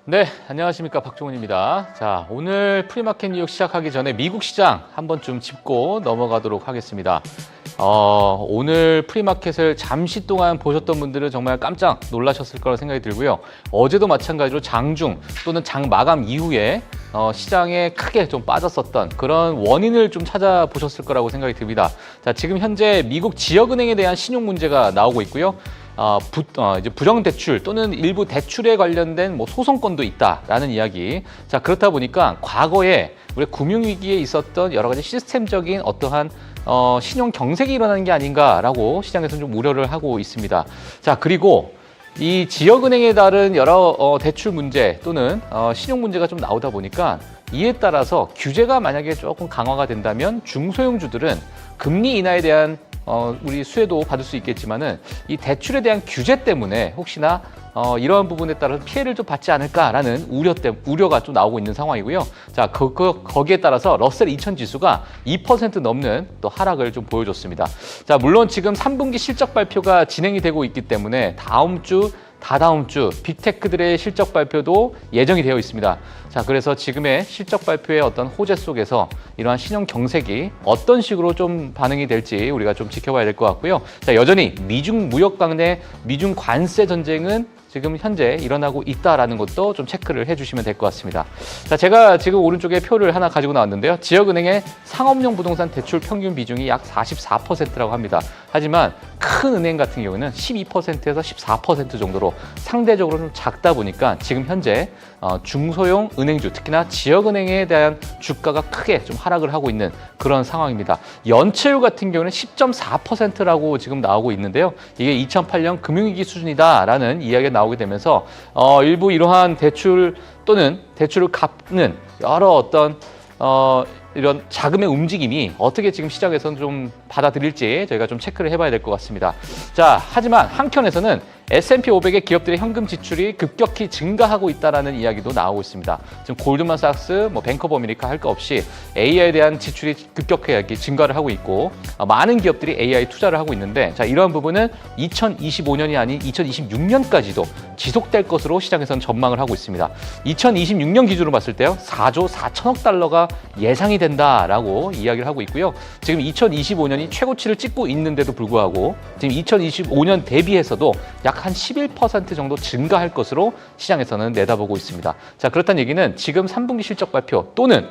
네, 안녕하십니까. 박종훈입니다. 자, 오늘 프리마켓 뉴욕 시작하기 전에 미국 시장 한 번쯤 짚고 넘어가도록 하겠습니다. 오늘 프리마켓을 잠시 동안 보셨던 분들은 정말 깜짝 놀라셨을 거라 생각이 들고요. 어제도 마찬가지로 장중 또는 장 마감 이후에 시장에 크게 좀 빠졌었던 그런 원인을 좀 찾아보셨을 거라고 생각이 듭니다. 자, 지금 현재 미국 지역은행에 대한 신용 문제가 나오고 있고요. 이제 부정 대출 또는 일부 대출에 관련된 소송건도 있다라는 이야기. 자, 그렇다 보니까 과거에 우리 금융위기에 있었던 여러 가지 시스템적인 어떠한 신용 경색이 일어나는 게 아닌가라고 시장에서는 좀 우려를 하고 있습니다. 자, 그리고 이 지역은행에 따른 여러 대출 문제 또는 신용 문제가 좀 나오다 보니까 이에 따라서 규제가 만약에 조금 강화가 된다면 중소형주들은 금리 인하에 대한 우리 수혜도 받을 수 있겠지만은 이 대출에 대한 규제 때문에 혹시나 이러한 부분에 따라서 피해를 좀 받지 않을까라는 우려가 좀 나오고 있는 상황이고요. 자, 거기에 따라서 러셀 2000 지수가 2% 넘는 또 하락을 좀 보여줬습니다. 자, 물론 지금 3분기 실적 발표가 진행이 되고 있기 때문에 다다음 주 빅테크들의 실적 발표도 예정이 되어 있습니다. 자, 그래서 지금의 실적 발표의 어떤 호재 속에서 이러한 신용 경색이 어떤 식으로 좀 반응이 될지 우리가 좀 지켜봐야 될 것 같고요. 자, 여전히 미중 무역 강대, 미중 관세 전쟁은 지금 현재 일어나고 있다라는 것도 좀 체크를 해주시면 될 것 같습니다. 자, 제가 지금 오른쪽에 표를 하나 가지고 나왔는데요. 지역은행의 상업용 부동산 대출 평균 비중이 약 44%라고 합니다. 하지만 큰 은행 같은 경우는 12%에서 14% 정도로 상대적으로 좀 작다 보니까 지금 현재 중소형 은행주, 특히나 지역은행에 대한 주가가 크게 좀 하락을 하고 있는 그런 상황입니다. 연체율 같은 경우는 10.4%라고 지금 나오고 있는데요. 이게 2008년 금융위기 수준이다라는 이야기가 나오게 되면서 일부 이러한 대출 또는 대출을 갚는 여러 어떤 이런 자금의 움직임이 어떻게 지금 시장에서는 좀 받아들일지 저희가 좀 체크를 해봐야 될 것 같습니다. 자, 하지만 한켠에서는 S&P 500의 기업들의 현금 지출이 급격히 증가하고 있다는 이야기도 나오고 있습니다. 지금 골드만삭스, 뱅크 오브 아메리카 할 거 없이 AI에 대한 지출이 급격하게 증가를 하고 있고 많은 기업들이 AI 투자를 하고 있는데, 자, 이러한 부분은 2025년이 아닌 2026년까지도 지속될 것으로 시장에서는 전망을 하고 있습니다. 2026년 기준으로 봤을 때요, 4조 4천억 달러가 예상이 된다라고 이야기를 하고 있고요. 지금 2025년이 최고치를 찍고 있는데도 불구하고 지금 2025년 대비해서도 약 한 11% 정도 증가할 것으로 시장에서는 내다보고 있습니다. 자, 그렇다는 얘기는 지금 3분기 실적 발표 또는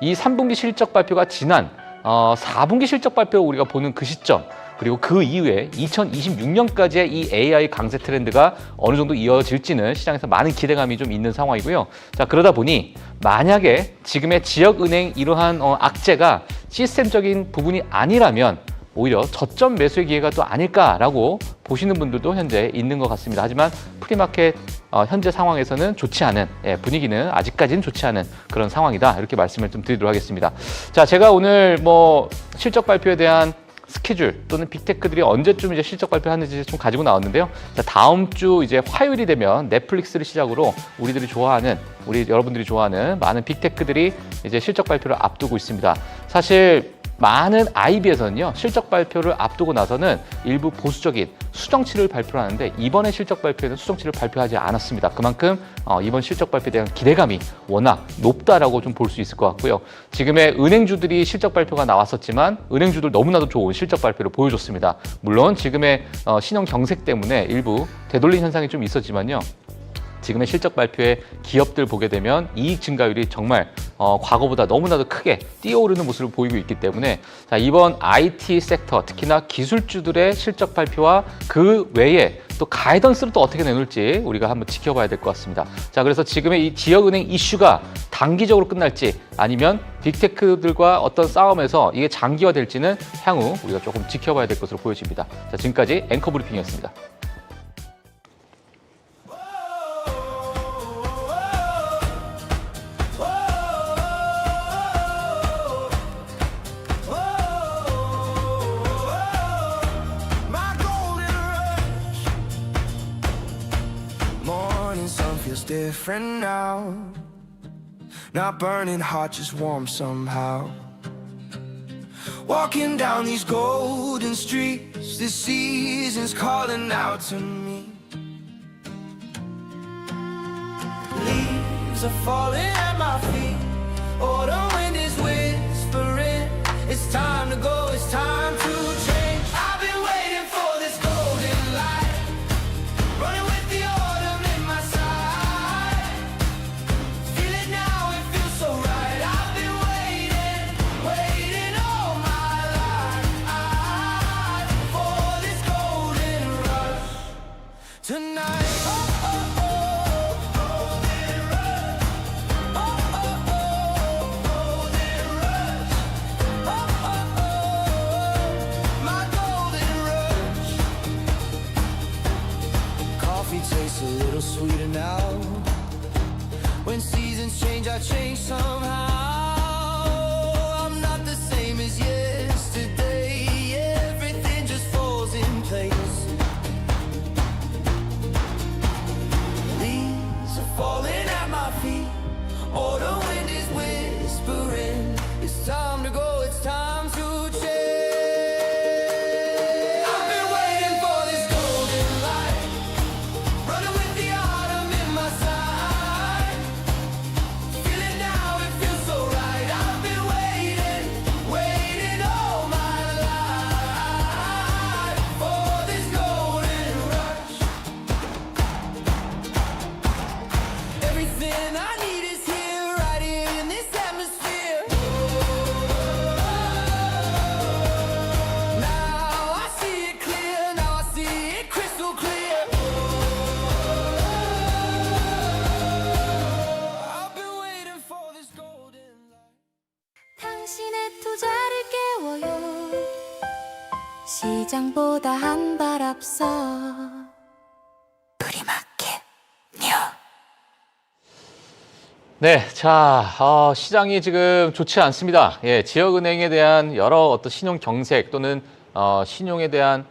이 3분기 실적 발표가 지난 4분기 실적 발표 우리가 보는 그 시점, 그리고 그 이후에 2026년까지의 이 AI 강세 트렌드가 어느 정도 이어질지는 시장에서 많은 기대감이 좀 있는 상황이고요. 자, 그러다 보니 만약에 지금의 지역은행 이러한 악재가 시스템적인 부분이 아니라면 오히려 저점 매수의 기회가 또 아닐까라고 보시는 분들도 현재 있는 것 같습니다. 하지만 프리마켓 현재 상황에서는 좋지 않은, 분위기는 아직까지는 좋지 않은 그런 상황이다, 이렇게 말씀을 좀 드리도록 하겠습니다. 자, 제가 오늘 실적 발표에 대한 스케줄 또는 빅테크들이 언제쯤 이제 실적 발표하는지 좀 가지고 나왔는데요. 자, 다음 주 이제 화요일이 되면 넷플릭스를 시작으로 우리 여러분들이 좋아하는 많은 빅테크들이 이제 실적 발표를 앞두고 있습니다. 사실 많은 IB에서는요, 실적 발표를 앞두고 나서는 일부 보수적인 수정치를 발표하는데 이번에 실적 발표에는 수정치를 발표하지 않았습니다. 그만큼 이번 실적 발표에 대한 기대감이 워낙 높다라고 좀 볼 수 있을 것 같고요. 지금의 은행주들이 실적 발표가 나왔었지만 은행주들 너무나도 좋은 실적 발표를 보여줬습니다. 물론 지금의 신용 경색 때문에 일부 되돌림 현상이 좀 있었지만요. 지금의 실적 발표에 기업들 보게 되면 이익 증가율이 정말 과거보다 너무나도 크게 뛰어오르는 모습을 보이고 있기 때문에, 자, 이번 IT 섹터, 특히나 기술주들의 실적 발표와 그 외에 또 가이던스를 또 어떻게 내놓을지 우리가 한번 지켜봐야 될 것 같습니다. 자, 그래서 지금의 이 지역은행 이슈가 단기적으로 끝날지 아니면 빅테크들과 어떤 싸움에서 이게 장기화될지는 향후 우리가 조금 지켜봐야 될 것으로 보여집니다. 자, 지금까지 앵커 브리핑이었습니다. Feels different now. Not burning hot, just warm somehow. Walking down these golden streets, the season's calling out to me. Leave Leaves are falling at my feet. Autumn wind is whispering. It's time to go, it's time to change. I've been waiting for this golden light. Running with the autumn in my side. Feel it now, it feels so right. I've been waiting, waiting all my life for this golden rush tonight. Tastes a little sweeter now. When seasons change, I change somehow. I'm not the same as yesterday. Everything just falls in place. Leaves are falling at my feet. Autumn wind is whispering. It's time to go, it's time to change. I've been waiting for this golden light. Running with the autumn in my side. Feel it now, it feels so right. I've been waiting, waiting all my life for this golden rush. Everything I need is here, right here in this atmosphere. Now I see it clear, now I see it crystal clear. I've been waiting for this golden light. 당신의 투자를 깨워요. 시장보다 한 발 앞서 프리마켓 뉴. 네, 자, 시장이 지금 좋지 않습니다. 예, 지역은행에 대한 여러 어떤 신용 경색 또는 신용에 대한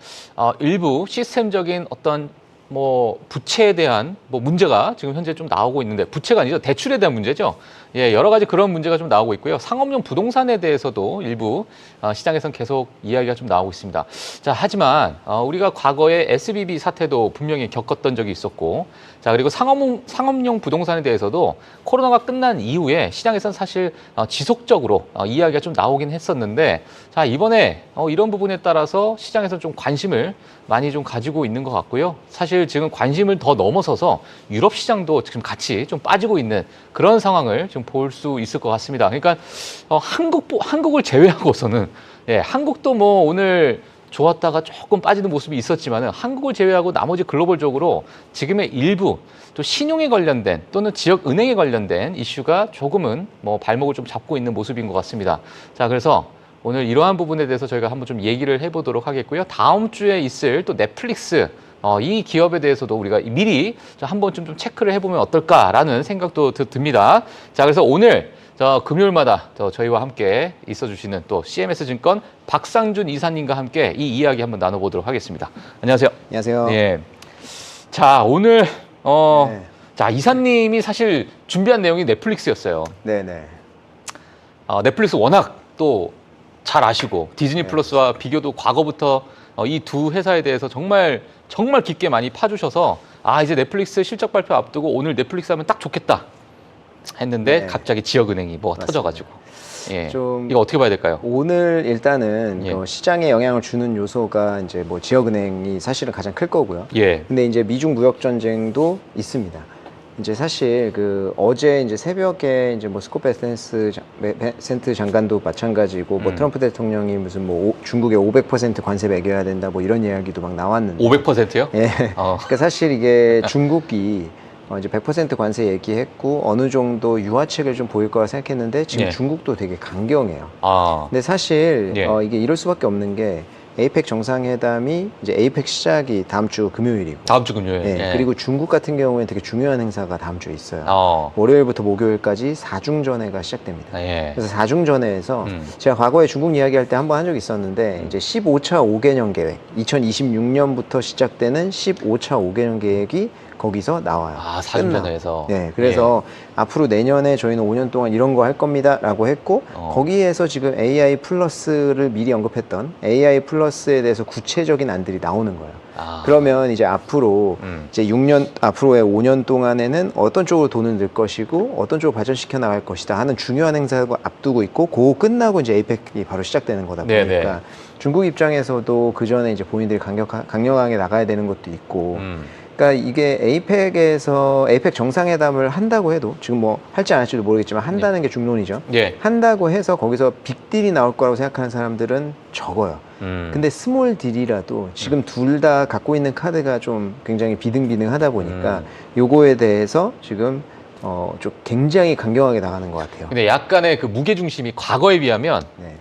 일부 시스템적인 어떤 뭐 부채에 대한 뭐 문제가 지금 현재 좀 나오고 있는데, 부채가 아니죠, 대출에 대한 문제죠. 예, 여러 가지 그런 문제가 좀 나오고 있고요. 상업용 부동산에 대해서도 일부 시장에서는 계속 이야기가 좀 나오고 있습니다. 자, 하지만 우리가 과거에 SBB 사태도 분명히 겪었던 적이 있었고, 자, 그리고 상업용 부동산에 대해서도 코로나가 끝난 이후에 시장에서는 사실 지속적으로 이야기가 좀 나오긴 했었는데, 자, 이번에 이런 부분에 따라서 시장에서 좀 관심을 많이 좀 가지고 있는 것 같고요. 사실 지금 관심을 더 넘어서서 유럽 시장도 지금 같이 좀 빠지고 있는 그런 상황을 좀 볼 수 있을 것 같습니다. 그러니까 한국을 제외하고서는, 예, 한국도 뭐 오늘 좋았다가 조금 빠지는 모습이 있었지만은 한국을 제외하고 나머지 글로벌적으로 지금의 일부 또 신용에 관련된 또는 지역 은행에 관련된 이슈가 조금은 뭐 발목을 좀 잡고 있는 모습인 것 같습니다. 자, 그래서 오늘 이러한 부분에 대해서 저희가 한번 좀 얘기를 해보도록 하겠고요. 다음 주에 있을 또 넷플릭스 이 기업에 대해서도 우리가 미리 한번 좀 체크를 해보면 어떨까라는 생각도 듭니다. 자, 그래서 오늘 금요일마다 저희와 함께 있어주시는 또 CMS증권 박상준 이사님과 함께 이 이야기 한번 나눠보도록 하겠습니다. 안녕하세요. 안녕하세요. 예. 자, 오늘 네. 자, 이사님이 사실 준비한 내용이 넷플릭스였어요. 네네. 넷플릭스 워낙 또 잘 아시고 디즈니 플러스와 비교도 과거부터 이 두 회사에 대해서 정말 깊게 많이 파주셔서 이제 넷플릭스 실적 발표 앞두고 오늘 넷플릭스 하면 딱 좋겠다 했는데 네. 갑자기 지역은행이 뭐 맞습니다. 터져가지고, 예, 좀 이거 어떻게 봐야 될까요? 오늘 일단은 예. 시장에 영향을 주는 요소가 이제 뭐 지역은행이 사실은 가장 클 거고요. 예, 근데 이제 미중 무역 전쟁도 있습니다. 이제 사실 어제 이제 새벽에 이제 뭐 스콧 베센트 장관도 마찬가지고 뭐 트럼프 대통령이 무슨 뭐 중국에 500% 관세 매겨야 된다 뭐 이런 이야기도 막 나왔는데 500%요? 예. 그러니까 사실 이게 중국이 이제 100% 관세 얘기했고 어느 정도 유화책을 좀 보일 거라 생각했는데 지금 예. 중국도 되게 강경해요. 아, 근데 사실 예. 이게 이럴 수밖에 없는 게 에이펙 정상회담이 이제 에이펙 시작이 다음 주 금요일이고 다음 주 금요일. 예. 그리고 중국 같은 경우에는 되게 중요한 행사가 다음 주에 있어요. 월요일부터 목요일까지 4중전회가 시작됩니다. 예. 그래서 4중전회에서 제가 과거에 중국 이야기할 때 한번 한 적이 있었는데 이제 15차 5개년 계획 2026년부터 시작되는 15차 5개년 계획이 거기서 나와요. 아, 사중전화에서. 네, 그래서 앞으로 내년에 저희는 5년 동안 이런 거 할 겁니다라고 했고 거기에서 지금 AI 플러스를 미리 언급했던 AI 플러스에 대해서 구체적인 안들이 나오는 거예요. 아. 그러면 이제 앞으로 이제 6년 앞으로의 5년 동안에는 어떤 쪽으로 돈을 넣을 것이고 어떤 쪽으로 발전시켜 나갈 것이다 하는 중요한 행사가 앞두고 있고 그거 끝나고 이제 에이펙이 바로 시작되는 거다 보니까 네네. 중국 입장에서도 그 전에 이제 본인들이 강력하게 나가야 되는 것도 있고. 그러니까 이게 에이펙에서 에이펙 정상회담을 한다고 해도 지금 뭐 할지 안 할지도 모르겠지만 한다는 게 중론이죠. 예. 한다고 해서 거기서 빅딜이 나올 거라고 생각하는 사람들은 적어요. 근데 스몰 딜이라도 지금 둘 다 갖고 있는 카드가 좀 굉장히 비등비등하다 보니까 요거에 대해서 지금 좀 굉장히 강경하게 나가는 것 같아요. 근데 약간의 그 무게 중심이 과거에 비하면 네.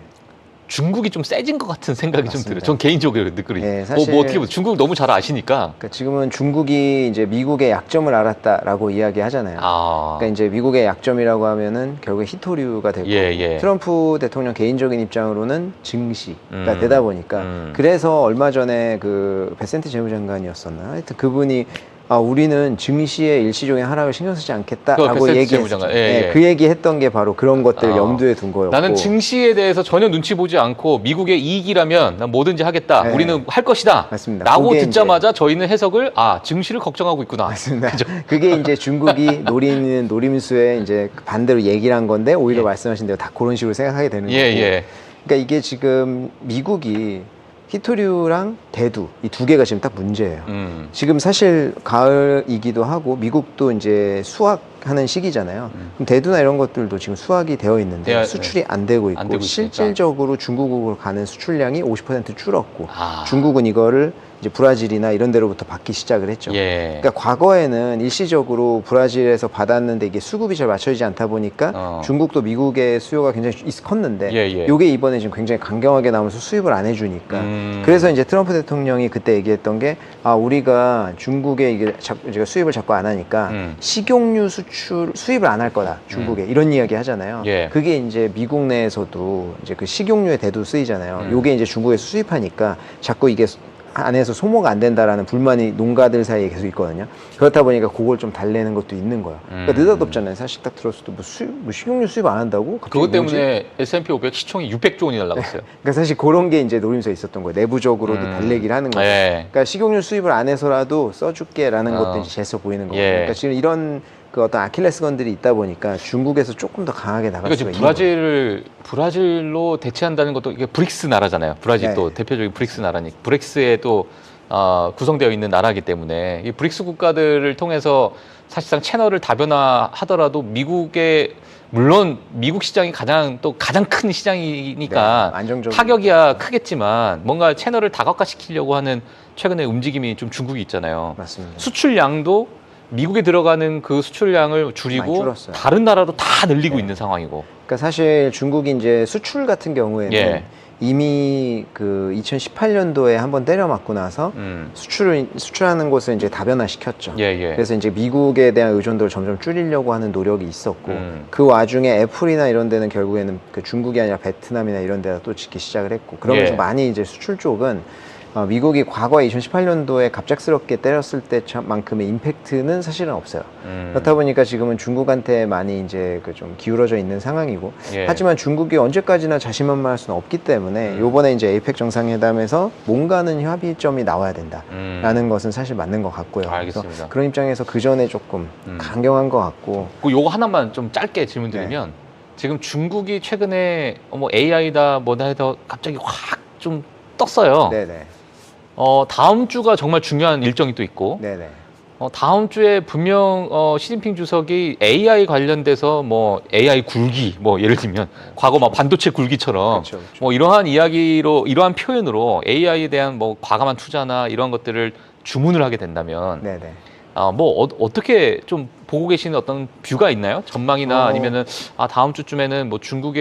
중국이 좀 세진 것 같은 생각이 좀 맞습니다. 들어요. 전 개인적으로 느끼는. 네, 사실- 뭐 어떻게 보면 중국 너무 잘 아시니까. 그러니까 지금은 중국이 이제 미국의 약점을 알았다라고 이야기하잖아요. 아. 그러니까 이제 미국의 약점이라고 하면은 결국에 히토류가 되고 예. 트럼프 대통령 개인적인 입장으로는 증시가 되다 보니까 그래서 얼마 전에 그 베센트 재무장관이었었나 하여튼 그분이 우리는 증시의 일시적인 하락을 신경 쓰지 않겠다라고 베센트 얘기했죠. 재무장관. 예, 네, 예. 그 얘기했던 게 바로 그런 것들을 아. 염두에 둔 거였고 나는 증시에 대해서 전혀 눈치 보지 않고 미국의 이익이라면 난 뭐든지 하겠다. 네. 우리는 할 것이다. 맞습니다. 라고 그게 듣자마자 저희는 해석을 증시를 걱정하고 있구나. 맞습니다. 그게 이제 중국이 노리는 노림수에 이제 반대로 얘기를 한 건데 오히려 말씀하신 대로 다 그런 식으로 생각하게 되는 거고. 그러니까 이게 지금 미국이 히토류랑 대두 이 두 개가 지금 딱 문제예요. 지금 사실 가을이기도 하고 미국도 이제 수확하는 시기잖아요. 그럼 대두나 이런 것들도 지금 수확이 되어 있는데 네, 수출이 안 되고 있고 안 되고 있으니까. 실질적으로 중국으로 가는 수출량이 50% 줄었고 아. 중국은 이거를 이제 브라질이나 이런 데로부터 받기 시작을 했죠. 예. 그러니까 과거에는 일시적으로 브라질에서 받았는데 이게 수급이 잘 맞춰지지 않다 보니까 중국도 미국의 수요가 굉장히 컸는데 예. 요게 이번에 지금 굉장히 강경하게 나오면서 수입을 안 해주니까 그래서 이제 트럼프 대통령이 그때 얘기했던 게 우리가 중국에 이게 수입을 자꾸 안 하니까 식용유 수입을 안 할 거다 중국에 이런 이야기 하잖아요. 예. 그게 이제 미국 내에서도 이제 그 식용유에 대두 쓰이잖아요. 요게 이제 중국에서 수입하니까 자꾸 이게 안에서 소모가 안 된다라는 불만이 농가들 사이에 계속 있거든요. 그렇다 보니까 그걸 좀 달래는 것도 있는 거예요. 그러니까 느닷없잖아요. 사실 딱 들었을 때 뭐 식용유 수입 안 한다고? 갑자기 그것 뭐지? 때문에 S&P 500 시총이 600조 원이 날라갔어요. 그러니까 사실 그런 게 이제 노림수에 있었던 거예요. 내부적으로도 달래기를 하는 거예요. 예. 그러니까 식용유 수입을 안 해서라도 써줄게라는 것도 이제 재서 보이는 거예요. 예. 그러니까 지금 이런 그 어떤 아킬레스건들이 있다 보니까 중국에서 조금 더 강하게 나갈 그러니까 수가 지금 있는 거예요. 브라질로 대체한다는 것도 이게 브릭스 나라잖아요. 브라질 또 대표적인 브릭스 나라니 브릭스에 또 구성되어 있는 나라이기 때문에 이 브릭스 국가들을 통해서 사실상 채널을 다변화하더라도 미국의 물론 미국 시장이 가장 큰 시장이니까 네, 안정적으로. 타격이야 크겠지만 뭔가 채널을 다각화시키려고 하는 최근의 움직임이 좀 중국이 있잖아요. 맞습니다. 수출량도 미국에 들어가는 그 수출량을 많이 줄이고 줄었어요. 다른 나라로 다 늘리고 있는 상황이고. 그러니까 사실 중국이 이제 수출 같은 경우에는 예. 이미 그 2018년도에 한번 때려 맞고 나서 수출하는 곳을 이제 다변화시켰죠. 예. 그래서 이제 미국에 대한 의존도를 점점 줄이려고 하는 노력이 있었고 그 와중에 애플이나 이런 데는 결국에는 그 중국이 아니라 베트남이나 이런 데다 또 짓기 시작을 했고 그러면서 예. 많이 이제 수출 쪽은 미국이 과거에 2018년도에 갑작스럽게 때렸을 때만큼의 임팩트는 사실은 없어요. 그렇다 보니까 지금은 중국한테 많이 이제 그 좀 기울어져 있는 상황이고 예. 하지만 중국이 언제까지나 자신만만할 수는 없기 때문에 요번에 이제 에이펙 정상회담에서 뭔가는 협의점이 나와야 된다라는 것은 사실 맞는 것 같고요. 알겠습니다. 그래서 그런 입장에서 그 전에 조금 강경한 것 같고 요거 하나만 좀 짧게 질문드리면 지금 중국이 최근에 뭐 AI다 뭐다 해서 갑자기 확 좀 떴어요. 네네. 다음 주가 정말 중요한 일정이 또 있고 네네. 다음 주에 분명 시진핑 주석이 AI 관련돼서 뭐 AI 굴기 뭐 예를 들면 과거 막 반도체 굴기처럼 그렇죠. 뭐 이러한 이러한 표현으로 AI에 대한 뭐 과감한 투자나 이런 것들을 주문을 하게 된다면 네네. 뭐 어떻게 좀 보고 계시는 어떤 뷰가 있나요? 전망이나 아니면은 다음 주쯤에는 뭐 중국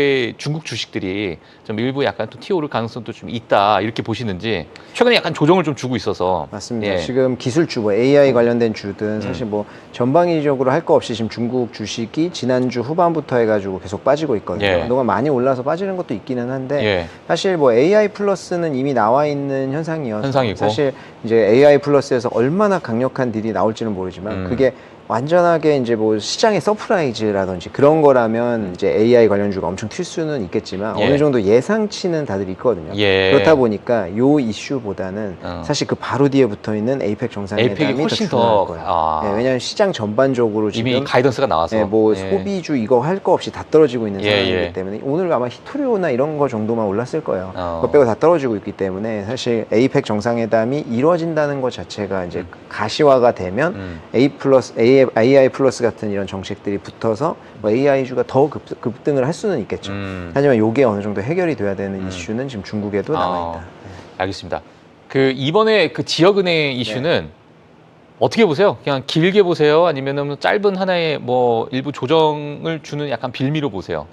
주식들이 좀 일부 약간 또 튀어오를 가능성도 좀 있다 이렇게 보시는지 최근에 약간 조정을 좀 주고 있어서 맞습니다. 예. 지금 기술주, 뭐 AI 관련된 주든 사실 뭐 전방위적으로 할 거 없이 지금 중국 주식이 지난주 후반부터 해가지고 계속 빠지고 있거든요. 예. 그동안 많이 올라서 빠지는 것도 있기는 한데 예. 사실 뭐 AI 플러스는 이미 나와 있는 현상이어서 현상이고. 사실 이제 AI 플러스에서 얼마나 강력한 딜이 나올지는 모르지만 그게 완전하게 이제 뭐 시장의 서프라이즈라든지 그런 거라면 이제 AI 관련주가 엄청 튈 수는 있겠지만 예. 어느 정도 예상치는 다들 있거든요. 예. 그렇다 보니까 요 이슈보다는 사실 그 바로 뒤에 붙어 있는 에이펙 정상회담이 에이펙이 훨씬 더 중요할 더, 거예요. 네, 왜냐하면 시장 전반적으로 지금 이미 가이던스가 나와서 네, 뭐 예. 소비주 이거 할 거 없이 다 떨어지고 있는 예, 상황이기 예. 때문에 오늘 아마 히토리오나 이런 거 정도만 올랐을 거예요. 어. 그거 빼고 다 떨어지고 있기 때문에 사실 에이펙 정상회담이 이루어진다는 것 자체가 이제 가시화가 되면 AI 플러스 같은 이런 정책들이 붙어서 뭐 AI주가 더 급등을 할 수는 있겠죠. 하지만 이게 어느 정도 해결이 돼야 되는 이슈는 지금 중국에도 남아 있다. 알겠습니다. 그 이번에 그 지역은행 이슈는 어떻게 보세요? 그냥 길게 보세요? 아니면은 짧은 하나의 뭐 일부 조정을 주는 약간 빌미로 보세요?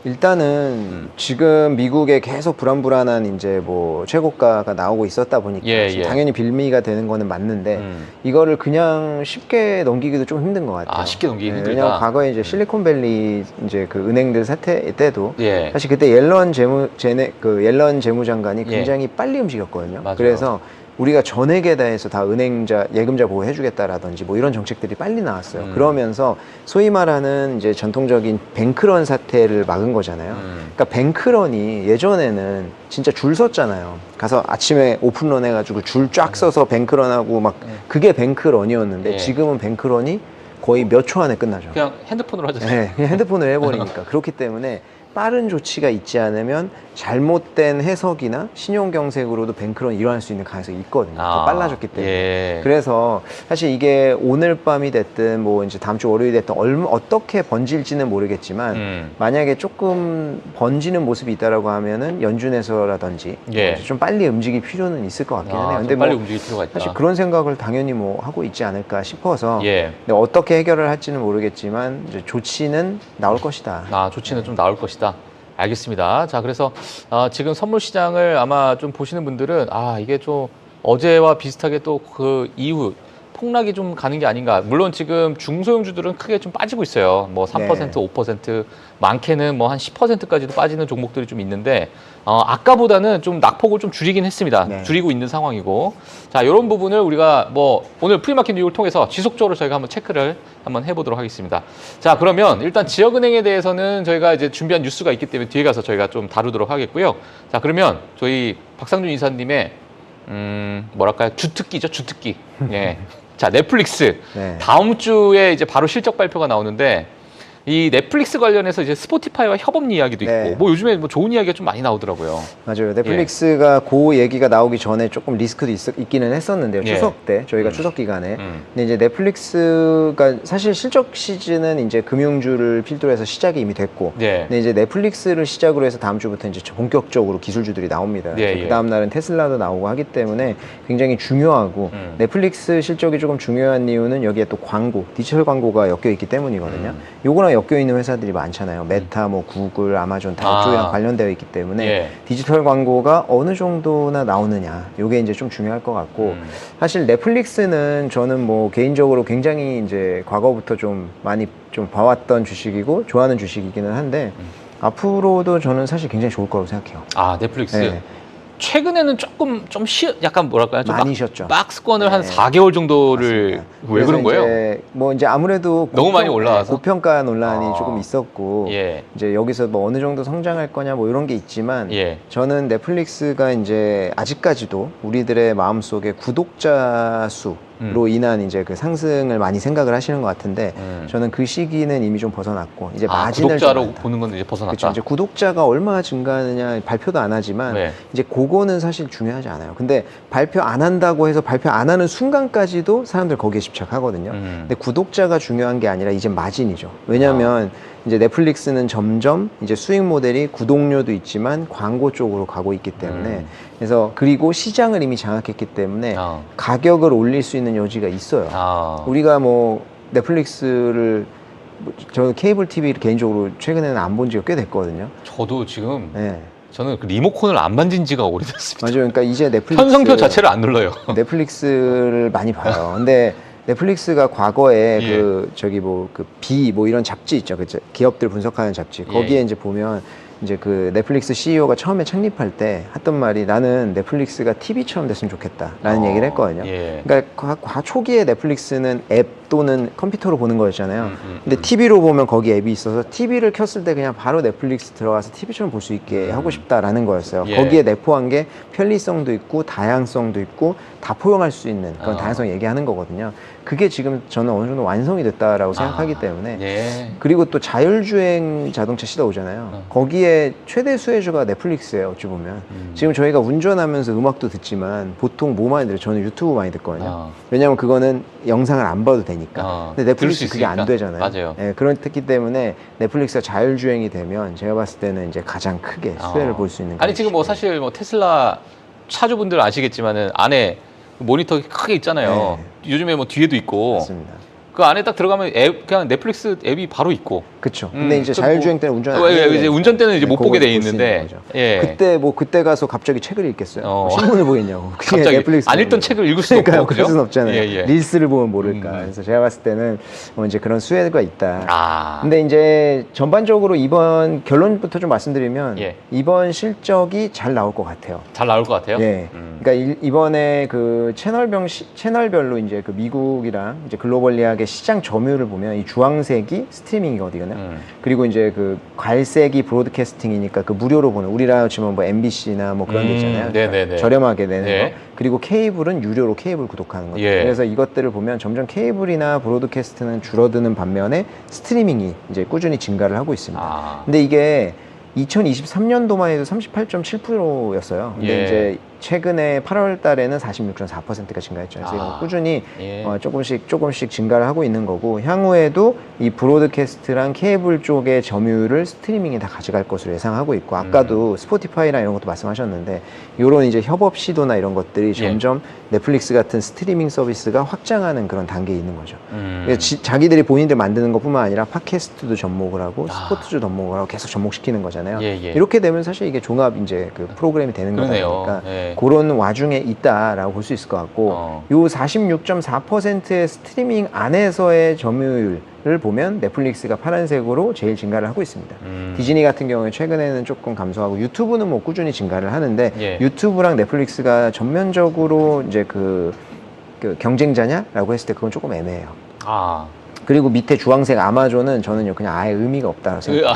일단은 지금 미국에 계속 불안불안한 이제 뭐 최고가가 나오고 있었다 보니까 예, 지금 예. 당연히 빌미가 되는 거는 맞는데 이거를 그냥 쉽게 넘기기도 좀 힘든 것 같아요. 쉽게 넘기기 힘들다. 왜냐면 과거에 이제 실리콘밸리 이제 그 은행들 사태 때도 예. 사실 그때 옐런 재무장관이 굉장히 빨리 움직였거든요. 맞아요. 그래서 우리가 전액에 대해서 다 예금자 보호해주겠다라든지 뭐 이런 정책들이 빨리 나왔어요. 그러면서 소위 말하는 이제 전통적인 뱅크런 사태를 막은 거잖아요. 그러니까 뱅크런이 예전에는 진짜 줄 섰잖아요. 가서 아침에 오픈런 해가지고 줄 쫙 서서 뱅크런하고 막 그게 뱅크런이었는데 예. 지금은 뱅크런이 거의 몇 초 안에 끝나죠. 그냥 핸드폰으로 하잖아요. 네, 그냥 핸드폰을 해버리니까. 그렇기 때문에 빠른 조치가 있지 않으면 잘못된 해석이나 신용경색으로도 뱅크런이 일어날 수 있는 가능성이 있거든요. 더 빨라졌기 때문에. 예. 그래서 사실 이게 오늘 밤이 됐든 뭐 이제 다음 주 월요일이 됐든 어떻게 번질지는 모르겠지만 만약에 조금 번지는 모습이 있다라고 하면은 연준에서라든지 예. 좀 빨리 움직일 필요는 있을 것 같기는 해요. 근데 좀 빨리 뭐 움직일 필요가 있다. 사실 그런 생각을 당연히 뭐 하고 있지 않을까 싶어서 예. 근데 어떻게 해결을 할지는 모르겠지만 이제 조치는 나올 것이다. 조치는 좀 나올 것이다. 알겠습니다. 자, 그래서 지금 선물 시장을 아마 좀 보시는 분들은 이게 좀 어제와 비슷하게 또 그 이후 폭락이 좀 가는 게 아닌가. 물론 지금 중소형주들은 크게 좀 빠지고 있어요. 뭐 3%, 5%, 많게는 뭐 한 10%까지도 빠지는 종목들이 좀 있는데 아까보다는 좀 낙폭을 좀 줄이긴 했습니다. 네. 줄이고 있는 상황이고. 자, 이런 부분을 우리가 뭐 오늘 프리마켓 뉴욕을 통해서 지속적으로 저희가 한번 체크를 한번 해보도록 하겠습니다. 자, 그러면 일단 지역은행에 대해서는 저희가 이제 준비한 뉴스가 있기 때문에 뒤에 가서 저희가 좀 다루도록 하겠고요. 자, 그러면 저희 박상준 이사님의 뭐랄까요? 주특기죠, 주특기. 예. 자, 넷플릭스. 네. 다음 주에 이제 바로 실적 발표가 나오는데 이 넷플릭스 관련해서 이제 스포티파이와 협업 이야기도 있고 네. 뭐 요즘에 뭐 좋은 이야기가 좀 많이 나오더라고요. 맞아요. 넷플릭스가 그 얘기가 나오기 전에 조금 리스크도 있기는 했었는데요. 예. 추석 때 저희가 추석 기간에. 음. 근데 이제 넷플릭스가 사실 실적 시즌은 이제 금융주를 필두로 해서 시작이 이미 됐고. 네. 근데 이제 넷플릭스를 시작으로 해서 다음 주부터 이제 본격적으로 기술주들이 나옵니다. 예, 예. 그 다음 날은 테슬라도 나오고 하기 때문에 굉장히 중요하고 넷플릭스 실적이 조금 중요한 이유는 여기에 또 광고, 디지털 광고가 엮여 있기 때문이거든요. 요거랑 엮여 있는 회사들이 많잖아요. 메타, 뭐 구글, 아마존 다 이쪽이랑 관련되어 있기 때문에 예. 디지털 광고가 어느 정도나 나오느냐, 요게 이제 좀 중요할 것 같고 사실 넷플릭스는 저는 뭐 개인적으로 굉장히 이제 과거부터 좀 많이 좀 봐왔던 주식이고 좋아하는 주식이기는 한데 앞으로도 저는 사실 굉장히 좋을 거라고 생각해요. 넷플릭스. 네. 최근에는 조금 좀 약간 뭐랄까요? 좀 많이 쉬었죠. 박스권을 한 네. 4개월 정도를 맞습니다. 왜 그런 그래서 거예요? 이제 뭐 이제 아무래도 너무 많이 올라와서? 고평가 논란이 조금 있었고 예. 이제 여기서 뭐 어느 정도 성장할 거냐 뭐 이런 게 있지만 예. 저는 넷플릭스가 이제 아직까지도 우리들의 마음속에 구독자 수로 인한 이제 그 상승을 많이 생각을 하시는 것 같은데 저는 그 시기는 이미 좀 벗어났고 이제 마진을 구독자로 좀 많다. 보는 건 이제 벗어났다. 그렇죠. 이제 구독자가 얼마나 증가하느냐 발표도 안 하지만 네. 이제 그거는 사실 중요하지 않아요. 근데 발표 안 한다고 해서 발표 안 하는 순간까지도 사람들 거기에 집착하거든요. 근데 구독자가 중요한 게 아니라 이제 마진이죠. 왜냐하면 이제 넷플릭스는 점점 이제 수익 모델이 구독료도 있지만 광고 쪽으로 가고 있기 때문에 그래서 그리고 시장을 이미 장악했기 때문에 가격을 올릴 수 있는 여지가 있어요. 우리가 뭐 넷플릭스를 저 케이블 TV를 개인적으로 최근에는 안 본 지가 꽤 됐거든요. 저도 지금 네. 저는 그 리모컨을 안 만진 지가 오래됐습니다. 맞아요. 그러니까 이제 넷플릭스 편성표 자체를 안 눌러요. 넷플릭스를 많이 봐요. 근데 넷플릭스가 과거에 예. 그 저기 뭐 그 뭐 이런 잡지 있죠. 그 기업들 분석하는 잡지. 거기에 예. 이제 보면 이제 그 넷플릭스 CEO가 처음에 창립할 때 했던 말이 나는 넷플릭스가 TV처럼 됐으면 좋겠다라는 얘기를 했거든요. 예. 그러니까 초기에 넷플릭스는 앱 또는 컴퓨터로 보는 거였잖아요. 근데 음. TV로 보면 거기 앱이 있어서 TV를 켰을 때 그냥 바로 넷플릭스 들어가서 TV처럼 볼 수 있게 하고 싶다라는 거였어요. 예. 거기에 내포한 게 편리성도 있고 다양성도 있고 다 포용할 수 있는 그런 어. 다양성 얘기하는 거거든요. 그게 지금 저는 어느 정도 완성이 됐다라고 생각하기 때문에 예. 그리고 또 자율주행 자동차 시대 오잖아요. 거기에 최대 수혜주가 넷플릭스예요. 어찌 보면 지금 저희가 운전하면서 음악도 듣지만 보통 뭐 많이 들어요? 저는 유튜브 많이 듣거든요. 어. 왜냐하면 그거는 영상을 안 봐도 되니까. 어, 근데 들을 넷플릭스 수 그게 안 있으니까. 되잖아요. 맞아요. 예, 그렇기 때문에 넷플릭스가 자율주행이 되면 제가 봤을 때는 이제 가장 크게 수혜를 볼 수 있는. 아니 지금 뭐 사실 뭐 테슬라 차주분들 아시겠지만은 안에 모니터 크게 있잖아요. 요즘에 뭐 뒤에도 있고. 맞습니다. 그 안에 딱 들어가면 앱 그냥 넷플릭스 앱이 바로 있고. 그렇죠. 근데 이제 그 자율주행 때는 운전 안 예, 해도 이제 운전 때는 이제 못 보게 돼 있는데. 예. 그때 가서 갑자기 책을 읽겠어요. 어. 신문을 보겠냐고. 그게 갑자기 넷플릭스 안 읽던 보는 책을 읽을 수 그러니까요. 없고. 그럴 수는 없잖아요. 예, 예. 릴스를 보면 모를까. 그래서 제가 봤을 때는 뭐 이제 그런 수혜가 있다. 아. 근데 이제 전반적으로 이번 결론부터 좀 말씀드리면 예. 이번 실적이 잘 나올 것 같아요. 잘 나올 것 같아요. 예. 그러니까 이번에 그 채널별로 이제 그 미국이랑 이제 글로벌리하게 시장 점유율을 보면 이 주황색이 스트리밍이거든요. 그리고 이제 그 갈색이 브로드캐스팅이니까 그 무료로 보는 우리나라 치면 뭐 MBC나 뭐 그런 데 있잖아요. 네네네. 저렴하게 내는 예. 거. 그리고 케이블은 유료로 케이블 구독하는 거죠. 예. 그래서 이것들을 보면 점점 케이블이나 브로드캐스트는 줄어드는 반면에 스트리밍이 이제 꾸준히 증가를 하고 있습니다. 아. 근데 이게 2023년도만 해도 38.7%였어요. 근데 예. 이제 최근에 8월 달에는 46.4%가 증가했죠. 그래서 이건 꾸준히 예. 조금씩 증가를 하고 있는 거고 향후에도 이 브로드캐스트랑 케이블 쪽의 점유율을 스트리밍이 다 가져갈 것으로 예상하고 있고 아까도 스포티파이나 이런 것도 말씀하셨는데 이런 이제 협업 시도나 이런 것들이 점점 넷플릭스 같은 스트리밍 서비스가 확장하는 그런 단계에 있는 거죠. 그래서 자기들이 본인들 만드는 것뿐만 아니라 팟캐스트도 접목을 하고 스포츠도 접목을 하고 계속 접목시키는 거잖아요. 예, 예. 이렇게 되면 사실 이게 종합 이제 그 프로그램이 되는 거다 그러네요. 보니까 예. 그런 와중에 있다라고 볼 수 있을 것 같고 어. 요 46.4%의 스트리밍 안에서의 점유율을 보면 넷플릭스가 파란색으로 제일 증가를 하고 있습니다. 디즈니 같은 경우에 최근에는 조금 감소하고 유튜브는 뭐 꾸준히 증가를 하는데 예. 유튜브랑 넷플릭스가 전면적으로 이제 그 경쟁자냐라고 했을 때 그건 조금 애매해요. 아. 그리고 밑에 주황색 아마존은 저는요 그냥 아예 의미가 없다고 생각해요.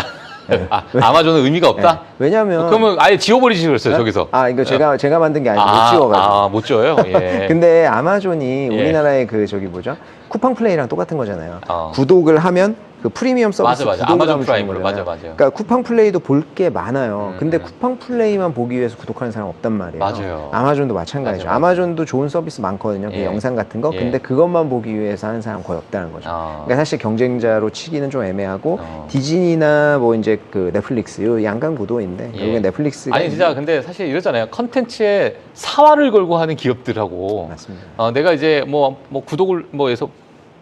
아마존은 의미가 없다? 네. 왜냐면 그러면 아예 지워버리지 그랬어요, 저기서. 이거 제가 만든 게 아니고 못 지워가지고. 못 지워요? 예. 근데 아마존이 예. 우리나라의 그 저기 뭐죠? 쿠팡 플레이랑 똑같은 거잖아요. 어. 구독을 하면 그 프리미엄 서비스 맞아. 구독을 아마존 하면 주는 프라임으로. 거잖아요. 맞아. 그러니까 쿠팡 플레이도 볼 게 많아요. 근데 쿠팡 플레이만 보기 위해서 구독하는 사람 없단 말이에요. 맞아요. 아마존도 마찬가지죠. 맞아. 아마존도 좋은 서비스 많거든요. 그 예. 영상 같은 거. 예. 근데 그것만 보기 위해서 하는 사람 거의 없다는 거죠. 그러니까 사실 경쟁자로 치기는 좀 애매하고 디즈니나 뭐 이제 그 넷플릭스 요 양강 구도인데 예. 결국엔 넷플릭스가 아니 진짜 근데 사실 이러잖아요. 컨텐츠에 사활을 걸고 하는 기업들하고 맞습니다. 내가 이제 뭐 구독을 뭐 해서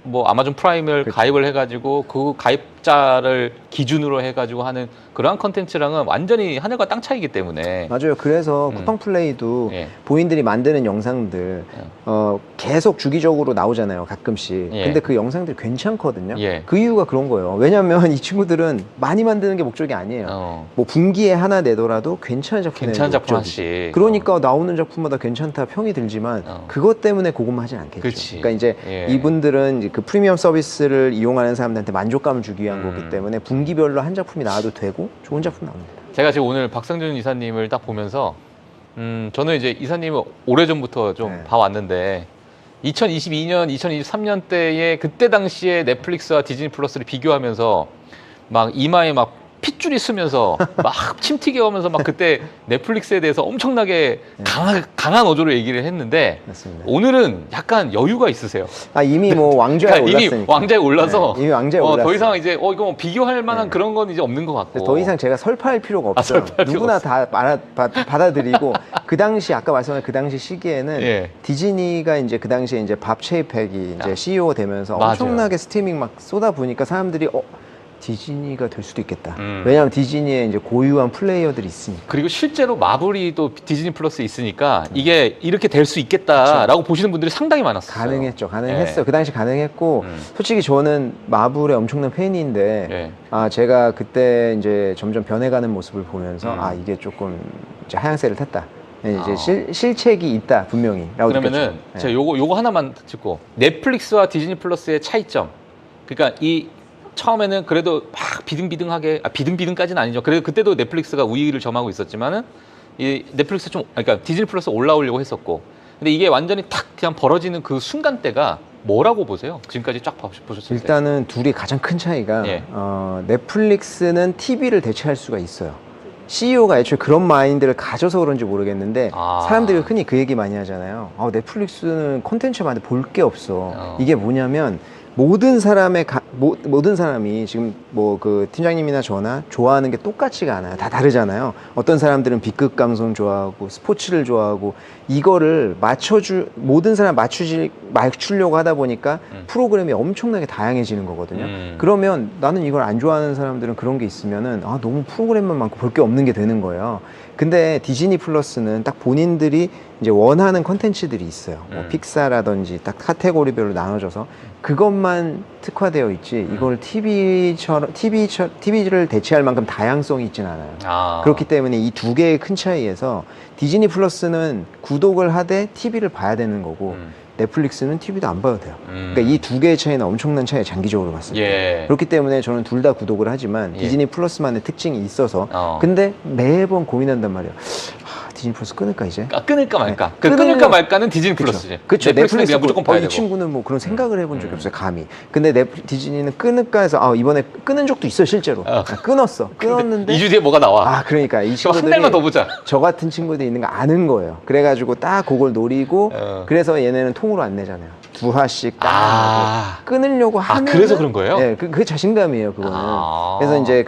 뭐 아마존 프라임을 그렇죠. 가입을 해가지고 그 가입자를 기준으로 해가지고 하는 그러한 컨텐츠랑은 완전히 하늘과 땅 차이기 때문에 맞아요. 그래서 쿠팡 플레이도 예. 본인들이 만드는 영상들 계속 주기적으로 나오잖아요. 가끔씩. 예. 근데 그 영상들이 괜찮거든요. 예. 그 이유가 그런 거예요. 왜냐하면 이 친구들은 많이 만드는 게 목적이 아니에요. 뭐 분기에 하나 내더라도 괜찮은 작품 괜찮은 내는 작품 목적이지. 하나씩. 그러니까 나오는 작품마다 괜찮다 평이 들지만 그것 때문에 그것만 하진 않겠죠. 그치. 그러니까 이제 예. 이분들은 이제 그 프리미엄 서비스를 이용하는 사람들한테 만족감을 주기 위한 거기 때문에 분기별로 한 작품이 나와도 되고 좋은 작품 나옵니다. 제가 지금 오늘 박성준 이사님을 딱 보면서 저는 이제 이사님을 오래전부터 좀 네. 봐왔는데 2022년, 2023년 때에 그때 당시에 넷플릭스와 디즈니 플러스를 비교하면서 막 이마에 막 핏줄이 쓰면서 막 침 튀겨 오면서 막 그때 넷플릭스에 대해서 엄청나게 강한 어조로 얘기를 했는데 맞습니다. 오늘은 약간 여유가 있으세요. 이미 뭐 왕좌에 그러니까 올랐으니까. 이미 왕좌에 올라서 네, 이미 왕좌에 더 올랐어요. 이상 이제 이거 뭐 비교할 만한 그런 건 이제 없는 것 같고 더 이상 제가 설파할 필요가 없어요. 설파할 필요가 누구나 다 받아들이고 그 당시 아까 말씀한 그 당시 시기에는 예. 디즈니가 이제 그 당시에 이제 밥 체이팩이 이제 CEO가 되면서 맞아요. 엄청나게 스트리밍 막 쏟아 부으니까 사람들이 디즈니가 될 수도 있겠다. 음. 왜냐하면 디즈니에 이제 고유한 플레이어들이 있으니까. 그리고 실제로 마블이 또 디즈니 플러스에 있으니까 이게 이렇게 될 수 있겠다라고 보시는 분들이 상당히 많았어요. 가능했죠. 가능했어요. 예. 그 당시 가능했고 음. 솔직히 저는 마블의 엄청난 팬인데 예. 제가 그때 이제 점점 변해가는 모습을 보면서 음. 이게 조금 이제 하향세를 탔다. 이제 아. 실책이 있다 분명히. 라고 그러면은 느꼈죠. 예. 제가 요거 하나만 짚고 넷플릭스와 디즈니 플러스의 차이점. 그러니까 이 처음에는 그래도 막 비등비등하게 비등비등까지는 아니죠. 그래도 그때도 넷플릭스가 우위를 점하고 있었지만은 이 넷플릭스 그러니까 디즈니 플러스 올라오려고 했었고. 근데 이게 완전히 탁 그냥 벌어지는 그 순간대가 뭐라고 보세요? 지금까지 쫙 보셨을 때. 일단은 둘이 가장 큰 차이가 예. 넷플릭스는 TV를 대체할 수가 있어요. CEO가 애초에 그런 마인드를 가져서 그런지 모르겠는데 사람들이 흔히 그 얘기 많이 하잖아요. 넷플릭스는 콘텐츠가 많은데 볼 게 없어. 이게 뭐냐면 모든 사람이 지금 뭐 그 팀장님이나 저나 좋아하는 게 똑같지가 않아요. 다 다르잖아요. 어떤 사람들은 B급 감성 좋아하고 스포츠를 좋아하고 이거를 모든 사람 맞추려고 하다 보니까 프로그램이 엄청나게 다양해지는 거거든요. 그러면 나는 이걸 안 좋아하는 사람들은 그런 게 있으면은 너무 프로그램만 많고 볼 게 없는 게 되는 거예요. 근데 디즈니 플러스는 딱 본인들이 이제 원하는 컨텐츠들이 있어요. 뭐 픽사라든지 딱 카테고리별로 나눠져서 그것만 특화되어 있지 이걸 TV를 대체할 만큼 다양성이 있진 않아요. 그렇기 때문에 이 두 개의 큰 차이에서 디즈니 플러스는 구독을 하되 TV를 봐야 되는 거고 넷플릭스는 TV도 안 봐도 돼요. 그러니까 이 두 개의 차이는 엄청난 차이에 장기적으로 봤을 때. 예. 그렇기 때문에 저는 둘 다 구독을 하지만 디즈니 플러스만의 특징이 있어서 근데 매번 고민한단 말이에요. 디즈니 플러스 끊을까 이제? 끊을까 말까. 끊을까 말까는 디즈니 플러스지. 그렇죠. 넷플릭스는 그냥 무조건 봐야 이 되고. 친구는 뭐 그런 생각을 해본 적이 없어요. 감히. 근데 디즈니는 끊을까 해서 이번에 끊은 적도 있어요 실제로. 끊었어. 끊었는데 2주 뒤에 뭐가 나와. 그러니까 이 한 친구들이 달만 더 보자. 저 같은 친구들이 있는 거 아는 거예요. 그래가지고 딱 그걸 노리고 그래서 얘네는 통으로 안 내잖아요. 2화씩 딱 하고 끊으려고 하면 그래서 그런 거예요? 네, 그 자신감이에요 그거는. 그래서 이제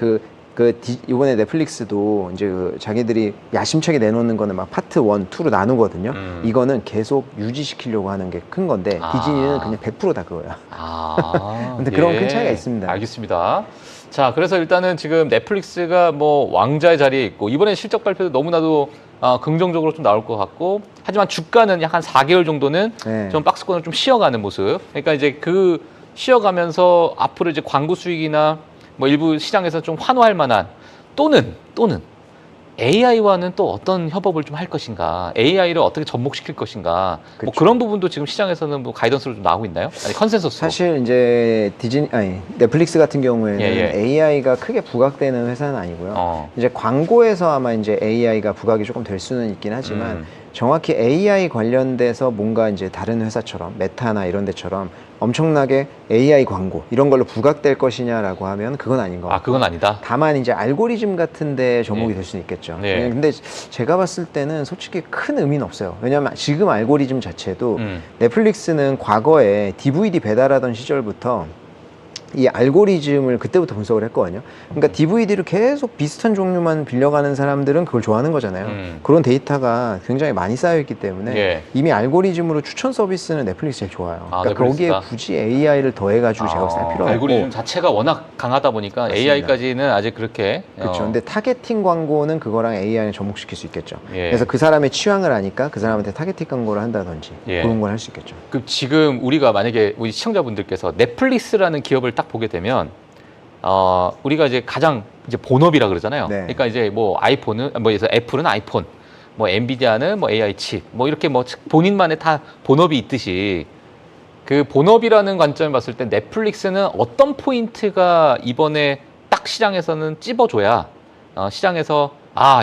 이번에 넷플릭스도 이제 자기들이 야심차게 내놓는 거는 막 파트 1, 2로 나누거든요. 이거는 계속 유지시키려고 하는 게 큰 건데 디즈니는 그냥 100%다 그거야. 근데 그런 큰 차이가 있습니다. 알겠습니다. 자, 그래서 일단은 지금 넷플릭스가 뭐 왕자의 자리에 있고 이번에 실적 발표도 너무나도 긍정적으로 좀 나올 것 같고 하지만 주가는 약 한 4개월 정도는 좀 박스권을 좀 쉬어가는 모습. 그러니까 이제 그 쉬어가면서 앞으로 이제 광고 수익이나 뭐 일부 시장에서 좀 환호할 만한 또는 AI와는 또 어떤 협업을 좀 할 것인가, AI를 어떻게 접목시킬 것인가, 뭐 그런 부분도 지금 시장에서는 뭐 가이던스로 좀 나오고 있나요? 아니 컨센서스로. 사실 이제 넷플릭스 같은 경우에는 AI가 크게 부각되는 회사는 아니고요. 이제 광고에서 아마 이제 AI가 부각이 조금 될 수는 있긴 하지만 정확히 AI 관련돼서 뭔가 이제 다른 회사처럼 메타나 이런 데처럼 엄청나게 AI 광고 이런 걸로 부각될 것이냐라고 하면 그건 아닌 것 같아요. 그건 아니다. 다만 이제 알고리즘 같은 데 접목이 될 수는 있겠죠. 근데 제가 봤을 때는 솔직히 큰 의미는 없어요. 왜냐하면 지금 알고리즘 자체도 넷플릭스는 과거에 DVD 배달하던 시절부터 이 알고리즘을 그때부터 분석을 했거든요. 그러니까 DVD를 계속 비슷한 종류만 빌려가는 사람들은 그걸 좋아하는 거잖아요. 그런 데이터가 굉장히 많이 쌓여있기 때문에 이미 알고리즘으로 추천 서비스는 넷플릭스 제일 좋아요. 그러니까 거기에 굳이 AI를 더해가지고 제가 봤을 때 필요가 없고 알고리즘 자체가 워낙 강하다 보니까 맞습니다. AI까지는 아직 그렇게 그렇죠. 근데 타겟팅 광고는 그거랑 AI를 접목시킬 수 있겠죠. 그래서 그 사람의 취향을 아니까 그 사람한테 타겟팅 광고를 한다든지 그런 걸 할 수 있겠죠. 그럼 지금 우리가 만약에 우리 시청자분들께서 넷플릭스라는 기업을 딱 보게 되면 우리가 이제 가장 이제 본업이라 그러잖아요. 그러니까 이제 뭐 아이폰은 그래서 애플은 아이폰, 뭐 엔비디아는 뭐 AI 칩, 뭐 이렇게 뭐 본인만의 다 본업이 있듯이 그 본업이라는 관점을 봤을 때 넷플릭스는 어떤 포인트가 이번에 딱 시장에서는 찝어줘야 시장에서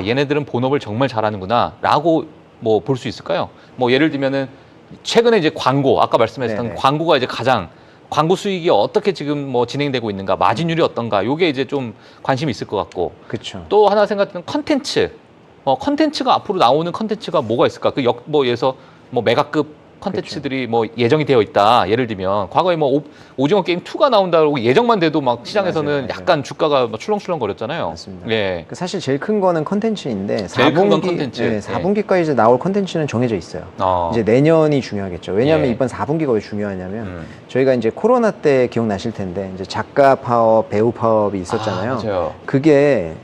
얘네들은 본업을 정말 잘하는구나라고 뭐 볼 수 있을까요? 뭐 예를 들면은 최근에 이제 광고 아까 말씀하셨던 광고가 이제 가장 광고 수익이 어떻게 지금 뭐 진행되고 있는가, 마진율이 어떤가, 요게 이제 좀 관심이 있을 것 같고. 그렇죠. 또 하나 생각드는 컨텐츠. 컨텐츠가 앞으로 나오는 컨텐츠가 뭐가 있을까? 예를 들어서 뭐 메가급 컨텐츠들이 뭐 예정이 되어 있다. 예를 들면 과거에 뭐 오징어 게임 2가 나온다고 예정만 돼도 막 시장에서는 맞아요. 약간 주가가 막 출렁출렁 거렸잖아요. 맞습니다. 예. 그 사실 제일 큰 거는 컨텐츠인데 제일 큰건 컨텐츠. 네, 4분기까지 이제 나올 컨텐츠는 정해져 있어요. 이제 내년이 중요하겠죠. 왜냐하면 예. 이번 4분기가 왜 중요하냐면 저희가 이제 코로나 때 기억나실 텐데 이제 작가 파업, 배우 파업이 있었잖아요. 맞아요. 그게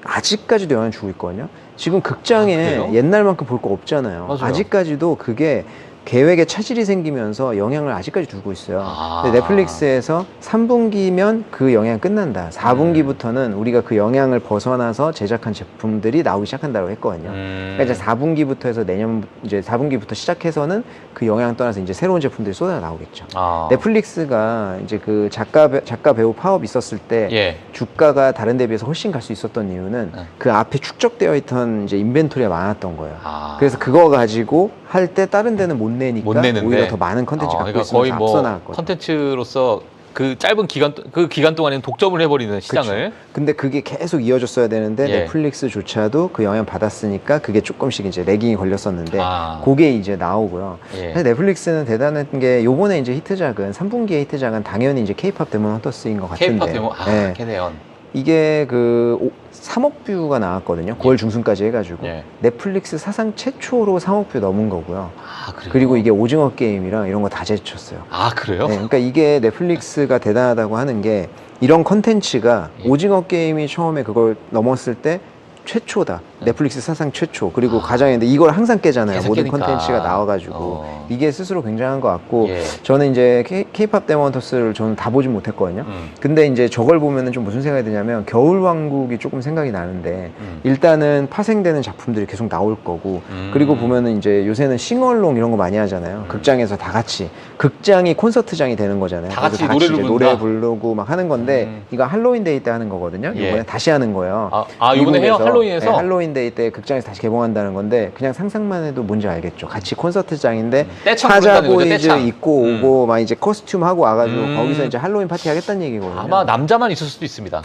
아직까지도 영향을 주고 있거든요. 지금 극장에 그래요? 옛날만큼 볼 거 없잖아요. 맞아요. 아직까지도 그게 계획에 차질이 생기면서 영향을 아직까지 두고 있어요. 근데 넷플릭스에서 3분기면 그 영향 끝난다. 4분기부터는 우리가 그 영향을 벗어나서 제작한 제품들이 나오기 시작한다고 했거든요. 그러니까 이제 4분기부터 해서 내년 이제 4분기부터 시작해서는 그 영향 떠나서 이제 새로운 제품들이 쏟아 나오겠죠. 넷플릭스가 이제 그 작가 배우 파업 있었을 때 예. 주가가 다른 데 비해서 훨씬 갈 수 있었던 이유는 그 앞에 축적되어 있던 이제 인벤토리가 많았던 거예요. 그래서 그래서 그거 가지고 할 때 다른 데는 못 내니까 못 내는데 오히려 더 많은 컨텐츠 갖고 그러니까 있으면서 거의 앞서 뭐 나갔거든요. 컨텐츠로서 그 짧은 기간 동안에는 독점을 해버리는 시장을. 그쵸. 근데 그게 계속 이어졌어야 되는데 예. 넷플릭스조차도 그 영향 받았으니까 그게 조금씩 이제 레깅이 걸렸었는데 아. 그게 이제 나오고요. 예. 사실 넷플릭스는 대단한 게 요번에 이제 히트작은 3분기의 히트작은 당연히 이제 케이팝 데몬 헌터스인 것 같은데 K-pop 데모 예. 캐네언. 이게 그 3억 뷰가 나왔거든요. 9월 중순까지 해가지고 예. 넷플릭스 사상 최초로 3억 뷰 넘은 거고요. 그래요? 그리고 이게 오징어 게임이랑 이런 거 다 제쳤어요. 그래요? 네, 그러니까 이게 넷플릭스가 대단하다고 하는 게 이런 컨텐츠가 예. 오징어 게임이 처음에 그걸 넘었을 때 최초다. 넷플릭스 사상 최초. 그리고 가장인데 이걸 항상 깨잖아요. 계속 모든 깨니까. 컨텐츠가 나와가지고 이게 스스로 굉장한 것 같고 예. 저는 이제 K-팝 데몬터스를 저는 다 보진 못했거든요. 근데 이제 저걸 보면은 좀 무슨 생각이 드냐면 겨울왕국이 조금 생각이 나는데 일단은 파생되는 작품들이 계속 나올 거고 그리고 보면은 이제 요새는 싱얼롱 이런 거 많이 하잖아요. 극장에서 다 같이 극장이 콘서트장이 되는 거잖아요. 다 같이 그래서 노래를 이제 부른다? 노래 부르고 막 하는 건데 이거 할로윈 데이 때 하는 거거든요. 예. 이번에 다시 하는 거예요. 이번에 해요? 미국에서. 할로윈에서? 네, 할로윈 데이 때 극장에서 다시 개봉한다는 건데 그냥 상상만 해도 뭔지 알겠죠. 같이 콘서트장인데 떼창 사자 부른다는 거죠, 보이즈 떼창. 입고 오고 막 이제 코스튬 하고 와가지고 거기서 음. 이제 할로윈 파티 하겠다는 얘기거든요. 아마 남자만 있을 수도 있습니다.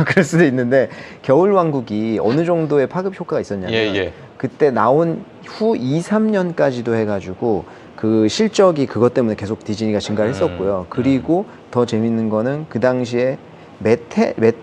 그럴 수도 있는데 겨울왕국이 어느 정도의 파급 효과가 있었냐면 예. 그때 나온 후 2, 3년까지도 해가지고 그 실적이 그것 때문에 계속 디즈니가 증가를 했었고요. 그리고 더 재밌는 거는 그 당시에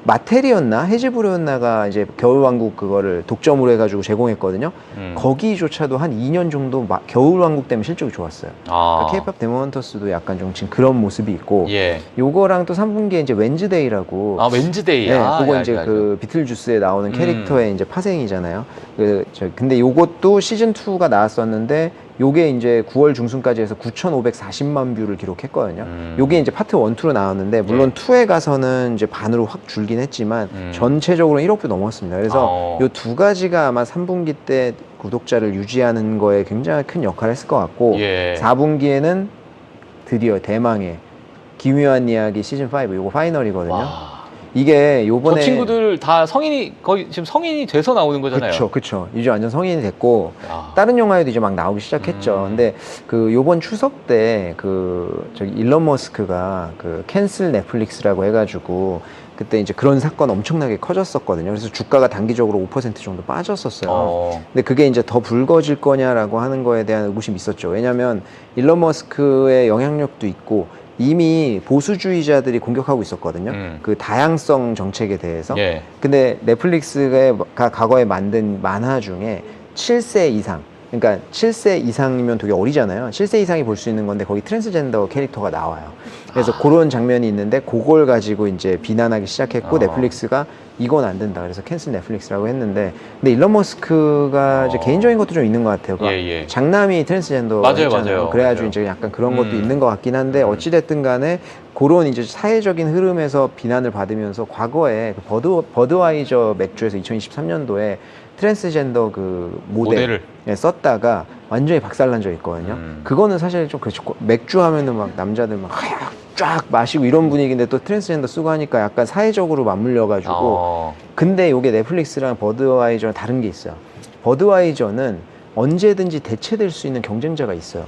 마텔이었나 해지브로였나가 이제 겨울왕국 그거를 독점으로 해가지고 제공했거든요. 거기조차도 한 2년 정도 겨울왕국 때문에 실적이 좋았어요. 그러니까 K-팝 데몬헌터스도 약간 좀 지금 그런 모습이 있고 예. 요거랑 또 3분기에 이제 웬즈데이라고 웬즈데이. 네, 그거 이제 그 비틀주스에 나오는 캐릭터의 이제 파생이잖아요. 근데 요것도 시즌 2가 나왔었는데 요게 이제 9월 중순까지 해서 9,540만 뷰를 기록했거든요. 요게 이제 파트 1, 2로 나왔는데 물론 2에 가서는 이제 반으로 확 줄긴 했지만 전체적으로 1억 뷰 넘었습니다. 그래서 요 두 가지가 아마 3분기 때 구독자를 유지하는 거에 굉장히 큰 역할을 했을 것 같고 예. 4분기에는 드디어 대망의 기묘한 이야기 시즌 5 요거 파이널이거든요. 이게 요번에 저 친구들 다 거의 지금 성인이 돼서 나오는 거잖아요. 그쵸. 이제 완전 성인이 됐고 다른 영화에도 이제 막 나오기 시작했죠. 근데 그 요번 추석 때 그 저기 일론 머스크가 그 캔슬 넷플릭스라고 해가지고 그때 이제 그런 사건 엄청나게 커졌었거든요. 그래서 주가가 단기적으로 5% 정도 빠졌었어요. 근데 그게 이제 더 불거질 거냐라고 하는 거에 대한 의구심이 있었죠. 왜냐하면 일론 머스크의 영향력도 있고 이미 보수주의자들이 공격하고 있었거든요. 그 다양성 정책에 대해서. 예. 근데 넷플릭스가 과거에 만든 만화 중에 7세 이상, 그러니까 7세 이상이면 되게 어리잖아요. 7세 이상이 볼 수 있는 건데 거기 트랜스젠더 캐릭터가 나와요. 그래서 그런 장면이 있는데 그걸 가지고 이제 비난하기 시작했고 넷플릭스가 이건 안 된다. 그래서 캔슬 넷플릭스라고 했는데 근데 일론 머스크가 이제 개인적인 것도 좀 있는 것 같아요. 그러니까 장남이 트랜스젠더 맞아요. 그래가지고 이제 약간 그런 것도 있는 것 같긴 한데 어찌됐든 간에 그런 이제 사회적인 흐름에서 비난을 받으면서 과거에 그 버드와이저 맥주에서 2023년도에 트랜스젠더 그 모델을 썼다가 완전히 박살난 적이 있거든요. 그거는 사실 좀 그렇죠. 맥주 하면은 막 남자들 막 쫙 마시고 이런 분위기인데 또 트랜스젠더 쓰고 하니까 약간 사회적으로 맞물려가지고 근데 이게 넷플릭스랑 버드와이저랑 다른 게 있어요. 버드와이저는 언제든지 대체될 수 있는 경쟁자가 있어요.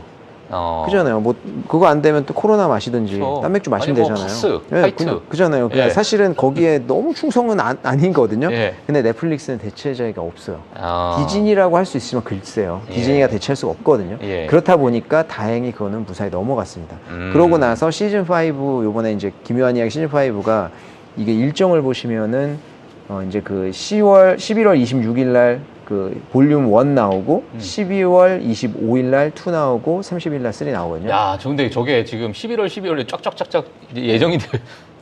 그잖아요. 뭐 그거 안 되면 또 코로나 마시든지 그렇죠. 딴 맥주 마시면 아니, 뭐 되잖아요. 카스, 네, 화이트. 그잖아요. 그냥 예. 사실은 거기에 너무 충성은 아니거든요. 예. 근데 넷플릭스는 대체자가 없어요. 어. 디즈니라고 할 수 있으면 글쎄요. 예. 디즈니가 대체할 수가 없거든요. 예. 그렇다 보니까 다행히 그거는 무사히 넘어갔습니다. 그러고 나서 시즌 5 요번에 이제 기묘한 이야기 시즌 5가 이게 일정을 보시면은 이제 그 11월 26일 날 그 볼륨 1 나오고 12월 25일 날 2 나오고 30일 날 3 나오거든요. 야, 근데 저게 지금 11월, 12월에 쫙쫙쫙쫙 이제 예정이 돼.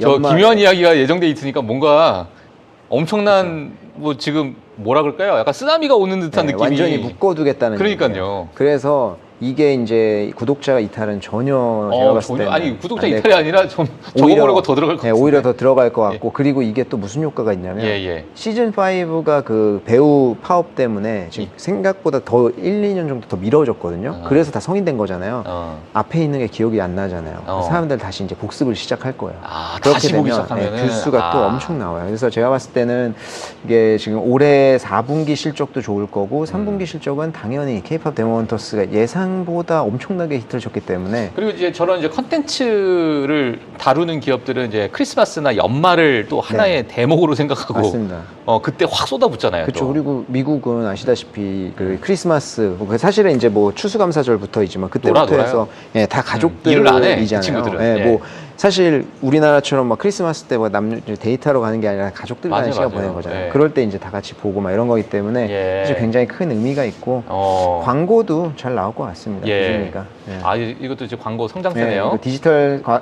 저 연말- 기묘한 이야기가 예정돼 있으니까 뭔가 엄청난 뭐 지금 뭐라 그럴까요? 약간 쓰나미가 오는 듯한 네, 느낌이. 완전히 묶어두겠다는 그러니까요. 얘기예요. 그래서 이게 이제 구독자 이탈은 전혀 제가 봤을 전혀 때는 아니 구독자 안 될 이탈이 아니라 좀 저거 오히려- 모르고 더 들어갈 것 네, 같아요. 오히려 더 들어갈 것 같고 그리고 이게 또 무슨 효과가 있냐면 예, 예. 시즌 5가 그 배우 파업 때문에 지금 생각보다 더 1, 2년 정도 더 미뤄졌거든요. 그래서 다 성인된 거잖아요. 앞에 있는 게 기억이 안 나잖아요. 사람들 다시 이제 복습을 시작할 거예요. 다시 보기 시작하면은 뷰수가 또 엄청 나와요. 그래서 제가 봤을 때는 이게 지금 올해 4분기 실적도 좋을 거고 3분기 실적은 당연히 K-pop 데모헌터스가 예상보다 엄청나게 히트를 쳤기 때문에 그리고 이제 저런 이제 컨텐츠를 다루는 기업들은 이제 크리스마스나 연말을 또 하나의 대목으로 생각하고 맞습니다. 그때 확 쏟아붓잖아요. 그렇죠. 또. 그리고 미국은 아시다시피 그 크리스마스 사실은 이제 뭐 추수감사절부터이지만 그때부터 놀아요. 해서 예, 다 일을 안 해, 그 가족들이잖아요. 친구들은. 예, 예. 뭐 사실 우리나라처럼 막 크리스마스 때 뭐 데이트하러 가는 게 아니라 가족들과의 맞아요, 시간 맞아요. 보내는 거잖아요. 예. 그럴 때 이제 다 같이 보고 막 이런 거기 때문에 예. 사실 굉장히 큰 의미가 있고 광고도 잘 나올 것 같습니다. 디즈니가. 예. 이것도 이제 광고 네, 성장세네요.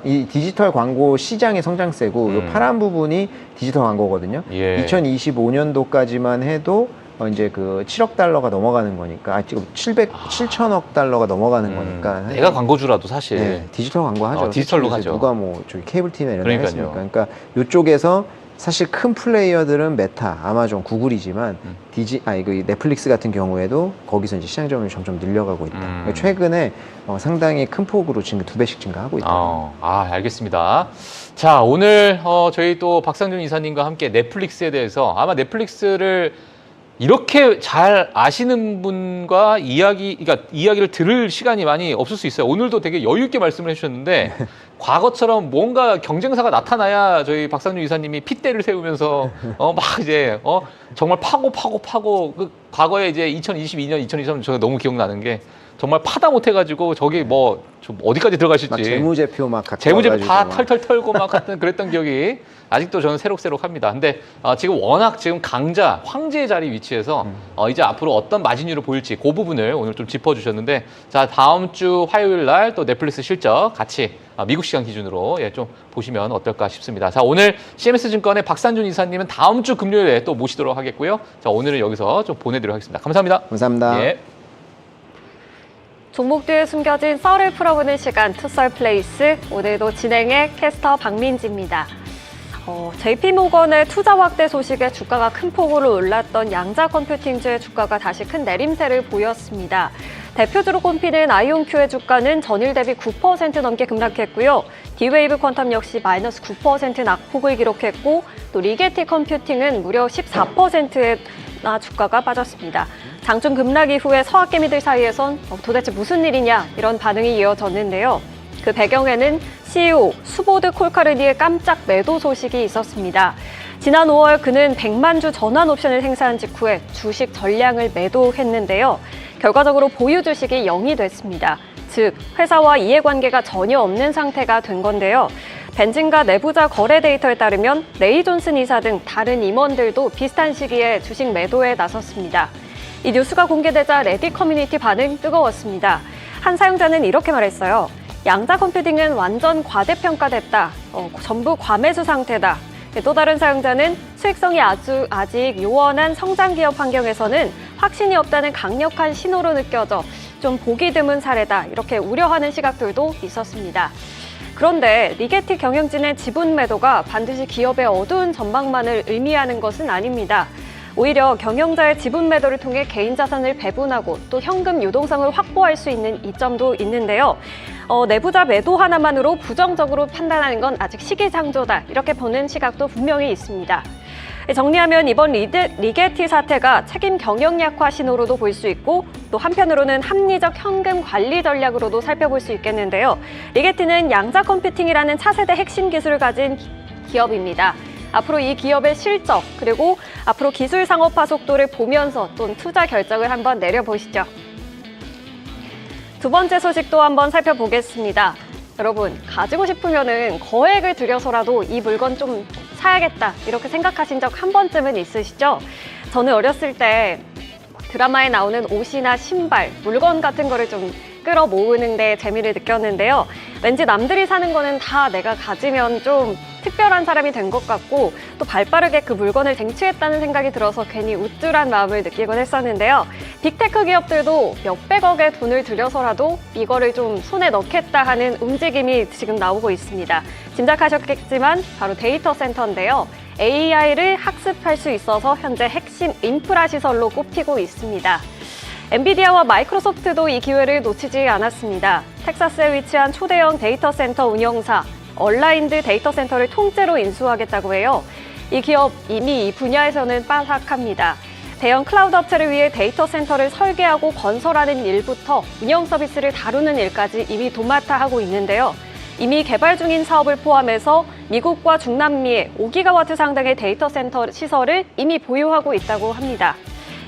이 디지털 광고 시장의 성장세고 이 파란 부분이 디지털 광고거든요. 예. 2025년도까지만 해도 이제 그 7억 달러가 넘어가는 거니까 지금 7천억 달러가 넘어가는 거니까 내가 광고주라도 사실 네, 디지털 광고 하죠. 디지털로 요새 하죠. 누가 뭐 저기 케이블 TV나 이런 데 그러니까요. 하겠습니까? 그러니까 이쪽에서 사실 큰 플레이어들은 메타, 아마존, 구글이지만 그 넷플릭스 같은 경우에도 거기서 이제 시장 점유율이 점점 늘려가고 있다. 그러니까 최근에 상당히 큰 폭으로 지금 2배씩 증가하고 있다. 알겠습니다. 자, 오늘 저희 또 박상준 이사님과 함께 넷플릭스에 대해서 아마 넷플릭스를 이렇게 잘 아시는 분과 이야기를 들을 시간이 많이 없을 수 있어요. 오늘도 되게 여유 있게 말씀을 해주셨는데 과거처럼 뭔가 경쟁사가 나타나야 저희 박상준 이사님이 핏대를 세우면서 막 이제 정말 파고 그 과거에 이제 2022년, 2023년 저는 너무 기억나는 게 정말 파다 못해가지고 저기 뭐 좀 어디까지 들어가실지 막 재무제표 막 갖고 재무제표 다 와가지고 막. 털털 털고 막 하여튼 그랬던 기억이 아직도 저는 새록새록합니다. 근데 지금 워낙 지금 황제의 자리 위치해서 이제 앞으로 어떤 마진율을 보일지 그 부분을 오늘 좀 짚어주셨는데 자 다음 주 화요일 날 또 넷플릭스 실적 같이 미국 시간 기준으로 좀 보시면 어떨까 싶습니다. 자 오늘 CMS증권의 박상준 이사님은 다음 주 금요일에 또 모시도록 하겠고요. 자 오늘은 여기서 좀 보내드리도록 하겠습니다. 감사합니다. 감사합니다. 예. 종목 뒤에 숨겨진 썰을 풀어보는 시간 투썰플레이스 오늘도 진행의 캐스터 박민지입니다. JP모건의 투자 확대 소식에 주가가 큰 폭으로 올랐던 양자 컴퓨팅주의 주가가 다시 큰 내림세를 보였습니다. 대표주로 꼽히는 아이온큐의 주가는 전일 대비 9% 넘게 급락했고요. D-웨이브 퀀텀 역시 마이너스 9% 낙폭을 기록했고 또 리게티 컴퓨팅은 무려 14%의 주가가 빠졌습니다. 장중 급락 이후에 서학개미들 사이에선 도대체 무슨 일이냐 이런 반응이 이어졌는데요. 그 배경에는 CEO 수보드 콜카르니의 깜짝 매도 소식이 있었습니다. 지난 5월 그는 100만 주 전환 옵션을 행사한 직후에 주식 전량을 매도했는데요. 결과적으로 보유 주식이 0이 됐습니다. 즉 회사와 이해관계가 전혀 없는 상태가 된 건데요. 벤진과 내부자 거래 데이터에 따르면 레이 존슨 이사 등 다른 임원들도 비슷한 시기에 주식 매도에 나섰습니다. 이 뉴스가 공개되자 레딧 커뮤니티 반응 뜨거웠습니다. 한 사용자는 이렇게 말했어요. 양자 컴퓨팅은 완전 과대평가됐다. 전부 과매수 상태다. 또 다른 사용자는 수익성이 아직 요원한 성장 기업 환경에서는 확신이 없다는 강력한 신호로 느껴져 좀 보기 드문 사례다. 이렇게 우려하는 시각들도 있었습니다. 그런데 리게티 경영진의 지분 매도가 반드시 기업의 어두운 전망만을 의미하는 것은 아닙니다. 오히려 경영자의 지분 매도를 통해 개인 자산을 배분하고 또 현금 유동성을 확보할 수 있는 이점도 있는데요. 내부자 매도 하나만으로 부정적으로 판단하는 건 아직 시기상조다. 이렇게 보는 시각도 분명히 있습니다. 정리하면 이번 리게티 사태가 책임 경영 약화 신호로도 볼 수 있고 또 한편으로는 합리적 현금 관리 전략으로도 살펴볼 수 있겠는데요. 리게티는 양자 컴퓨팅이라는 차세대 핵심 기술을 가진 기업입니다. 앞으로 이 기업의 실적 그리고 앞으로 기술 상업화 속도를 보면서 또 투자 결정을 한번 내려보시죠. 두 번째 소식도 한번 살펴보겠습니다. 여러분, 가지고 싶으면은 거액을 들여서라도 이 물건 좀 사야겠다 이렇게 생각하신 적 한 번쯤은 있으시죠? 저는 어렸을 때 드라마에 나오는 옷이나 신발, 물건 같은 거를 좀 끌어모으는 데 재미를 느꼈는데요. 왠지 남들이 사는 거는 다 내가 가지면 좀 특별한 사람이 된 것 같고 또 발빠르게 그 물건을 쟁취했다는 생각이 들어서 괜히 우쭐한 마음을 느끼곤 했었는데요. 빅테크 기업들도 몇백억의 돈을 들여서라도 이거를 좀 손에 넣겠다 하는 움직임이 지금 나오고 있습니다. 짐작하셨겠지만 바로 데이터 센터인데요. AI를 학습할 수 있어서 현재 핵심 인프라 시설로 꼽히고 있습니다. 엔비디아와 마이크로소프트도 이 기회를 놓치지 않았습니다. 텍사스에 위치한 초대형 데이터 센터 운영사 얼라인드 데이터 센터를 통째로 인수하겠다고 해요. 이 기업 이미 이 분야에서는 빠삭합니다. 대형 클라우드 업체를 위해 데이터 센터를 설계하고 건설하는 일부터 운영 서비스를 다루는 일까지 이미 도맡아 하고 있는데요. 이미 개발 중인 사업을 포함해서 미국과 중남미의 5기가와트 상당의 데이터 센터 시설을 이미 보유하고 있다고 합니다.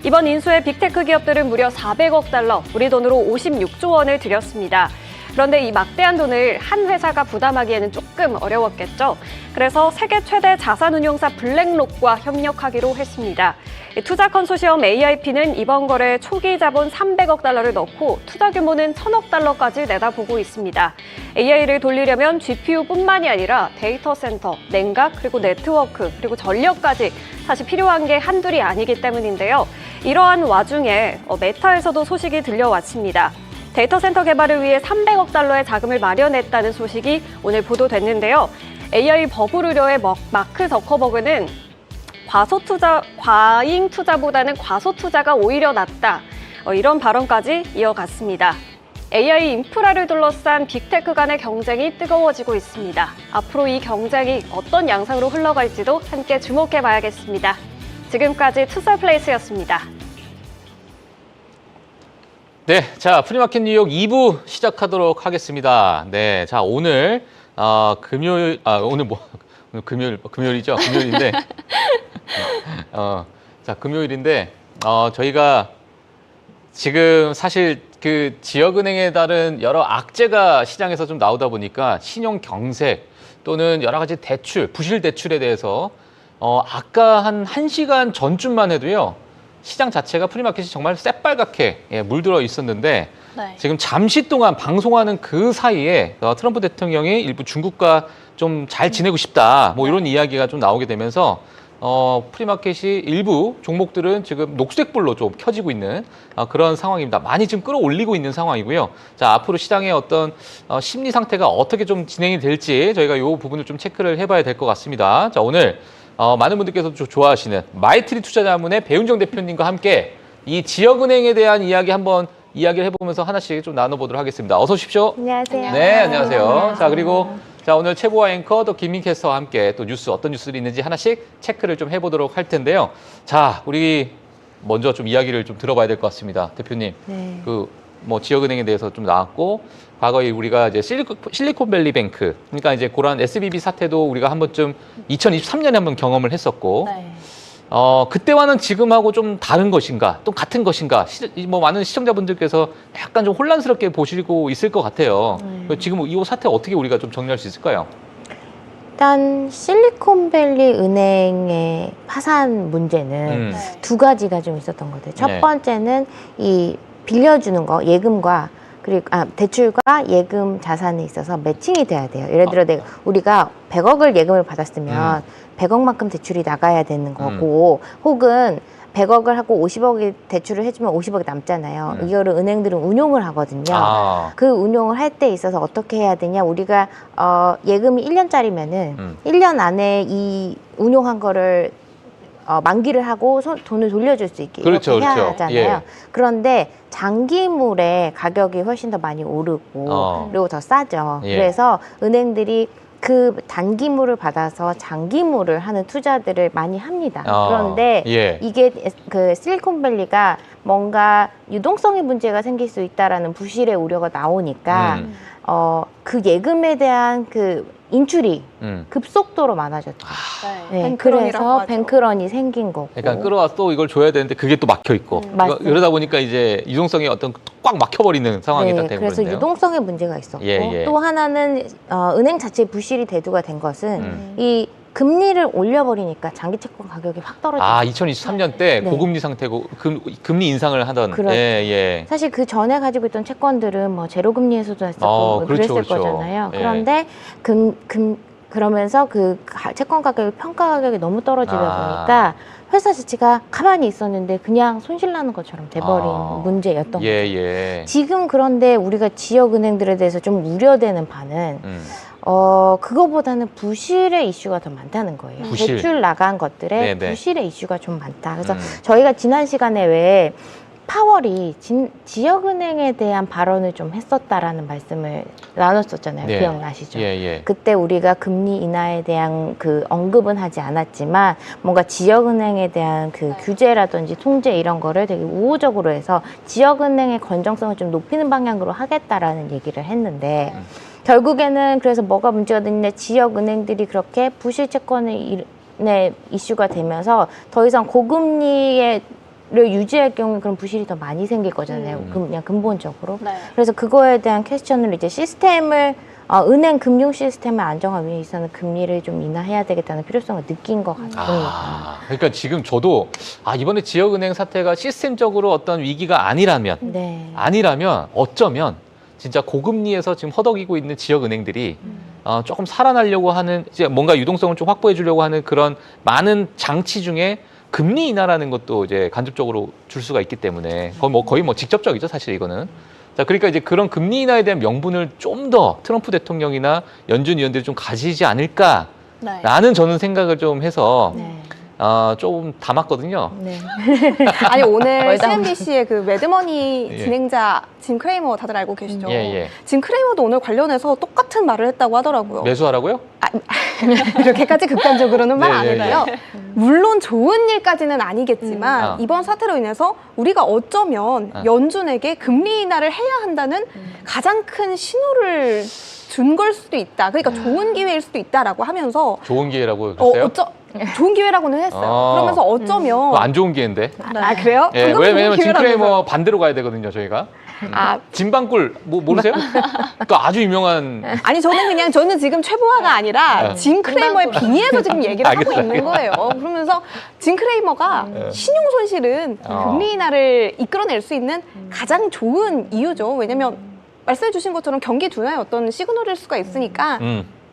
이번 인수의 빅테크 기업들은 무려 400억 달러, 우리 돈으로 56조 원을 들였습니다. 그런데 이 막대한 돈을 한 회사가 부담하기에는 조금 어려웠겠죠. 그래서 세계 최대 자산운용사 블랙록과 협력하기로 했습니다. 투자 컨소시엄 AIP는 이번 거래에 초기 자본 300억 달러를 넣고 투자 규모는 1000억 달러까지 내다보고 있습니다. AI를 돌리려면 GPU뿐만이 아니라 데이터 센터, 냉각, 그리고 네트워크, 그리고 전력까지 사실 필요한 게 한둘이 아니기 때문인데요. 이러한 와중에 메타에서도 소식이 들려왔습니다. 데이터 센터 개발을 위해 300억 달러의 자금을 마련했다는 소식이 오늘 보도됐는데요. AI 버블 우려의 마크 저커버그는 과잉 투자보다는 과소 투자가 오히려 낫다. 이런 발언까지 이어갔습니다. AI 인프라를 둘러싼 빅테크 간의 경쟁이 뜨거워지고 있습니다. 앞으로 이 경쟁이 어떤 양상으로 흘러갈지도 함께 주목해 봐야겠습니다. 지금까지 투썰플레이스였습니다. 네, 자, 프리마켓 뉴욕 2부 시작하도록 하겠습니다. 네, 자, 오늘 금요일, 오늘 금요일이죠? 금요일인데, 자, 금요일인데, 저희가 지금 사실 그 지역은행에 따른 여러 악재가 시장에서 좀 나오다 보니까 신용 경색 또는 여러 가지 대출, 부실 대출에 대해서 아까 한 1시간 전쯤만 해도요. 시장 자체가 프리마켓이 정말 새빨갛게 물들어 있었는데 네. 지금 잠시 동안 방송하는 그 사이에 트럼프 대통령이 일부 중국과 좀 잘 지내고 싶다 뭐 이런 이야기가 좀 나오게 되면서 프리마켓이 일부 종목들은 지금 녹색불로 좀 켜지고 있는 그런 상황입니다. 많이 지금 끌어올리고 있는 상황이고요. 자, 앞으로 시장의 어떤 심리 상태가 어떻게 좀 진행이 될지 저희가 이 부분을 좀 체크를 해봐야 될 것 같습니다. 자, 오늘 많은 분들께서 좋아하시는 마이트리 투자자문의 배윤정 대표님과 함께 이 지역은행에 대한 이야기 한번 이야기를 해보면서 하나씩 좀 나눠보도록 하겠습니다. 어서 오십시오. 안녕하세요. 네, 안녕하세요. 자, 그리고 자, 오늘 최보아 앵커 또 김민 캐스터와 함께 또 뉴스 어떤 뉴스들이 있는지 하나씩 체크를 좀 해보도록 할 텐데요. 자, 우리 먼저 좀 이야기를 좀 들어봐야 될 것 같습니다. 대표님. 네. 뭐 지역은행에 대해서 좀 나왔고 과거에 우리가 이제 실리콘밸리 뱅크 그러니까 이제 그런 SVB 사태도 우리가 한 번쯤 2023년에 한번 경험을 했었고 네. 그때와는 지금하고 좀 다른 것인가 또 같은 것인가 뭐 많은 시청자분들께서 약간 좀 혼란스럽게 보시고 있을 것 같아요. 지금 이 사태 어떻게 우리가 좀 정리할 수 있을까요? 일단 실리콘밸리 은행의 파산 문제는 두 가지가 좀 있었던 것 같아요. 첫 네. 번째는 이 빌려주는 거, 예금과 그리고 대출과 예금 자산에 있어서 매칭이 돼야 돼요. 예를 들어 우리가 100억을 예금을 받았으면 100억만큼 대출이 나가야 되는 거고 혹은 100억을 하고 50억이 대출을 해주면 50억이 남잖아요. 이거를 은행들은 운용을 하거든요. 그 운용을 할 때 있어서 어떻게 해야 되냐. 우리가 예금이 1년짜리면은 1년 안에 이 운용한 거를 만기를 하고 돈을 돌려줄 수 있게 그렇죠, 이렇게 해야 그렇죠. 하잖아요. 예. 그런데 장기물의 가격이 훨씬 더 많이 오르고 그리고 더 싸죠. 예. 그래서 은행들이 그 단기물을 받아서 장기물을 하는 투자들을 많이 합니다. 그런데 예. 이게 그 실리콘밸리가 뭔가 유동성의 문제가 생길 수 있다라는 부실의 우려가 나오니까 그 예금에 대한 그 인출이 급속도로 많아졌죠. 네, 뱅크런이라고 그래서 하죠. 뱅크런이 생긴 거고. 그러니까 끌어와서 또 이걸 줘야 되는데 그게 또 막혀 있고 맞습니다. 이러다 보니까 이제 유동성이 어떤 꽉 막혀버리는 상황이 딱 되고 그래서 그러네요. 유동성의 문제가 있었고 예. 또 하나는 은행 자체의 부실이 대두가 된 것은 이 금리를 올려버리니까 장기 채권 가격이 확 떨어져요. 아, 2023년 때 네. 고금리 상태고 금리 인상을 하던 그렇죠. 예. 사실 그 전에 가지고 있던 채권들은 뭐 제로 금리에서도 했었고 뭐 그렇죠, 그랬을 그렇죠. 거잖아요. 예. 그런데 그러면서 그 채권 가격이 평가 가격이 너무 떨어지다 보니까 회사 자체가 가만히 있었는데 그냥 손실 나는 것처럼 돼버린 문제였던 거죠. 예. 지금 그런데 우리가 지역 은행들에 대해서 좀 우려되는 바는 그거보다는 부실의 이슈가 더 많다는 거예요. 부실. 대출 나간 것들의 네네. 부실의 이슈가 좀 많다. 그래서 저희가 지난 시간에 왜 파월이 지역은행에 대한 발언을 좀 했었다라는 말씀을 나눴었잖아요. 네. 기억나시죠? 예. 그때 우리가 금리 인하에 대한 그 언급은 하지 않았지만 뭔가 지역은행에 대한 그 규제라든지 통제 이런 거를 되게 우호적으로 해서 지역은행의 건정성을 좀 높이는 방향으로 하겠다라는 얘기를 했는데 결국에는 그래서 뭐가 문제가 됐냐 지역은행들이 그렇게 부실 채권의 이슈가 되면서 더 이상 고금리에 를 유지할 경우에 그런 부실이 더 많이 생길 거잖아요. 그냥 근본적으로. 네. 그래서 그거에 대한 퀘스천을 이제 시스템을 은행 금융 시스템을 안정하기 위해서는 금리를 좀 인하해야 되겠다는 필요성을 느낀 것 같습니다. 그러니까 지금 저도 이번에 지역은행 사태가 시스템적으로 어떤 위기가 아니라면 네. 어쩌면 진짜 고금리에서 지금 허덕이고 있는 지역은행들이 조금 살아나려고 하는 이제 뭔가 유동성을 좀 확보해 주려고 하는 그런 많은 장치 중에 금리 인하라는 것도 이제 간접적으로 줄 수가 있기 때문에 거의 직접적이죠, 사실 이거는. 자, 그러니까 이제 그런 금리 인하에 대한 명분을 좀 더 트럼프 대통령이나 연준 의원들이 좀 가지지 않을까라는 저는 생각을 좀 해서 네. 좀 담았거든요. 네. 아니 오늘 멀다. CNBC의 그 매드머니 예. 진행자 짐 크레이머 다들 알고 계시죠? 예. 짐 크레이머도 오늘 관련해서 똑같은 말을 했다고 하더라고요. 매수하라고요? 그렇게까지 극단적으로는 말 안 예. 했고요. 물론 좋은 일까지는 아니겠지만 이번 사태로 인해서 우리가 어쩌면 연준에게 금리 인하를 해야 한다는 가장 큰 신호를 준 걸 수도 있다. 그러니까 좋은 기회일 수도 있다라고 하면서 좋은 기회라고 그랬어요? 좋은 기회라고는 했어요. 그러면서 어쩌면 그거 안 좋은 기회인데. 그래요? 예, 방금 왜냐면 좋은 짐 기회라면서요. 크레이머 반대로 가야 되거든요, 저희가. 진방꿀 모르세요? 그 아주 유명한. 아니 저는 지금 최보아가 아니라 짐 크레이머의 빙의해서 지금 얘기를 하고 알겠어요. 있는 거예요. 그러면서 짐 크레이머가 신용 손실은 금리 인하를 이끌어낼 수 있는 가장 좋은 이유죠. 왜냐면 말씀해 주신 것처럼 경기 둔화의 어떤 시그널일 수가 있으니까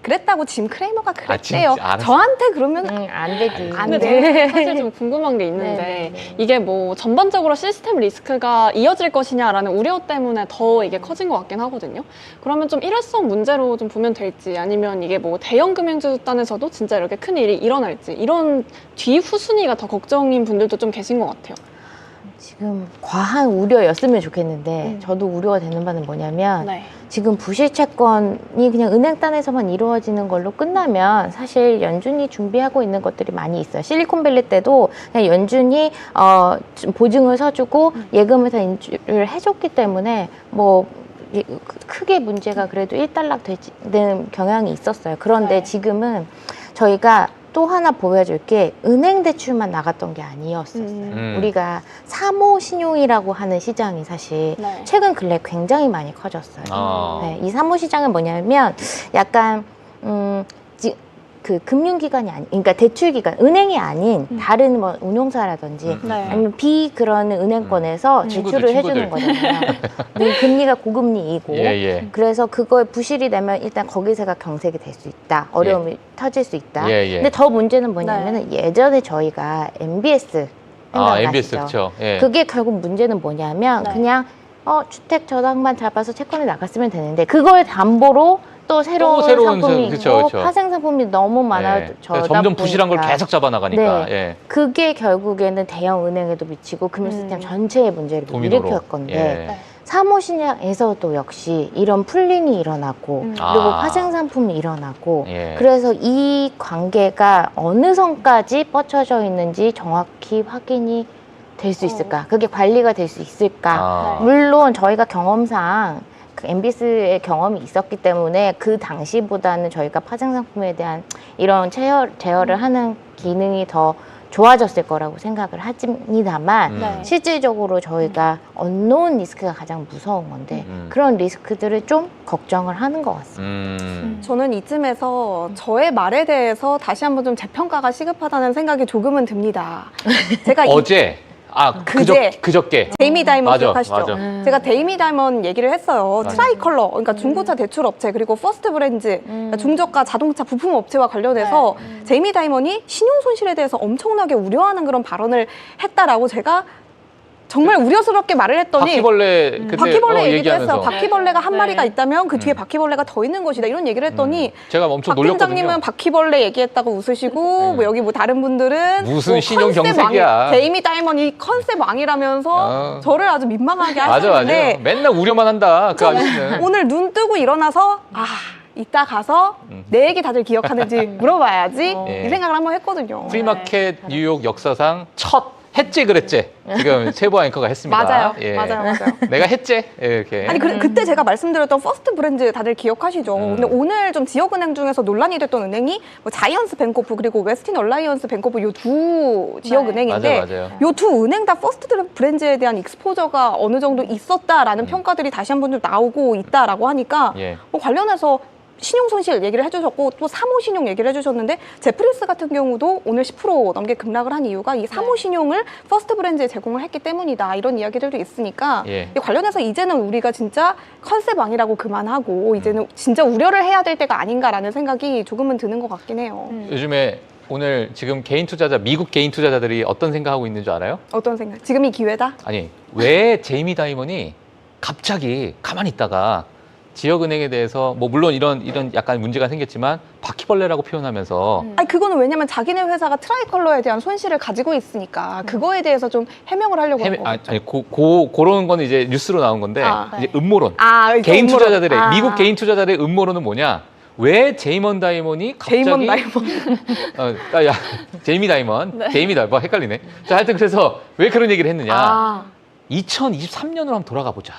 그랬다고 짐 크레이머가 그랬대요. 진짜 알았어. 저한테 그러면 안 되지. 안 근데 돼. 저는 사실 좀 궁금한 게 있는데 이게 뭐 전반적으로 시스템 리스크가 이어질 것이냐라는 우려 때문에 더 이게 커진 것 같긴 하거든요. 그러면 좀 일회성 문제로 좀 보면 될지 아니면 이게 뭐 대형 금융집단에서도 진짜 이렇게 큰 일이 일어날지 이런 뒤후순위가 더 걱정인 분들도 좀 계신 것 같아요. 지금 과한 우려였으면 좋겠는데 저도 우려가 되는 바는 뭐냐면 지금 부실 채권이 그냥 은행단에서만 이루어지는 걸로 끝나면 사실 연준이 준비하고 있는 것들이 많이 있어요. 실리콘밸리 때도 그냥 연준이 보증을 서주고 예금을 다 인출을 해줬기 때문에 뭐 크게 문제가 그래도 일단락 되는 경향이 있었어요. 그런데 지금은 저희가 또 하나 보여줄 게 은행 대출만 나갔던 게 아니었었어요. 우리가 사모 신용이라고 하는 시장이 사실 최근 근래 굉장히 많이 커졌어요. 네, 이 사모 시장은 뭐냐면 약간 그 금융기관이 그러니까 대출기관, 은행이 아닌 다른 뭐 운용사라든지 아니면 그런 은행권에서 대출을 해주는 거잖아요. 금리가 고금리이고 그래서 그거에 부실이 되면 일단 거기서가 경색이 될 수 있다. 어려움이 터질 수 있다. 근데 더 문제는 뭐냐면 예전에 저희가 MBS 생각나시죠? MBS 그렇죠. 그게 결국 문제는 뭐냐면 그냥 주택 저당만 잡아서 채권을 나갔으면 되는데 그거에 담보로 또 새로운 상품이 있고 파생 상품이 너무 많아져다 점점 부실한 걸 계속 잡아나가니까 그게 결국에는 대형 은행에도 미치고 금융 시스템 전체에 문제를 일으킬 건데 사모시장에서도 역시 이런 풀링이 일어나고 그리고 아. 파생 상품이 일어나고 예. 그래서 이 관계가 어느 선까지 뻗쳐져 있는지 정확히 확인이 될 수 있을까? 그게 관리가 될 수 있을까? 아. 물론 저희가 경험상 그 엠비스의 경험이 있었기 때문에 그 당시보다는 저희가 파생 상품에 대한 이런 제어를 하는 기능이 더 좋아졌을 거라고 생각을 합니다만 네. 실질적으로 저희가 언노운 리스크가 가장 무서운 건데 그런 리스크들을 좀 걱정을 하는 것 같습니다. 저는 이쯤에서 저의 말에 대해서 다시 한번 좀 재평가가 시급하다는 생각이 조금은 듭니다. 제가 어제 그저께 데이미 다이먼 맞아, 기억하시죠? 맞아. 제가 데이미 다이먼 얘기를 했어요. 맞아. 트라이컬러, 그러니까 중고차 대출 업체 그리고 퍼스트 브랜즈, 그러니까 중저가 자동차 부품 업체와 관련해서 데이미 다이먼이 신용 손실에 대해서 엄청나게 우려하는 그런 발언을 했다라고 제가 정말 우려스럽게 말을 했더니 바퀴벌레 그때 바퀴벌레 얘기도 얘기하면서 했어요. 바퀴벌레가 한 네. 마리가 있다면 그 뒤에 바퀴벌레가 더 있는 것이다. 이런 얘기를 했더니 제가 엄청 박 놀렸거든요. 팀장님은 바퀴벌레 얘기했다고 웃으시고 뭐 여기 뭐 다른 분들은 무슨 뭐 신용 컨셉 경색이야. 왕이, 데이미 다이먼이 컨셉 왕이라면서 저를 아주 민망하게 맞아. 하시는데 맨날 우려만 한다. 그 아저씨는. 오늘 눈 뜨고 일어나서 이따 가서 내 얘기 다들 기억하는지 물어봐야지 예. 이 생각을 한번 했거든요. 프리마켓 뉴욕 역사상 첫 했지 그랬지 지금 최보 앵커가 했습니다. 맞아요. 예. 맞아요. 내가 했지 이렇게. 아니 그때 제가 말씀드렸던 퍼스트 브랜드 다들 기억하시죠? 근데 오늘 좀 지역은행 중에서 논란이 됐던 은행이 뭐 자이언스 뱅코프 그리고 웨스틴 얼라이언스 뱅코프 요 두 지역은행인데 맞아요. 요 두 은행 다 퍼스트 브랜드에 대한 익스포저가 어느 정도 있었다라는 평가들이 다시 한번 좀 나오고 있다라고 하니까 예. 뭐 관련해서 신용 손실 얘기를 해주셨고 또 사모 신용 얘기를 해주셨는데 제프리스 같은 경우도 오늘 10% 넘게 급락을 한 이유가 이 사모 신용을 퍼스트 브랜드에 제공을 했기 때문이다 이런 이야기들도 있으니까 예. 이 관련해서 이제는 우리가 진짜 컨셉 왕이라고 그만하고 이제는 진짜 우려를 해야 될 때가 아닌가라는 생각이 조금은 드는 것 같긴 해요. 요즘에 오늘 지금 개인 투자자 미국 개인 투자자들이 어떤 생각하고 있는 줄 알아요? 어떤 생각? 지금이 기회다? 아니 왜 제이미 다이먼이 갑자기 가만히 있다가 지역은행에 대해서 뭐 물론 이런 약간 문제가 생겼지만 바퀴벌레라고 표현하면서 아니 그거는 왜냐면 자기네 회사가 트라이컬러에 대한 손실을 가지고 있으니까 그거에 대해서 좀 해명을 하려고 한 거죠. 아니 그런 거는 이제 뉴스로 나온 건데 이제 음모론. 이거 개인 음모론. 투자자들의 미국 개인 투자자들의 음모론은 뭐냐? 왜 제이먼 다이먼이 갑자기 제이먼 다이먼. 제이미 다이먼, 제이미 다이먼 뭐 헷갈리네. 자, 하여튼 그래서 왜 그런 얘기를 했느냐? 2023년으로 한번 돌아가 보자.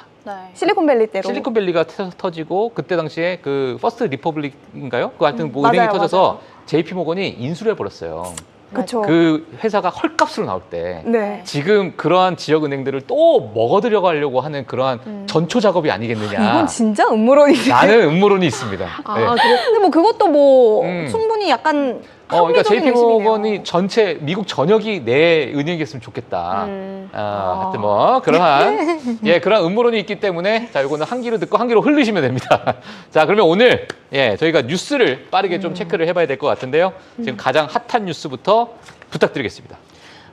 실리콘밸리 때로. 실리콘밸리가 터지고 그때 당시에 그 퍼스트 리퍼블릭인가요? 그 하여튼 뭐 은행이 맞아요, 터져서 JP 모건이 인수를 해버렸어요. 그렇죠. 그 회사가 헐값으로 나올 때 네. 지금 그러한 지역 은행들을 또 먹어들여 가려고 하는 그러한 전초 작업이 아니겠느냐. 이건 진짜 음모론이네. 라는 음모론이 있습니다. 네. 그래. 근데 뭐 그것도 뭐 충분히 약간 그러니까 합리적인 JP 의심이네요. 모건이 전체 미국 전역이 내 은행이었으면 좋겠다. 하여튼 뭐 그러한 그런 음모론이 있기 때문에 자 이거는 한 귀로 듣고 한 귀로 흘리시면 됩니다. 자 그러면 오늘 저희가 뉴스를 빠르게 좀 체크를 해봐야 될 것 같은데요. 지금 가장 핫한 뉴스부터 부탁드리겠습니다.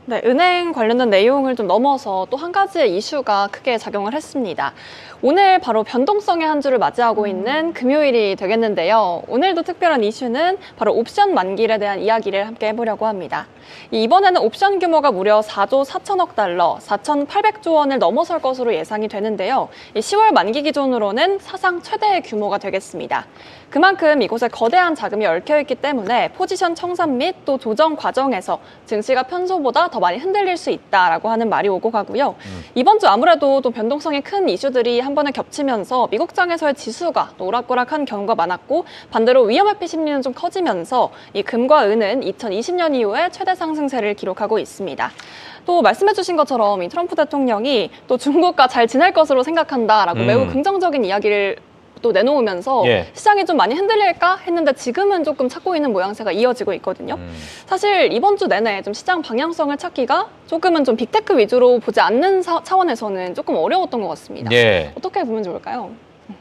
네, 은행 관련된 내용을 좀 넘어서 또 한 가지의 이슈가 크게 작용을 했습니다. 오늘 바로 변동성의 한 주를 맞이하고 있는 금요일이 되겠는데요. 오늘도 특별한 이슈는 바로 옵션 만기일에 대한 이야기를 함께 해보려고 합니다. 이번에는 옵션 규모가 무려 4조 4천억 달러, 4,800조 원을 넘어설 것으로 예상이 되는데요. 10월 만기 기준으로는 사상 최대의 규모가 되겠습니다. 그만큼 이곳에 거대한 자금이 얽혀있기 때문에 포지션 청산 및 또 조정 과정에서 증시가 평소보다 더 많이 흔들릴 수 있다라고 하는 말이 오고 가고요. 이번 주 아무래도 또 변동성이 큰 이슈들이 한 번에 겹치면서 미국장에서의 지수가 또 오락가락한 경우가 많았고 반대로 위험회피 심리는 좀 커지면서 이 금과 은은 2020년 이후에 최대 상승세를 기록하고 있습니다. 또 말씀해주신 것처럼 이 트럼프 대통령이 또 중국과 잘 지낼 것으로 생각한다라고 매우 긍정적인 이야기를 또 내놓으면서 시장이 좀 많이 흔들릴까 했는데 지금은 조금 찾고 있는 모양새가 이어지고 있거든요. 사실 이번 주 내내 좀 시장 방향성을 찾기가 조금은 좀 빅테크 위주로 보지 않는 차원에서는 조금 어려웠던 것 같습니다. 어떻게 보면 좋을까요?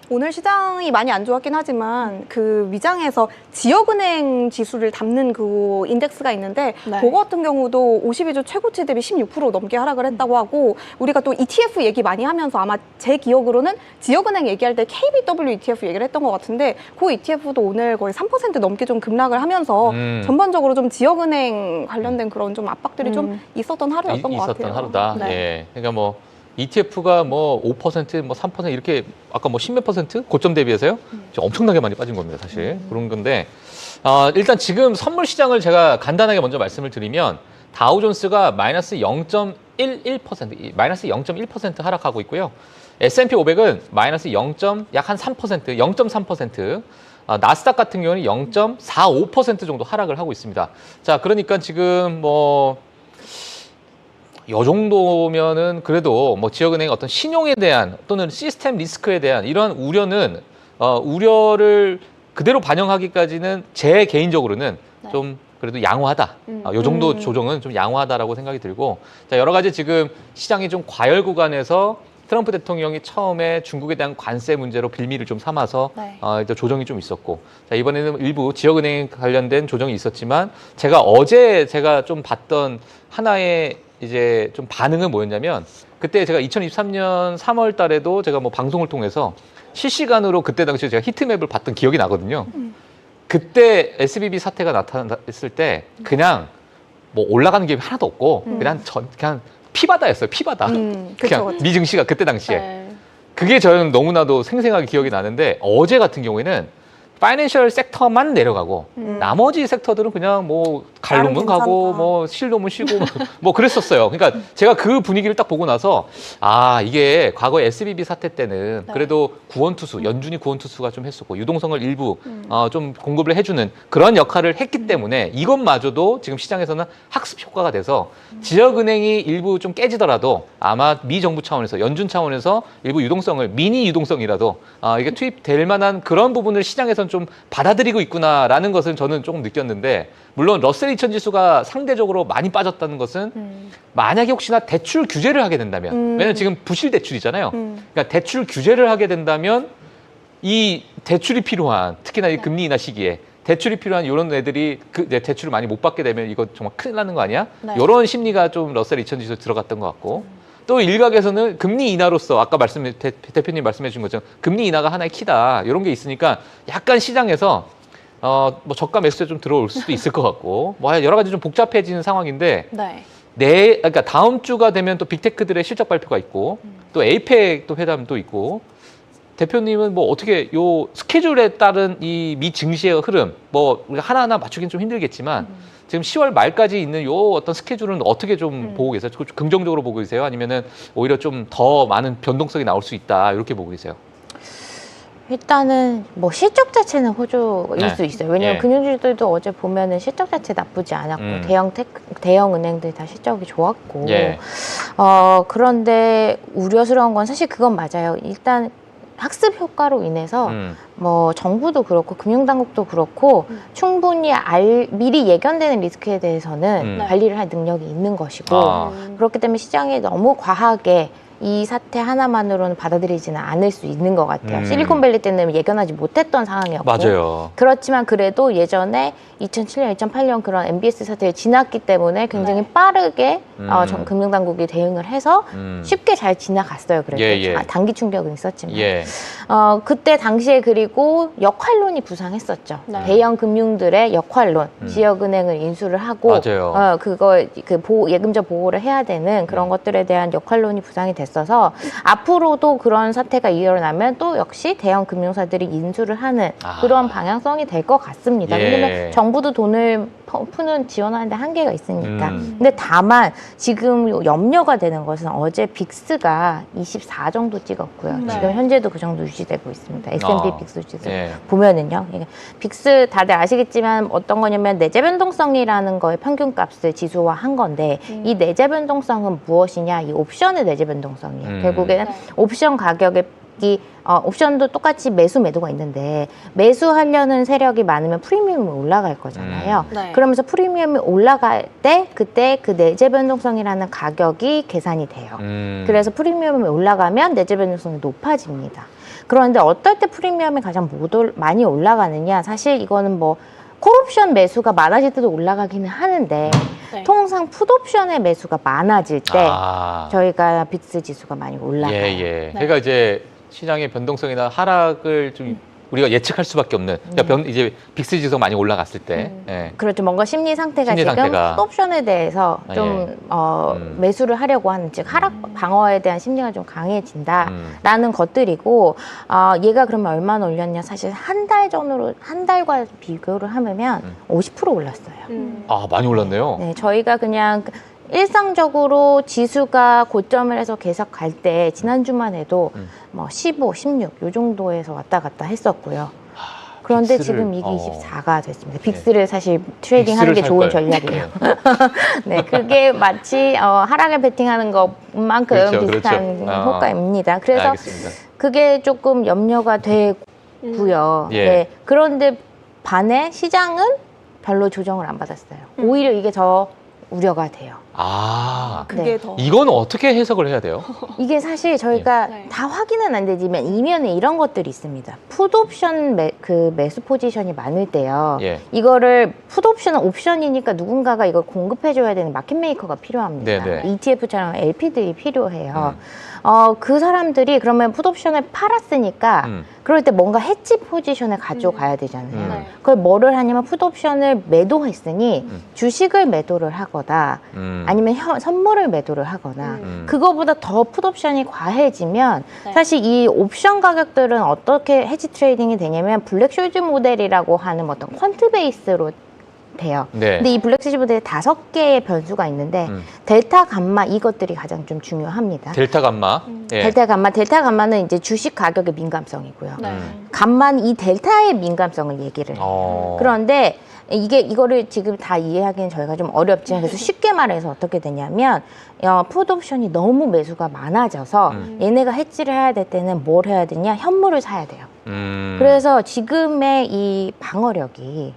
오늘 시장이 많이 안 좋았긴 하지만 그 위장에서 지역은행 지수를 담는 그 인덱스가 있는데 그거 같은 경우도 52주 최고치 대비 16% 넘게 하락을 했다고 하고 우리가 또 ETF 얘기 많이 하면서 아마 제 기억으로는 지역은행 얘기할 때 KBW ETF 얘기를 했던 것 같은데 그 ETF도 오늘 거의 3% 넘게 좀 급락을 하면서 전반적으로 좀 지역은행 관련된 그런 좀 압박들이 좀 있었던 하루였던 것 같아요. 있었던 하루다. 그러니까 뭐 ETF가 뭐 5%, 뭐 3% 이렇게 아까 뭐 10몇 %? 고점 대비해서요? 지금 엄청나게 많이 빠진 겁니다, 사실. 그런 건데 일단 지금 선물 시장을 제가 간단하게 먼저 말씀을 드리면 다우존스가 마이너스 0.11%, 마이너스 0.1% 하락하고 있고요. S&P 500은 마이너스 약 한 3%, 0.3%. 나스닥 같은 경우는 0.45% 정도 하락을 하고 있습니다. 자, 그러니까 지금 뭐 요 정도면은 그래도 뭐 지역은행 어떤 신용에 대한 또는 시스템 리스크에 대한 이런 우려는 우려를 그대로 반영하기까지는 제 개인적으로는 좀 그래도 양호하다. 요 정도 조정은 좀 양호하다라고 생각이 들고, 자, 여러 가지 지금 시장이 좀 과열 구간에서 트럼프 대통령이 처음에 중국에 대한 관세 문제로 빌미를 좀 삼아서 이제 조정이 좀 있었고, 자, 이번에는 일부 지역은행 관련된 조정이 있었지만 어제 제가 좀 봤던 하나의 이제 좀 반응은 뭐였냐면, 그때 제가 2023년 3월 달에도 제가 뭐 방송을 통해서 실시간으로 그때 당시에 제가 히트맵을 봤던 기억이 나거든요. 그때 SBB 사태가 나타났을 때 그냥 뭐 올라가는 게 하나도 없고 그냥 피바다였어요. 피바다. 그냥 그쵸. 미증시가 그때 당시에. 네. 그게 저는 너무나도 생생하게 기억이 나는데, 어제 같은 경우에는 파이낸셜 섹터만 내려가고 나머지 섹터들은 그냥 뭐 갈놈은 나름 가고 괜찮다. 뭐 실놈은 쉬고 뭐 그랬었어요. 그러니까 제가 그 분위기를 딱 보고 나서 이게 과거 SBB 사태 때는 그래도 구원투수, 연준이 구원투수가 좀 했었고 유동성을 일부 좀 공급을 해주는 그런 역할을 했기 때문에 이것마저도 지금 시장에서는 학습 효과가 돼서 지역은행이 일부 좀 깨지더라도 아마 미 정부 차원에서, 연준 차원에서 일부 유동성을, 미니 유동성이라도 이게 투입될 만한 그런 부분을 시장에서는 좀 받아들이고 있구나라는 것을 저는 조금 느꼈는데, 물론 러셀 2000 지수가 상대적으로 많이 빠졌다는 것은 만약에 혹시나 대출 규제를 하게 된다면, 왜냐면 지금 부실 대출이잖아요. 그러니까 대출 규제를 하게 된다면 이 대출이 필요한, 특히나 이 금리 인하 시기에 대출이 필요한 이런 애들이 대출을 많이 못 받게 되면 이거 정말 큰일 나는 거 아니야? 이런 심리가 좀 러셀 2000 지수에 들어갔던 것 같고, 또 일각에서는 금리 인하로서 아까 대표님 말씀해 주신 것처럼 금리 인하가 하나의 키다, 이런 게 있으니까 약간 시장에서 뭐 저가 매수세 좀 들어올 수도 있을 것 같고, 뭐 여러 가지 좀 복잡해지는 상황인데, 그러니까 다음 주가 되면 또 빅테크들의 실적 발표가 있고 또 에이펙 또 회담도 있고, 대표님은 뭐 어떻게 요 스케줄에 따른 이 미 증시의 흐름, 뭐 우리가 하나하나 맞추기는 좀 힘들겠지만 지금 10월 말까지 있는 요 어떤 스케줄은 어떻게 좀 보고 계세요? 긍정적으로 보고 계세요? 아니면은 오히려 좀 더 많은 변동성이 나올 수 있다, 이렇게 보고 계세요? 일단은 뭐 실적 자체는 호조일 수 있어요. 왜냐하면 예. 금융주들도 어제 보면은 실적 자체 나쁘지 않았고 대형 은행들이 다 실적이 좋았고, 예. 그런데 우려스러운 건 사실 그건 맞아요. 일단 학습 효과로 인해서 뭐 정부도 그렇고 금융당국도 그렇고 충분히 미리 예견되는 리스크에 대해서는 관리를 할 능력이 있는 것이고, 그렇기 때문에 시장이 너무 과하게 이 사태 하나만으로는 받아들이지는 않을 수 있는 것 같아요. 실리콘밸리 때는 예견하지 못했던 상황이었고, 맞아요. 그렇지만 그래도 예전에 2007년, 2008년 그런 MBS 사태를 지났기 때문에 굉장히 빠르게 금융당국이 대응을 해서 쉽게 잘 지나갔어요. 그래도 예. 단기 충격은 있었지만 예. 그때 당시에 그리고 역할론이 부상했었죠. 대형 금융들의 역할론, 지역은행을 인수를 하고 맞아요. 예금자 보호를 해야 되는 그런 것들에 대한 역할론이 부상이 됐어서 앞으로도 그런 사태가 일어나면 또 역시 대형 금융사들이 인수를 하는 그런 방향성이 될 것 같습니다. 예. 왜냐면 정부도 돈을 푸는 지원하는데 한계가 있으니까. 근데 다만 지금 염려가 되는 것은 어제 빅스가 24 정도 찍었고요. 지금 현재도 그 정도 유지되고 있습니다. S&P 빅스 지수 보면은요. 빅스 다들 아시겠지만 어떤 거냐면 내재 변동성이라는 거의 평균값을 지수화한 건데, 이 내재 변동성은 무엇이냐? 이 옵션의 내재 변동성이에요. 결국에는 옵션 가격의 옵션도 똑같이 매도가 있는데, 매수하려는 세력이 많으면 프리미엄이 올라갈 거잖아요. 그러면서 프리미엄이 올라갈 때 그때 그 내재 변동성이라는 가격이 계산이 돼요. 그래서 프리미엄이 올라가면 내재 변동성이 높아집니다. 그런데 어떨 때 프리미엄이 가장 많이 올라가느냐? 사실 이거는 뭐 콜옵션 매수가 많아질 때도 올라가기는 하는데 통상 풋옵션의 매수가 많아질 때 저희가 빅스 지수가 많이 올라가요. 그러니까 이제 시장의 변동성이나 하락을 좀 우리가 예측할 수밖에 없는 그러니까 이제 빅스 지수가 많이 올라갔을 때 예. 그렇죠. 뭔가 심리 상태가 심리 지금 상태가. 풋옵션에 대해서 아, 좀 예. 매수를 하려고 하는, 즉 하락 방어에 대한 심리가 좀 강해진다라는 것들이고, 얘가 그러면 얼마나 올렸냐? 사실 한 달 전으로, 한 달과 비교를 하면 50% 올랐어요. 아 많이 올랐네요. 네, 저희가 그냥 일상적으로 지수가 고점을 해서 계속 갈 때 지난주만 해도 뭐 15, 16 요 정도에서 왔다 갔다 했었고요. 그런데 빅스를, 지금 이게 24가 됐습니다. 빅스를 사실 트레이딩 빅스를 하는 게 살 좋은 거예요. 전략이에요. 네, 그게 마치 하락에 베팅하는 것만큼 그렇죠, 비슷한 그렇죠. 효과입니다. 그래서 알겠습니다. 그게 조금 염려가 되고요. 예. 네, 그런데 반해 시장은 별로 조정을 안 받았어요. 오히려 이게 더 우려가 돼요. 아 그게 네. 더 이건 어떻게 해석을 해야 돼요? 이게 사실 저희가 네. 다 확인은 안 되지만 이면에 이런 것들이 있습니다. 풋옵션 매수 포지션이 많을 때요. 예. 이거를 풋옵션은 옵션이니까 누군가가 이걸 공급해줘야 되는 마켓 메이커가 필요합니다. 네네. ETF처럼 LP들이 필요해요. 그 사람들이 그러면 풋옵션을 팔았으니까 그럴 때 뭔가 해지 포지션을 가져가야 되잖아요. 네. 그걸 뭐를 하냐면 풋옵션을 매도했으니 주식을 매도를 하거나 아니면 선물을 매도를 하거나 그거보다 더 풋옵션이 과해지면 네. 사실 이 옵션 가격들은 어떻게 해지 트레이딩이 되냐면 블랙쇼즈 모델이라고 하는 어떤 퀀트 베이스로 돼요. 네. 근데 이 블랙쇼즈 모델에 5개의 변수가 있는데 델타, 감마 이것들이 가장 좀 중요합니다. 델타 감마. 예. 델타, 감마는 이제 주식 가격의 민감성이고요. 네. 감마는 이 델타의 민감성을 얘기를 해요. 그런데 이거를 지금 다 이해하기는 저희가 좀 어렵지만 그래서 쉽게 말해서 어떻게 되냐면 풋옵션이 너무 매수가 많아져서 얘네가 해지를 해야 될 때는 뭘 해야 되냐? 현물을 사야 돼요. 그래서 지금의 이 방어력이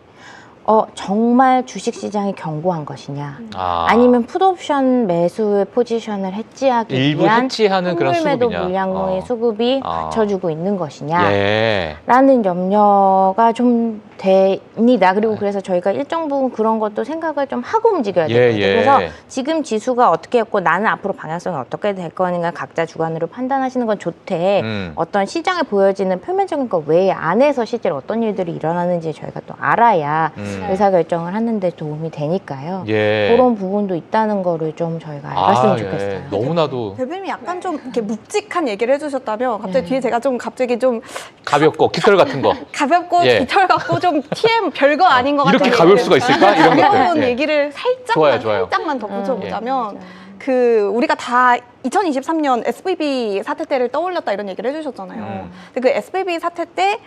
정말 주식시장이 견고한 것이냐 아니면 풋옵션 매수의 포지션을 해지하기 일부 위한 해지하는 그런 현물 매도 수급이냐. 물량의 수급이 받쳐주고 있는 것이냐 예. 라는 염려가 좀 됩니다. 그리고 그래서 저희가 일정 부분 그런 것도 생각을 좀 하고 움직여야 되거든요. 예. 그래서 지금 지수가 어떻게 했고 나는 앞으로 방향성이 어떻게 될 거니까 각자 주관으로 판단하시는 건 좋되 어떤 시장에 보여지는 표면적인 것 외에 안에서 실제로 어떤 일들이 일어나는지 저희가 또 알아야 의사결정을 하는 데 도움이 되니까요. 예. 그런 부분도 있다는 거를 좀 저희가 알았으면 좋겠어요. 예. 너무나도 대표님이 약간 좀 이렇게 묵직한 얘기를 해주셨다면 갑자기 뒤에 제가 좀 갑자기 좀 가볍고 깃털 같은 거. 가볍고 예. 깃털 같고 좀 TM 별거 아닌 것 같은 이렇게 가벼울 수가 있을까? 이런 가벼운 것들. 예. 얘기를 살짝만 좋아요. 덧붙여보자면 그 우리가 다 2023년 SVB 사태 때를 떠올렸다 이런 얘기를 해주셨잖아요. 근데 그 SVB 사태 때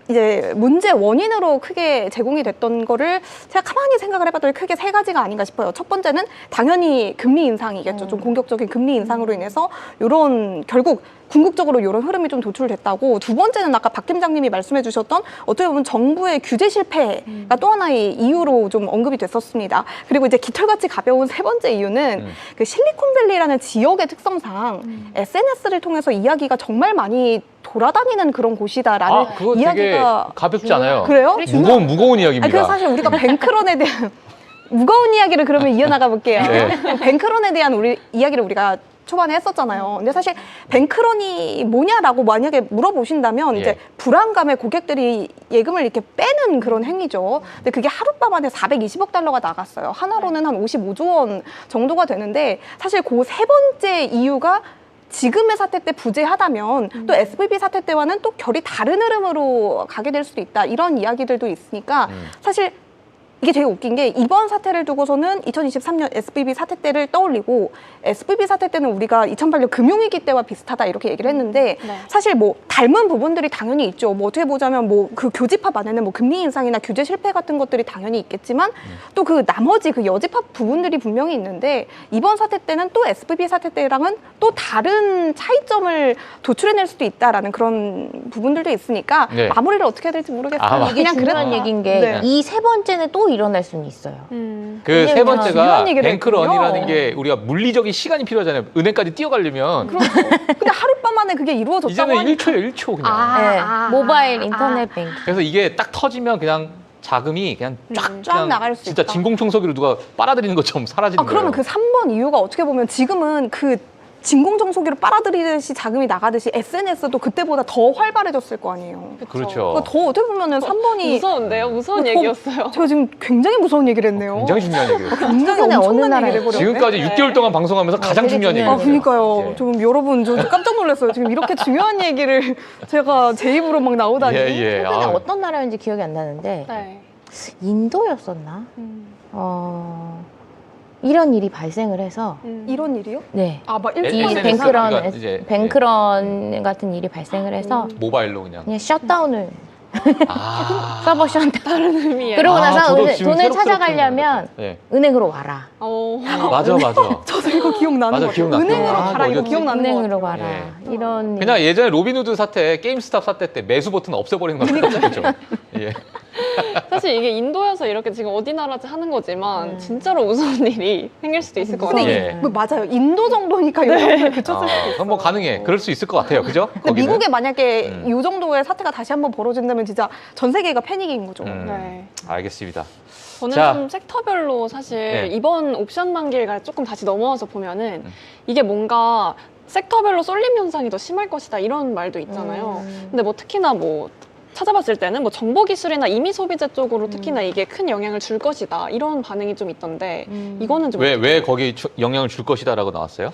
이제 문제 원인으로 크게 제공이 됐던 거를 제가 가만히 생각을 해봤더니 크게 3가지가 아닌가 싶어요. 첫 번째는 당연히 금리 인상이겠죠. 좀 공격적인 금리 인상으로 인해서 이런 결국 궁극적으로 이런 흐름이 좀 도출됐다고. 두 번째는 아까 박 팀장님이 말씀해 주셨던 어떻게 보면 정부의 규제 실패가 또 하나의 이유로 좀 언급이 됐었습니다. 그리고 이제 깃털같이 가벼운 3번째 이유는 그 실리콘밸리라는 지역의 특성상 SNS를 통해서 이야기가 정말 많이 돌아다니는 그런 곳이다라는 그거 되게 이야기가 가볍지 않아요. 그래요? 무거운 이야기입니다. 그래서 사실 우리가 뱅크런에 대한 무거운 이야기를 그러면 이어나가 볼게요. 네. 뱅크런에 대한 우리 이야기를 우리가 초반에 했었잖아요. 근데 사실 뱅크런이 뭐냐라고 만약에 물어보신다면 예. 이제 불안감에 고객들이 예금을 이렇게 빼는 그런 행위죠. 근데 그게 하룻밤 안에 420억 달러가 나갔어요. 하나로는 한 55조 원 정도가 되는데 사실 그 3번째 이유가 지금의 사태 때 부재하다면 또 SVB 사태 때와는 또 결이 다른 흐름으로 가게 될 수도 있다. 이런 이야기들도 있으니까 사실 이게 되게 웃긴 게 이번 사태를 두고서는 2023년 SVB 사태 때를 떠올리고 SVB 사태 때는 우리가 2008년 금융위기 때와 비슷하다 이렇게 얘기를 했는데 사실 뭐 닮은 부분들이 당연히 있죠. 뭐 어떻게 보자면 뭐 그 교집합 안에는 뭐 금리 인상이나 규제 실패 같은 것들이 당연히 있겠지만 또 그 나머지 그 여집합 부분들이 분명히 있는데 이번 사태 때는 또 SVB 사태 때랑은 또 다른 차이점을 도출해낼 수도 있다라는 그런 부분들도 있으니까 네. 마무리를 어떻게 해야 될지 모르겠어요. 이게 중요한 얘기인 게 네. 이 3번째는 또 일어날 수는 있어요. 그 세 왜냐면 번째가 중요한 얘기를 뱅크런이라는 했군요. 게 우리가 물리적인 시간이 필요하잖아요. 은행까지 뛰어가려면 근데 하룻밤 만에 그게 이루어졌다고 이제는 하니까 1초에 1초 그냥. 네, 모바일 인터넷 뱅킹. 그래서 이게 딱 터지면 그냥 자금이 그냥 쫙 나갈 수 진짜 있다. 진공청소기로 누가 빨아들이는 것처럼 사라지는 거예요. 그러면 그 3번 이유가 어떻게 보면 지금은 그 진공청소기로 빨아들이듯이 자금이 나가듯이 SNS도 그때보다 더 활발해졌을 거 아니에요. 그렇죠. 그러니까 더 어떻게 보면은 3번이 무서운데요? 무서운 얘기였어요. 제가 지금 굉장히 무서운 얘기를 했네요. 굉장히 중요한 얘기예요. 굉장히 최근에 어느 엄청난 나라에 얘기를 해버렸네. 지금까지 6개월 동안 방송하면서 가장 되게 중요한 중요한 얘기예요. 그러니까요. 예. 좀 여러분 저 깜짝 놀랐어요. 지금 이렇게 중요한 얘기를 제가 제 입으로 막 나오다니. 예. 최근에 아, 어떤 나라인지 기억이 안 나는데 네. 인도였었나? 이런 일이 발생을 해서 이런 일이요? 네. 아, 막 이 SNS 뱅크런 그러니까 이제, 뱅크런 같은 일이 발생을 해서 모바일로 그냥. 그냥 셧다운을 아. 서버 셧다운. 다른 의미예요. 그러고 나서 저도 지금 돈을 새록새록 찾아가려면 예. 은행으로 와라. 맞아. 저도 이거 기억나는 맞아, 거 같아요. 기억나. 은행으로 아, 가라 이거 어디였지? 기억나는 거 은행으로 같아요. 와라. 예. 이런 그냥 예전에 로빈후드 사태, 게임스탑 사태 때 매수 버튼 없애버리는 거 같죠. 예. 사실 이게 인도여서 이렇게 지금 어디 나라지 하는 거지만 진짜로 무서운 일이 생길 수도 있을 것 근데 같아요. 예. 뭐 맞아요. 인도 정도니까 영향을 그쳤을 수도 있어요. 그럼 뭐 가능해. 그럴 수 있을 것 같아요. 그죠? 근데 거기는. 미국에 만약에 이 정도의 사태가 다시 한번 벌어진다면 진짜 전 세계가 패닉인 거죠. 네. 알겠습니다. 저는 자. 좀 섹터별로 사실 네. 이번 옵션 만기가 조금 다시 넘어와서 보면은 이게 뭔가 섹터별로 쏠림 현상이 더 심할 것이다 이런 말도 있잖아요. 근데 뭐 특히나 뭐 찾아봤을 때는 뭐 정보기술이나 임의 소비재 쪽으로 특히나 이게 큰 영향을 줄 것이다 이런 반응이 좀 있던데 이거는 좀 왜 거기 영향을 줄 것이다라고 나왔어요?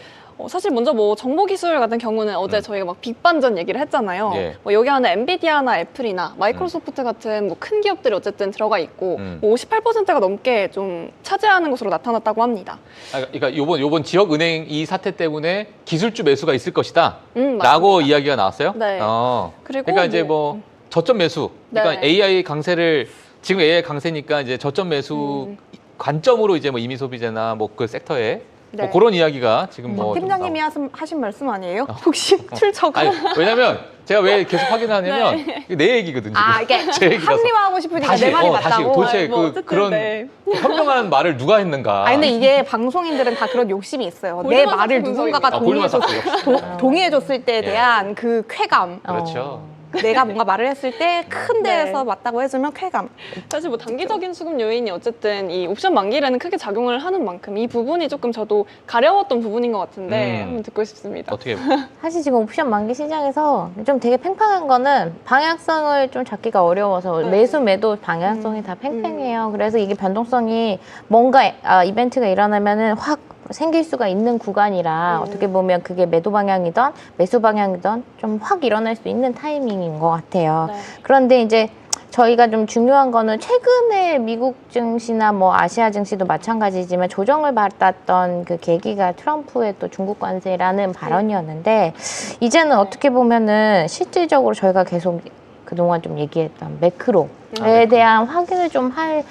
사실 먼저 뭐 정보기술 같은 경우는 어제 저희가 막 빅반전 얘기를 했잖아요. 예. 뭐 여기 안에 엔비디아나 애플이나 마이크로소프트 같은 뭐 큰 기업들이 어쨌든 들어가 있고 뭐 58%가 넘게 좀 차지하는 것으로 나타났다고 합니다. 그러니까 요번 지역 은행 이 사태 때문에 기술주 매수가 있을 것이다. 맞습니다. 라고 이야기가 나왔어요? 네. 그리고 그리고 그러니까 이제 뭐 저점 매수. 그러니까 네. AI 강세를 지금 AI 강세니까 이제 저점 매수 관점으로 이제 뭐 임의 소비재나 뭐 그 섹터에 네. 뭐 그런 이야기가 지금 뭐 좀 팀장님이 나오고. 하신 말씀 아니에요? 혹시 출처가? 아니 왜냐면 제가 왜 계속 확인하냐면 이게 내 얘기거든요. 아, 이게 제 얘기라서. 합리화하고 싶으니까 다시, 내 말이 다시 맞다고. 도대체 뭐 어쨌든 그런 네. 현명한 말을 누가 했는가? 아니 근데 이게 방송인들은 다 그런 욕심이 있어요. 내 골드만 말을 사스 누군가가 골드만 동의해줬을, 사스 동의해줬을 때에 예. 대한 그 쾌감. 그렇죠. 내가 뭔가 말을 했을 때 큰 네. 데에서 맞다고 해주면 쾌감. 사실 뭐 단기적인 수급 요인이 어쨌든 이 옵션 만기라는 크게 작용을 하는 만큼 이 부분이 조금 저도 가려웠던 부분인 것 같은데 한번 듣고 싶습니다. 어떻게 사실 지금 옵션 만기 시장에서 좀 되게 팽팽한 거는 방향성을 좀 잡기가 어려워서 매수 매도 방향성이 다 팽팽해요. 그래서 이게 변동성이 뭔가 이벤트가 일어나면은 확 생길 수가 있는 구간이라 어떻게 보면 그게 매도 방향이든 매수 방향이든 좀 확 일어날 수 있는 타이밍인 것 같아요. 네. 그런데 이제 저희가 좀 중요한 거는 최근에 미국 증시나 뭐 아시아 증시도 마찬가지지만 조정을 받았던 그 계기가 트럼프의 또 중국 관세라는 발언이었는데 이제는 어떻게 보면은 실질적으로 저희가 계속 그동안 좀 얘기했던 매크로에 대한 확인을 좀 할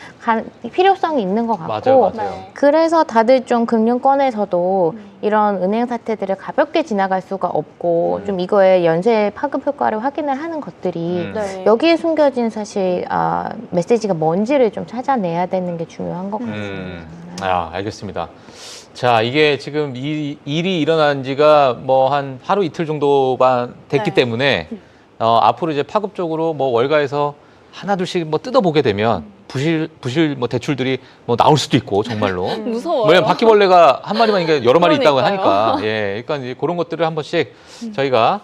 필요성이 있는 것 같고 맞아요. 그래서 다들 좀 금융권에서도 이런 은행 사태들을 가볍게 지나갈 수가 없고 좀 이거의 연쇄 파급 효과를 확인을 하는 것들이 네. 여기에 숨겨진 사실 메시지가 뭔지를 좀 찾아내야 되는 게 중요한 것 같습니다. 알겠습니다. 자, 이게 지금 이 일이 일어난 지가 뭐 한 하루 이틀 정도만 됐기 네. 때문에 앞으로 이제 파급적으로 뭐 월가에서 하나 둘씩 뭐 뜯어보게 되면 부실 뭐 대출들이 뭐 나올 수도 있고 정말로. 무서워요. 왜냐면 바퀴벌레가 한 마리만 이게 여러 마리 있다고 그러니까요. 하니까. 예, 그러니까 이제 그런 것들을 한 번씩 저희가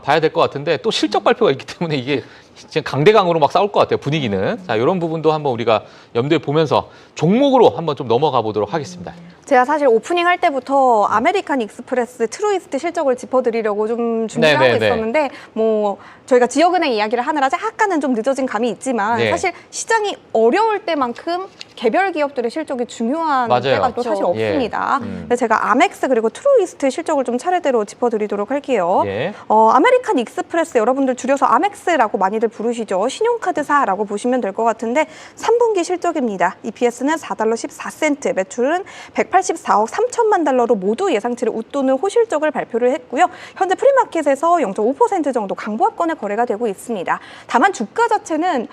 봐야 될 것 같은데 또 실적 발표가 있기 때문에 이게 지금 강대강으로 막 싸울 것 같아요, 분위기는. 자, 이런 부분도 한번 우리가 염두에 보면서 종목으로 한번 좀 넘어가 보도록 하겠습니다. 제가 사실 오프닝 할 때부터 아메리칸 익스프레스, 트루이스트 실적을 짚어드리려고 좀 준비를 하고 네네네. 있었는데 뭐 저희가 지역은행 이야기를 하느라 약간은 좀 늦어진 감이 있지만 네. 사실 시장이 어려울 때만큼 개별 기업들의 실적이 중요한 맞아요. 때가 또 사실 그렇죠. 없습니다. 그래서 제가 아멕스 그리고 트루이스트 실적을 좀 차례대로 짚어드리도록 할게요. 예. 아메리칸 익스프레스 여러분들 줄여서 아멕스라고 많이들 부르시죠. 신용카드사라고 보시면 될 것 같은데 3분기 실적입니다. EPS는 $4 14센트, 매출은 184억 3천만 달러로 모두 예상치를 웃도는 호실적을 발표를 했고요. 현재 프리마켓에서 0.5% 정도 강보합권의 거래가 되고 있습니다. 다만 주가 자체는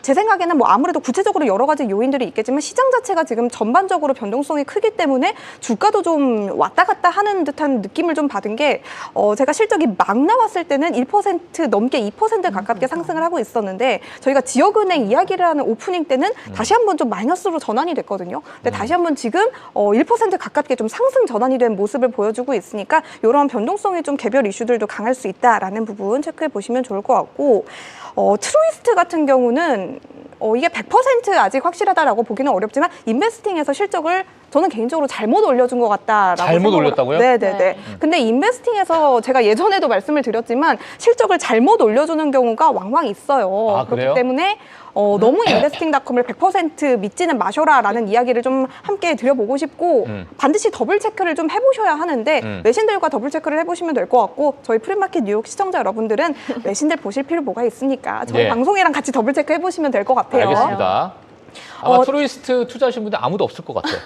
제 생각에는 뭐 아무래도 구체적으로 여러 가지 요인들이 있겠지만 시장 자체가 지금 전반적으로 변동성이 크기 때문에 주가도 좀 왔다 갔다 하는 듯한 느낌을 좀 받은 게 제가 실적이 막 나왔을 때는 1% 넘게 2% 가깝게 상승을 하고 있었는데 저희가 지역은행 이야기를 하는 오프닝 때는 다시 한번 좀 마이너스로 전환이 됐거든요. 근데 다시 한번 지금 1% 가깝게 좀 상승 전환이 된 모습을 보여주고 있으니까 이런 변동성이 좀 개별 이슈들도 강할 수 있다라는 부분 체크해 보시면 좋을 것 같고 트루이스트 같은 경우는 이게 100% 아직 확실하다라고 보기는 어렵지만 인베스팅에서 실적을 저는 개인적으로 잘못 올려준 것 같다라고 잘못 올렸다고요? 네네네. 근데 인베스팅에서 제가 예전에도 말씀을 드렸지만 실적을 잘못 올려주는 경우가 왕왕 있어요. 아, 그래요? 그렇기 때문에 너무 인베스팅닷컴을 100% 믿지는 마셔라라는 이야기를 좀 함께 드려보고 싶고 반드시 더블 체크를 좀 해보셔야 하는데 외신들과 더블 체크를 해보시면 될 것 같고 저희 프리마켓 뉴욕 시청자 여러분들은 외신들 보실 필요 뭐가 있습니까? 저희 예. 방송이랑 같이 더블 체크 해보시면 될 것 같아요. 알겠습니다. 아마 트루이스트 투자하신 분들 아무도 없을 것 같아요.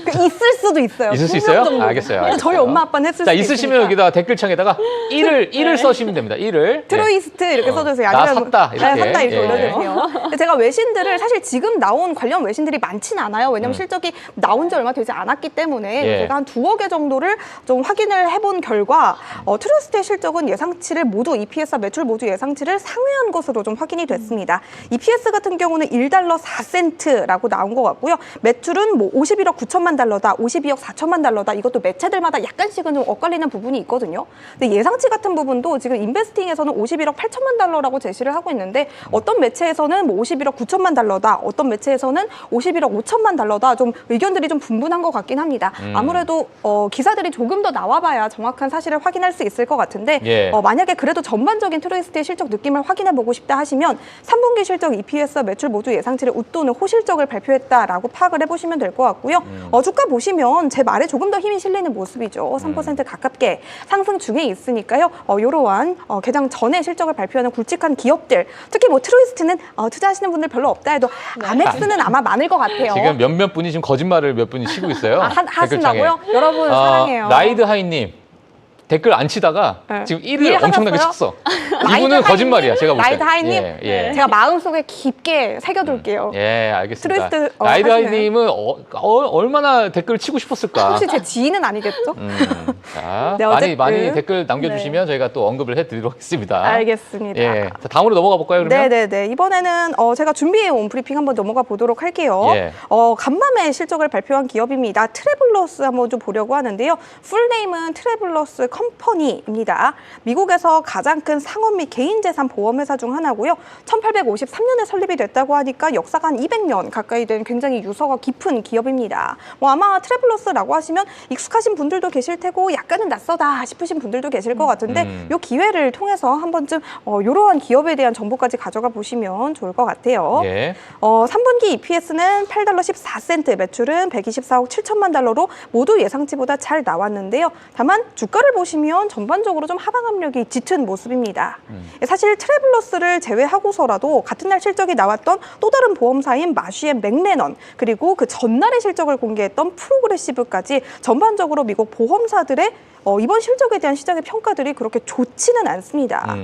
있을 수도 있어요. 있을 수 2명 있어요? 정도. 알겠어요. 근데 저희 엄마 아빠는 했을 자, 수도 있으시면 있으니까. 여기다 댓글창에다가 1을 써시면 됩니다. 1을. 트루이스트 이렇게 써주세요. 나 아니면 샀다, 이렇게. 네, 샀다 이렇게 예. 올려주세요. 근데 제가 외신들을 사실 지금 나온 관련 외신들이 많진 않아요. 왜냐면 실적이 나온 지 얼마 되지 않았기 때문에 예. 제가 한 2억 개 정도를 좀 확인을 해본 결과 트루이스트의 실적은 예상치를 모두 EPS와 매출 모두 예상치를 상회한 것으로 좀 확인이 됐습니다. EPS 같은 경우는 1달러 4센트라고 나온 것 같고요. 매출은 뭐 51억 9천만 달러다, 52억 4천만 달러다. 이것도 매체들마다 약간씩은 좀 엇갈리는 부분이 있거든요. 근데 예상치 같은 부분도 지금 인베스팅에서는 51억 8천만 달러라고 제시를 하고 있는데 어떤 매체에서는 뭐 51억 9천만 달러다, 어떤 매체에서는 51억 5천만 달러다. 좀 의견들이 좀 분분한 것 같긴 합니다. 아무래도 기사들이 조금 더 나와봐야 정확한 사실을 확인할 수 있을 것 같은데 예. 만약에 그래도 전반적인 트루이스트의 실적 느낌을 확인해보고 싶다 하시면 3분기 실적 EPS와 매출 모두 예상치를 웃도는 호실적을 발표했다라고 파악을 해보시면 될 것 같고요. 주가 보시면 제 말에 조금 더 힘이 실리는 모습이죠. 3% 가깝게 상승 중에 있으니까요. 이러한 개장 전에 실적을 발표하는 굵직한 기업들, 특히 뭐 트루이스트는 투자하시는 분들 별로 없다 해도 아멕스는 아마 많을 것 같아요. 지금 몇몇 분이 지금 거짓말을 몇 분이 치고 있어요. 하신다고요? 여러분 사랑해요. 라이드 하이님 댓글 안 치다가 네. 지금 일 1을 엄청나게 하셨어요? 쳤어. 라이드 이분은 거짓말이야. 하이님, 제가 볼 때. 라이드 하이님, 예, 예. 제가 마음속에 깊게 새겨둘게요. 예, 알겠습니다. 트루이스트, 라이드 하시나요? 하이님은 얼마나 댓글을 치고 싶었을까? 혹시 제 지인은 아니겠죠? 자, 네, 많이 어쨌든. 많이 댓글 남겨주시면 저희가 또 언급을 해드리도록 하겠습니다. 알겠습니다. 예, 자, 다음으로 넘어가 볼까요? 그러면? 네네네. 이번에는 제가 준비해온 브리핑 한번 넘어가 보도록 할게요. 예. 간밤에 실적을 발표한 기업입니다. 트래블러스 한번 좀 보려고 하는데요. 풀네임은 트래블러스 컴퍼니입니다. 미국에서 가장 큰 상업 및 개인재산 보험회사 중 하나고요. 1853년에 설립이 됐다고 하니까 역사가 한 200년 가까이 된 굉장히 유서가 깊은 기업입니다. 아마 트래블러스라고 하시면 익숙하신 분들도 계실 테고 약간은 낯서다 싶으신 분들도 계실 것 같은데 이 기회를 통해서 한 번쯤 이러한 기업에 대한 정보까지 가져가 보시면 좋을 것 같아요. 예. 3분기 EPS는 8달러 14센트, 매출은 124억 7천만 달러로 모두 예상치보다 잘 나왔는데요. 다만 주가를 보시면 전반적으로 좀 하방 압력이 짙은 모습입니다. 사실 트래블러스를 제외하고서라도 같은 날 실적이 나왔던 또 다른 보험사인 마쉬앤 맥레넌 그리고 그 전날의 실적을 공개했던 프로그레시브까지 전반적으로 미국 보험사들의 이번 실적에 대한 시장의 평가들이 그렇게 좋지는 않습니다.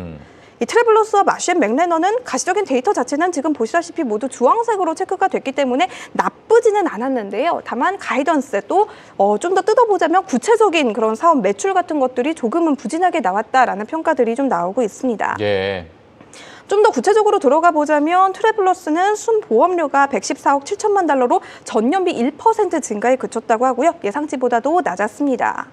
이 트래블러스와 마쉬앤 맥레넌은 가시적인 데이터 자체는 지금 보시다시피 모두 주황색으로 체크가 됐기 때문에 나쁘지는 않았는데요. 다만 가이던스 또 좀 더 뜯어보자면 구체적인 그런 사업 매출 같은 것들이 조금은 부진하게 나왔다라는 평가들이 좀 나오고 있습니다. 예. 좀 더 구체적으로 들어가 보자면 트래블러스는 순보험료가 114억 7천만 달러로 전년비 1% 증가에 그쳤다고 하고요. 예상치보다도 낮았습니다.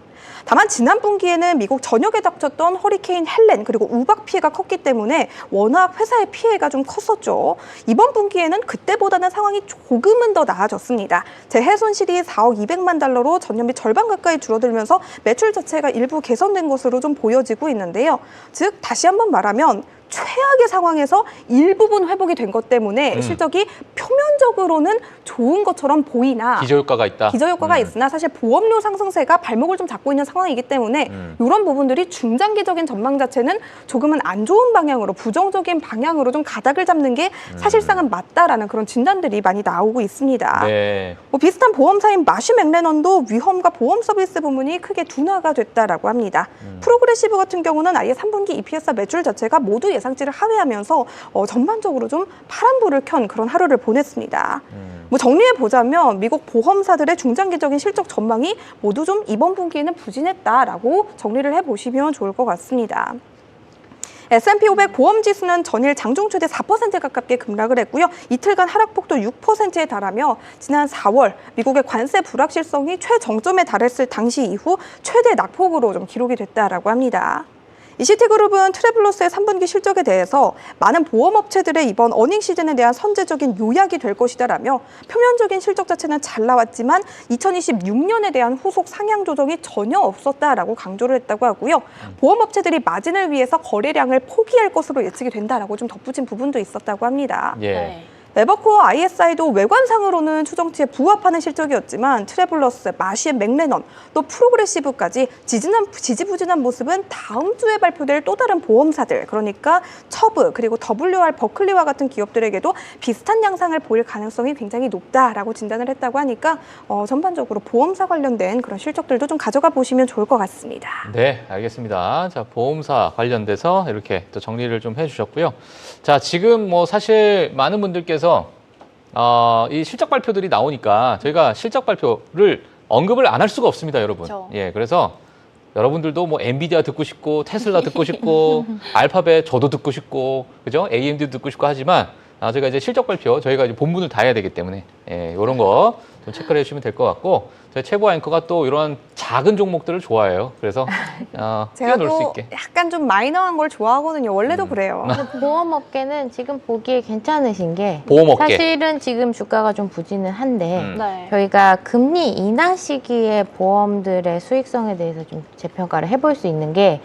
다만 지난 분기에는 미국 전역에 닥쳤던 허리케인 헬렌 그리고 우박 피해가 컸기 때문에 워낙 회사의 피해가 좀 컸었죠. 이번 분기에는 그때보다는 상황이 조금은 더 나아졌습니다. 재해 손실이 4억 200만 달러로 전년비 절반 가까이 줄어들면서 매출 자체가 일부 개선된 것으로 좀 보여지고 있는데요. 즉 다시 한번 말하면 최악의 상황에서 일부분 회복이 된 것 때문에 실적이 표면적으로는 좋은 것처럼 보이나 기저효과가 있다. 기저효과가 있으나 사실 보험료 상승세가 발목을 좀 잡고 있는 상황이기 때문에 이런 부분들이 중장기적인 전망 자체는 조금은 안 좋은 방향으로 부정적인 방향으로 좀 가닥을 잡는 게 사실상은 맞다라는 그런 진단들이 많이 나오고 있습니다. 네. 비슷한 보험사인 마쉬 맥레넌도 위험과 보험 서비스 부문이 크게 둔화가 됐다라고 합니다. 프로그레시브 같은 경우는 아예 3분기 EPS와 매출 자체가 모두 예상치를 하회하면서 전반적으로 좀 파란불을 켠 그런 하루를 보냈습니다. 뭐 정리해 보자면 미국 보험사들의 중장기적인 실적 전망이 모두 좀 이번 분기에는 부진했다라고 정리를 해보시면 좋을 것 같습니다. S&P 500 보험지수는 전일 장중 최대 4% 가깝게 급락을 했고요. 이틀간 하락폭도 6%에 달하며 지난 4월 미국의 관세 불확실성이 최정점에 달했을 당시 이후 최대 낙폭으로 좀 기록이 됐다라고 합니다. 이 시티그룹은 트래블러스의 3분기 실적에 대해서 많은 보험업체들의 이번 어닝 시즌에 대한 선제적인 요약이 될 것이다라며 표면적인 실적 자체는 잘 나왔지만 2026년에 대한 후속 상향 조정이 전혀 없었다라고 강조를 했다고 하고요. 보험업체들이 마진을 위해서 거래량을 포기할 것으로 예측이 된다라고 좀 덧붙인 부분도 있었다고 합니다. 예. 에버코어 ISI도 외관상으로는 추정치에 부합하는 실적이었지만 트래블러스, 마시앤 맥레넌, 또 프로그레시브까지 지지부진한 모습은 다음 주에 발표될 또 다른 보험사들, 그러니까 처브 그리고 WR 버클리와 같은 기업들에게도 비슷한 양상을 보일 가능성이 굉장히 높다라고 진단을 했다고 하니까 전반적으로 보험사 관련된 그런 실적들도 좀 가져가 보시면 좋을 것 같습니다. 네, 알겠습니다. 자, 보험사 관련돼서 이렇게 또 정리를 좀 해주셨고요. 자, 지금 뭐 사실 많은 분들께서 이 실적 발표들이 나오니까 저희가 실적 발표를 언급을 안 할 수가 없습니다, 여러분. 그렇죠. 예, 그래서 여러분들도 뭐 엔비디아 듣고 싶고 테슬라 듣고 싶고 알파벳 저도 듣고 싶고 그죠? AMD 듣고 싶고 하지만 저희가 이제 실적 발표 저희가 이제 본문을 다 해야 되기 때문에 이런 거 좀 체크를 해주시면 될 것 같고 저희 최보 앵커가 또 이런 작은 종목들을 좋아해요. 그래서 제가 뛰어놀 수 또 있게. 약간 좀 마이너한 걸 좋아하거든요. 원래도 그래요. 보험업계는 지금 보기에 괜찮으신 게 보험업계. 사실은 지금 주가가 좀 부진은 한데 네. 저희가 금리 인하 시기에 보험들의 수익성에 대해서 좀 재평가를 해볼 수 있는 게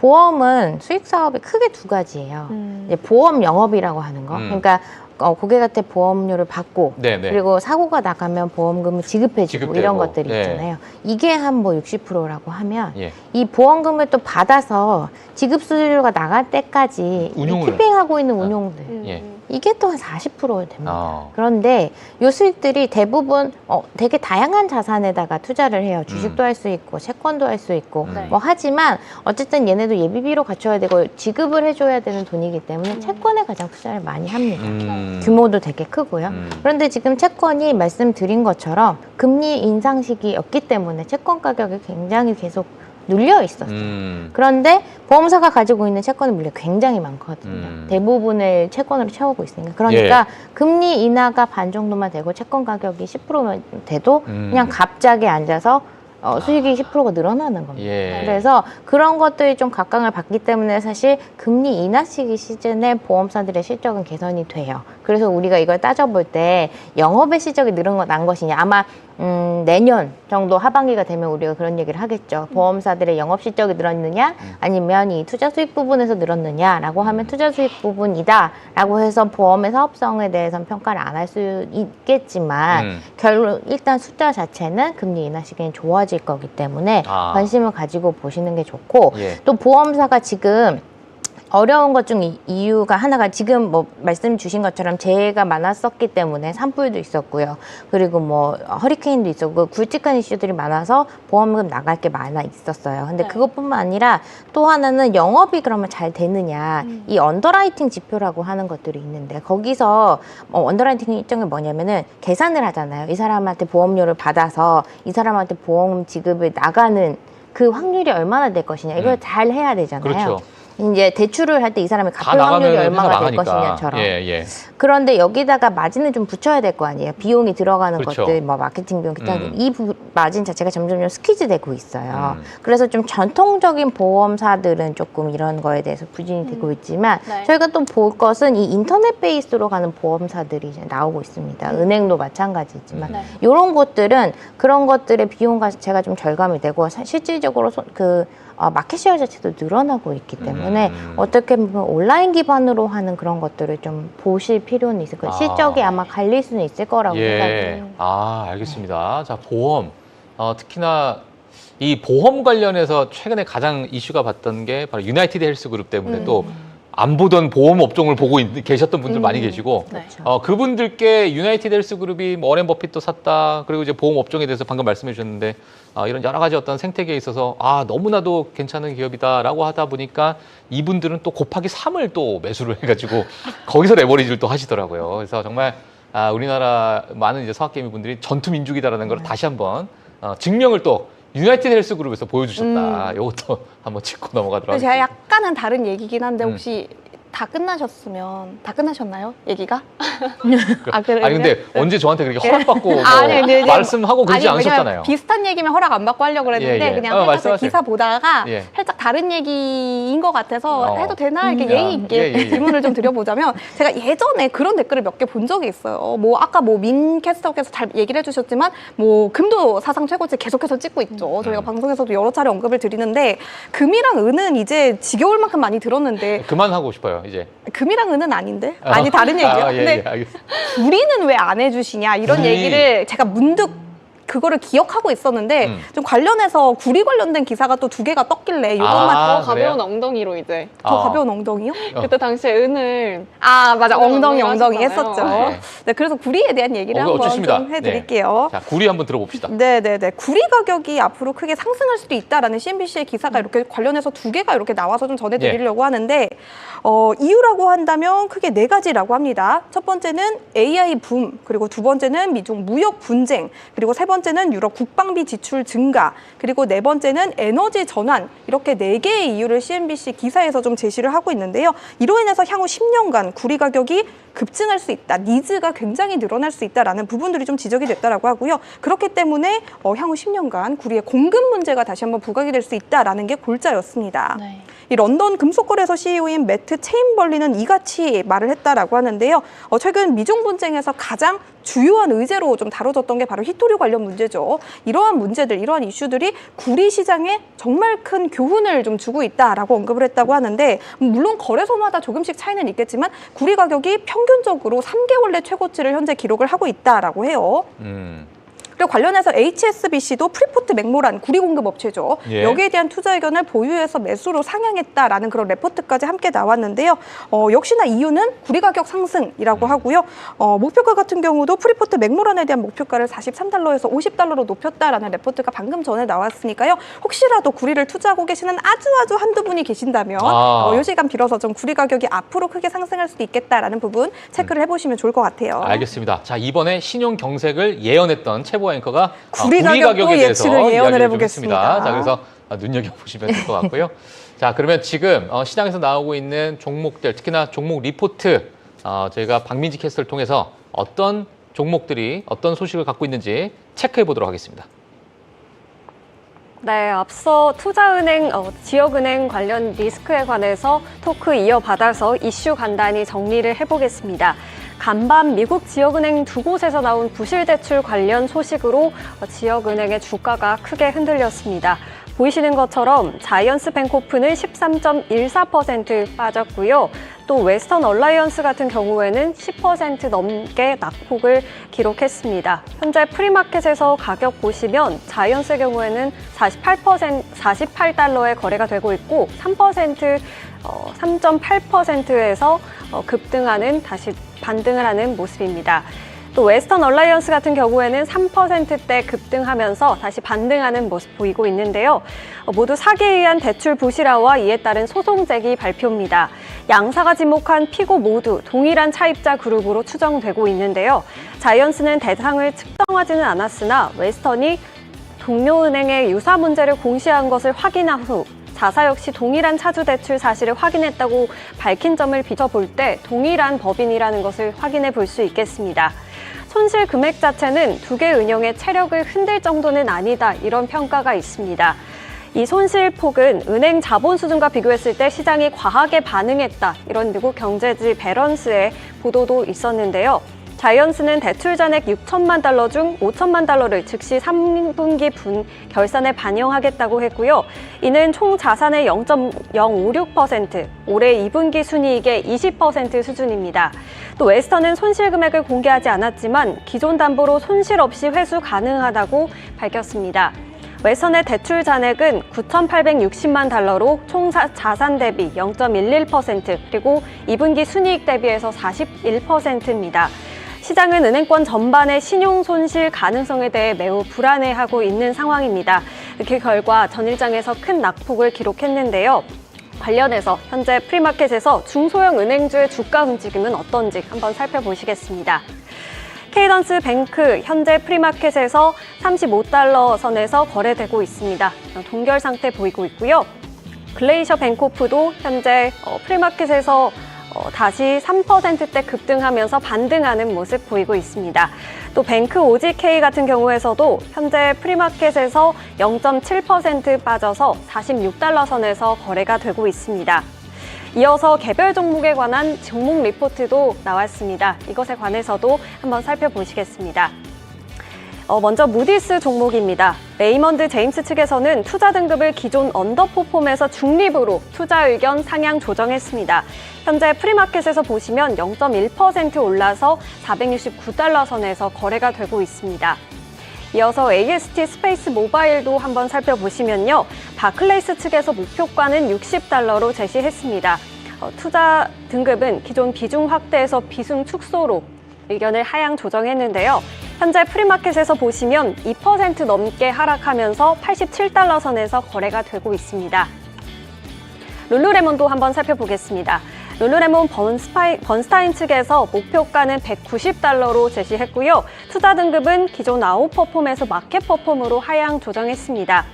보험은 수익 사업이 크게 두 가지예요. 이제 보험 영업이라고 하는 거. 그러니까 고객한테 보험료를 받고 네네. 그리고 사고가 나가면 보험금을 지급해주고 지급되고. 이런 것들이 네. 있잖아요. 이게 한 뭐 60%라고 하면 예. 이 보험금을 또 받아서 지급 수수료가 나갈 때까지 운용을. 키핑하고 있는 운용들 예. 이게 또 한 40% 됩니다. 어. 그런데 요 수익들이 대부분 되게 다양한 자산에다가 투자를 해요. 주식도 할 수 있고 채권도 할 수 있고 네. 뭐 하지만 어쨌든 얘네도 예비비로 갖춰야 되고 지급을 해줘야 되는 돈이기 때문에 채권에 가장 투자를 많이 합니다. 규모도 되게 크고요. 그런데 지금 채권이 말씀드린 것처럼 금리 인상 시기였기 때문에 채권 가격이 굉장히 계속 눌려 있었어요. 그런데 보험사가 가지고 있는 채권의 물량이 굉장히 많거든요. 대부분을 채권으로 채우고 있으니까. 그러니까 금리 인하가 반 정도만 되고 채권 가격이 10%만 돼도 그냥 갑자기 앉아서 수익이 10%가 늘어나는 겁니다. 예. 그래서 그런 것들이 좀 각광을 받기 때문에 사실 금리 인하 시기 시즌에 보험사들의 실적은 개선이 돼요. 그래서 우리가 이걸 따져볼 때 영업의 실적이 난 것이냐 아마 내년 정도 하반기가 되면 우리가 그런 얘기를 하겠죠. 보험사들의 영업 실적이 늘었느냐 아니면 이 투자 수익 부분에서 늘었느냐라고 하면 투자 수익 부분이다라고 해서 보험의 사업성에 대해서는 평가를 안 할 수 있겠지만 결론 일단 숫자 자체는 금리 인하 시기엔 좋아질 거기 때문에 관심을 가지고 보시는 게 좋고 또 보험사가 지금 어려운 것 중 이유가 하나가 지금 뭐 말씀 주신 것처럼 재해가 많았었기 때문에 산불도 있었고요. 그리고 뭐 허리케인도 있었고 굵직한 이슈들이 많아서 보험금 나갈 게 많아 있었어요. 근데 그것뿐만 아니라 또 하나는 영업이 그러면 잘 되느냐 이 언더라이팅 지표라고 하는 것들이 있는데 거기서 언더라이팅 일정이 뭐냐면은 계산을 하잖아요. 이 사람한테 보험료를 받아서 이 사람한테 보험 지급을 나가는 그 확률이 얼마나 될 것이냐 이걸 잘 해야 되잖아요. 그렇죠. 이제 대출을 할 때 이 사람의 갚을 확률이 얼마가 될 것이냐처럼. 예. 그런데 여기다가 마진을 좀 붙여야 될 거 아니에요. 비용이 들어가는 그렇죠. 것들, 뭐 마케팅 비용, 기타 이 마진 자체가 점점 스퀴즈되고 있어요. 그래서 좀 전통적인 보험사들은 조금 이런 거에 대해서 부진이 되고 있지만 저희가 또 볼 것은 이 인터넷 베이스로 가는 보험사들이 이제 나오고 있습니다. 은행도 마찬가지지만 이런 곳들은 그런 것들의 비용 자체가 좀 절감이 되고 실질적으로 마켓시어 자체도 늘어나고 있기 때문에 어떻게 보면 온라인 기반으로 하는 그런 것들을 좀 보실 필요는 있을 거예요. 실적이 아마 갈릴 수는 있을 거라고 생각해요. 알겠습니다. 자, 보험. 특히나 이 보험 관련해서 최근에 가장 이슈가 봤던 게 바로 유나이티드 헬스 그룹 때문에 또 안 보던 보험 업종을 보고 계셨던 분들 많이 계시고 네. 그분들께 유나이티드 헬스그룹이 뭐 워렌 버핏도 샀다. 그리고 이제 보험 업종에 대해서 방금 말씀해 주셨는데 이런 여러 가지 어떤 생태계에 있어서 너무나도 괜찮은 기업이다라고 하다 보니까 이분들은 또 곱하기 3을 또 매수를 해가지고 거기서 레버리지를 또 하시더라고요. 그래서 정말 우리나라 많은 이제 성악개미 분들이 전투 민족이다라는 걸 다시 한번 증명을 또 유나이티드 헬스그룹에서 보여주셨다. 이것도 한번 짚고 넘어가도록 제가 하겠습니다. 약간은 다른 얘기긴 한데 혹시 다 끝나셨나요? 얘기가? 그래요? 아니 근데 언제 저한테 그렇게 허락받고 뭐 네. 말씀하고 그러지 아니, 않으셨잖아요. 왜냐면 비슷한 얘기면 허락 안 받고 하려고 그랬는데 예, 예. 그냥 살짝 말씀하세요. 기사 보다가 예. 살짝 다른 얘기인 것 같아서 해도 되나 이렇게 야. 예의 있게 예. 질문을 좀 드려보자면 제가 예전에 그런 댓글을 몇 개 본 적이 있어요. 뭐 아까 뭐 민 캐스터께서 잘 얘기를 해주셨지만 뭐 금도 사상 최고치 계속해서 찍고 있죠. 저희가 방송에서도 여러 차례 언급을 드리는데 금이랑 은은 이제 지겨울 만큼 많이 들었는데 그만하고 싶어요 이제. 금이랑 은은 아닌데? 아니 다른 얘기요. 근데 알겠습니다. 구리는 왜 안 해주시냐 이런 구리. 얘기를 제가 문득 그거를 기억하고 있었는데 좀 관련해서 구리 관련된 기사가 또 2개가 떴길래 이것만 더 그래요? 가벼운 엉덩이로 이제 더 가벼운 엉덩이요? 그때 당시에 은을 맞아 엉덩이 하셨잖아요. 했었죠. 네. 네, 그래서 구리에 대한 얘기를 한번 좋습니다. 좀 해드릴게요. 자, 구리 한번 들어봅시다. 네네네. 구리 가격이 앞으로 크게 상승할 수도 있다라는 CNBC의 기사가 이렇게 관련해서 2개가 이렇게 나와서 좀 전해드리려고 하는데 이유라고 한다면 크게 4가지라고 합니다. 첫 번째는 AI 붐, 그리고 두 번째는 미중 무역 분쟁, 그리고 세 번째는 유럽 국방비 지출 증가, 그리고 네 번째는 에너지 전환, 이렇게 4개의 이유를 CNBC 기사에서 좀 제시를 하고 있는데요. 이로 인해서 향후 10년간 구리 가격이 급증할 수 있다, 니즈가 굉장히 늘어날 수 있다라는 부분들이 좀 지적이 됐다라고 하고요. 그렇기 때문에 향후 10년간 구리의 공급 문제가 다시 한번 부각이 될 수 있다라는 게 골자였습니다. 네. 이 런던 금속거래소 CEO인 매트 체인벌리는 이같이 말을 했다라고 하는데요. 최근 미중 분쟁에서 가장 주요한 의제로 좀 다뤄졌던 게 바로 히토류 관련 문제죠. 이러한 문제들, 이러한 이슈들이 구리 시장에 정말 큰 교훈을 좀 주고 있다라고 언급을 했다고 하는데, 물론 거래소마다 조금씩 차이는 있겠지만 구리 가격이 평균적으로 3개월 내 최고치를 현재 기록을 하고 있다라고 해요. 그리고 관련해서 HSBC도 프리포트 맥모란 구리 공급 업체죠. 예. 여기에 대한 투자 의견을 보유해서 매수로 상향했다라는 그런 레포트까지 함께 나왔는데요. 역시나 이유는 구리 가격 상승이라고 하고요. 목표가 같은 경우도 프리포트 맥모란에 대한 목표가를 43달러에서 50달러로 높였다라는 레포트가 방금 전에 나왔으니까요. 혹시라도 구리를 투자하고 계시는 아주 한두 분이 계신다면 요 시간 빌어서 좀 구리 가격이 앞으로 크게 상승할 수도 있겠다라는 부분 체크를 해보시면 좋을 것 같아요. 알겠습니다. 자, 이번에 신용 경색을 예언했던 최보 앵커가 구리 구리 가격도 가격에 대해서 예측을 예언을 이야기를 좀 해보겠습니다. 했습니다. 자, 그래서 눈여겨보시면 될 것 같고요. 자, 그러면 지금 시장에서 나오고 있는 종목들, 특히나 종목 리포트 저희가 박민지 캐스터를 통해서 어떤 종목들이 어떤 소식을 갖고 있는지 체크해 보도록 하겠습니다. 네, 앞서 투자은행, 지역은행 관련 리스크에 관해서 토크 이어받아서 이슈 간단히 정리를 해보겠습니다. 간밤 미국 지역은행 2곳에서 나온 부실대출 관련 소식으로 지역은행의 주가가 크게 흔들렸습니다. 보이시는 것처럼 자이언스 뱅코프는 13.14% 빠졌고요. 또 웨스턴 얼라이언스 같은 경우에는 10% 넘게 낙폭을 기록했습니다. 현재 프리마켓에서 가격 보시면 자이언스의 경우에는 48달러에 거래가 되고 있고 3.8%에서 급등하는, 다시 반등을 하는 모습입니다. 또 웨스턴 얼라이언스 같은 경우에는 3%대 급등하면서 다시 반등하는 모습 보이고 있는데요. 모두 사기에 의한 대출 부실화와 이에 따른 소송 제기 발표입니다. 양사가 지목한 피고 모두 동일한 차입자 그룹으로 추정되고 있는데요. 자이언스는 대상을 특정하지는 않았으나 웨스턴이 동료은행의 유사 문제를 공시한 것을 확인한 후 자사 역시 동일한 차주 대출 사실을 확인했다고 밝힌 점을 비춰볼 때 동일한 법인이라는 것을 확인해 볼 수 있겠습니다. 손실 금액 자체는 두 개 은행의 체력을 흔들 정도는 아니다, 이런 평가가 있습니다. 이 손실 폭은 은행 자본 수준과 비교했을 때 시장이 과하게 반응했다, 이런 미국 경제지 밸런스의 보도도 있었는데요. 자이언스는 대출 잔액 6천만 달러 중 5천만 달러를 즉시 3분기 결산에 반영하겠다고 했고요. 이는 총 자산의 0.056%, 올해 2분기 순이익의 20% 수준입니다. 또 웨스턴은 손실 금액을 공개하지 않았지만 기존 담보로 손실 없이 회수 가능하다고 밝혔습니다. 웰선의 대출 잔액은 9,860만 달러로 총 자산 대비 0.11%, 그리고 2분기 순이익 대비해서 41%입니다. 시장은 은행권 전반의 신용 손실 가능성에 대해 매우 불안해하고 있는 상황입니다. 그 결과 전일장에서 큰 낙폭을 기록했는데요. 관련해서 현재 프리마켓에서 중소형 은행주의 주가 움직임은 어떤지 한번 살펴보시겠습니다. 케이던스 뱅크 현재 프리마켓에서 35달러 선에서 거래되고 있습니다. 동결 상태 보이고 있고요. 글레이셔 뱅코프도 현재 프리마켓에서 다시 3%대 급등하면서 반등하는 모습 보이고 있습니다. 또 뱅크 OGK 같은 경우에서도 현재 프리마켓에서 0.7% 빠져서 46달러 선에서 거래가 되고 있습니다. 이어서 개별 종목에 관한 종목 리포트도 나왔습니다. 이것에 관해서도 한번 살펴보시겠습니다. 먼저 무디스 종목입니다. 레이먼드 제임스 측에서는 투자 등급을 기존 언더포폼에서 중립으로 투자 의견 상향 조정했습니다. 현재 프리마켓에서 보시면 0.1% 올라서 469달러 선에서 거래가 되고 있습니다. 이어서 AST 스페이스 모바일도 한번 살펴보시면요. 바클레이스 측에서 목표가는 60달러로 제시했습니다. 투자 등급은 기존 비중 확대에서 비중 축소로 의견을 하향 조정했는데요. 현재 프리마켓에서 보시면 2% 넘게 하락하면서 87달러 선에서 거래가 되고 있습니다. 룰루레몬도 한번 살펴보겠습니다. 룰루레몬 번스타인 측에서 목표가는 190달러로 제시했고요. 투자 등급은 기존 아웃퍼폼에서 마켓퍼폼으로 하향 조정했습니다.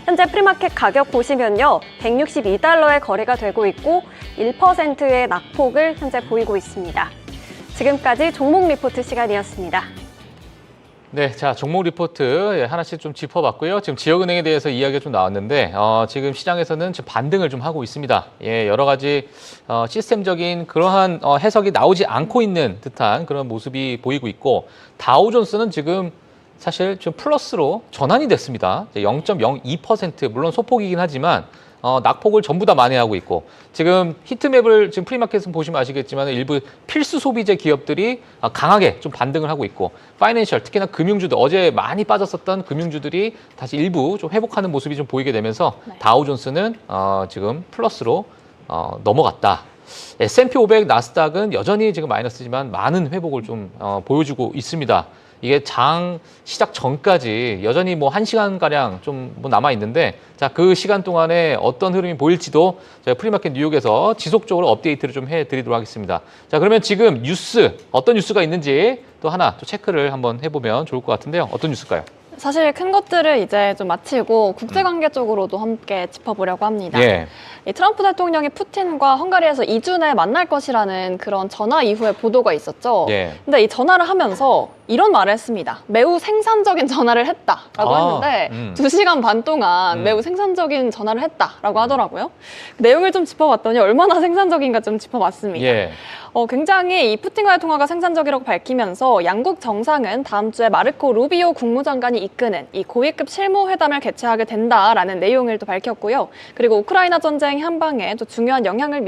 현재 프리마켓 가격 보시면요. 162달러에 거래가 되고 있고 1%의 낙폭을 현재 보이고 있습니다. 지금까지 종목 리포트 시간이었습니다. 네, 자, 종목 리포트 하나씩 좀 짚어봤고요. 지금 지역은행에 대해서 이야기가 좀 나왔는데, 지금 시장에서는 지금 반등을 좀 하고 있습니다. 예, 여러 가지 시스템적인 그러한 해석이 나오지 않고 있는 듯한 그런 모습이 보이고 있고, 다우존스는 지금 사실 좀 플러스로 전환이 됐습니다. 0.02%, 물론 소폭이긴 하지만 낙폭을 전부 다 만회하고 있고, 지금 히트맵을 지금 프리마켓은 보시면 아시겠지만 일부 필수 소비재 기업들이 강하게 좀 반등을 하고 있고, 파이낸셜, 특히나 금융주들, 어제 많이 빠졌었던 금융주들이 다시 일부 좀 회복하는 모습이 좀 보이게 되면서 다우존스는 지금 플러스로 넘어갔다. S&P 500, 나스닥은 여전히 지금 마이너스지만 많은 회복을 좀 보여주고 있습니다. 이게 장 시작 전까지 여전히 뭐 1시간가량 좀 뭐 남아 있는데, 자, 그 시간 동안에 어떤 흐름이 보일지도 저희 프리마켓 뉴욕에서 지속적으로 업데이트를 좀 해드리도록 하겠습니다. 자, 그러면 지금 뉴스, 어떤 뉴스가 있는지 또 하나 또 체크를 한번 해보면 좋을 것 같은데요. 어떤 뉴스일까요? 사실 큰 것들을 이제 좀 마치고 국제관계 쪽으로도 함께 짚어보려고 합니다. 예. 이 트럼프 대통령이 푸틴과 헝가리에서 2주 내에 만날 것이라는 그런 전화 이후에 보도가 있었죠. 예. 근데 이 전화를 하면서 이런 말을 했습니다. 매우 생산적인 전화를 했다라고 했는데 2시간 반 동안 매우 생산적인 전화를 했다라고 하더라고요. 그 내용을 좀 짚어봤더니 얼마나 생산적인가 좀 짚어봤습니다. 예. 굉장히 이 푸틴과의 통화가 생산적이라고 밝히면서 양국 정상은 다음 주에 마르코 루비오 국무장관이 이끄는 이 고위급 실무회담을 개최하게 된다라는 내용을 또 밝혔고요. 그리고 우크라이나 전쟁 한방에 또 중요한 영향을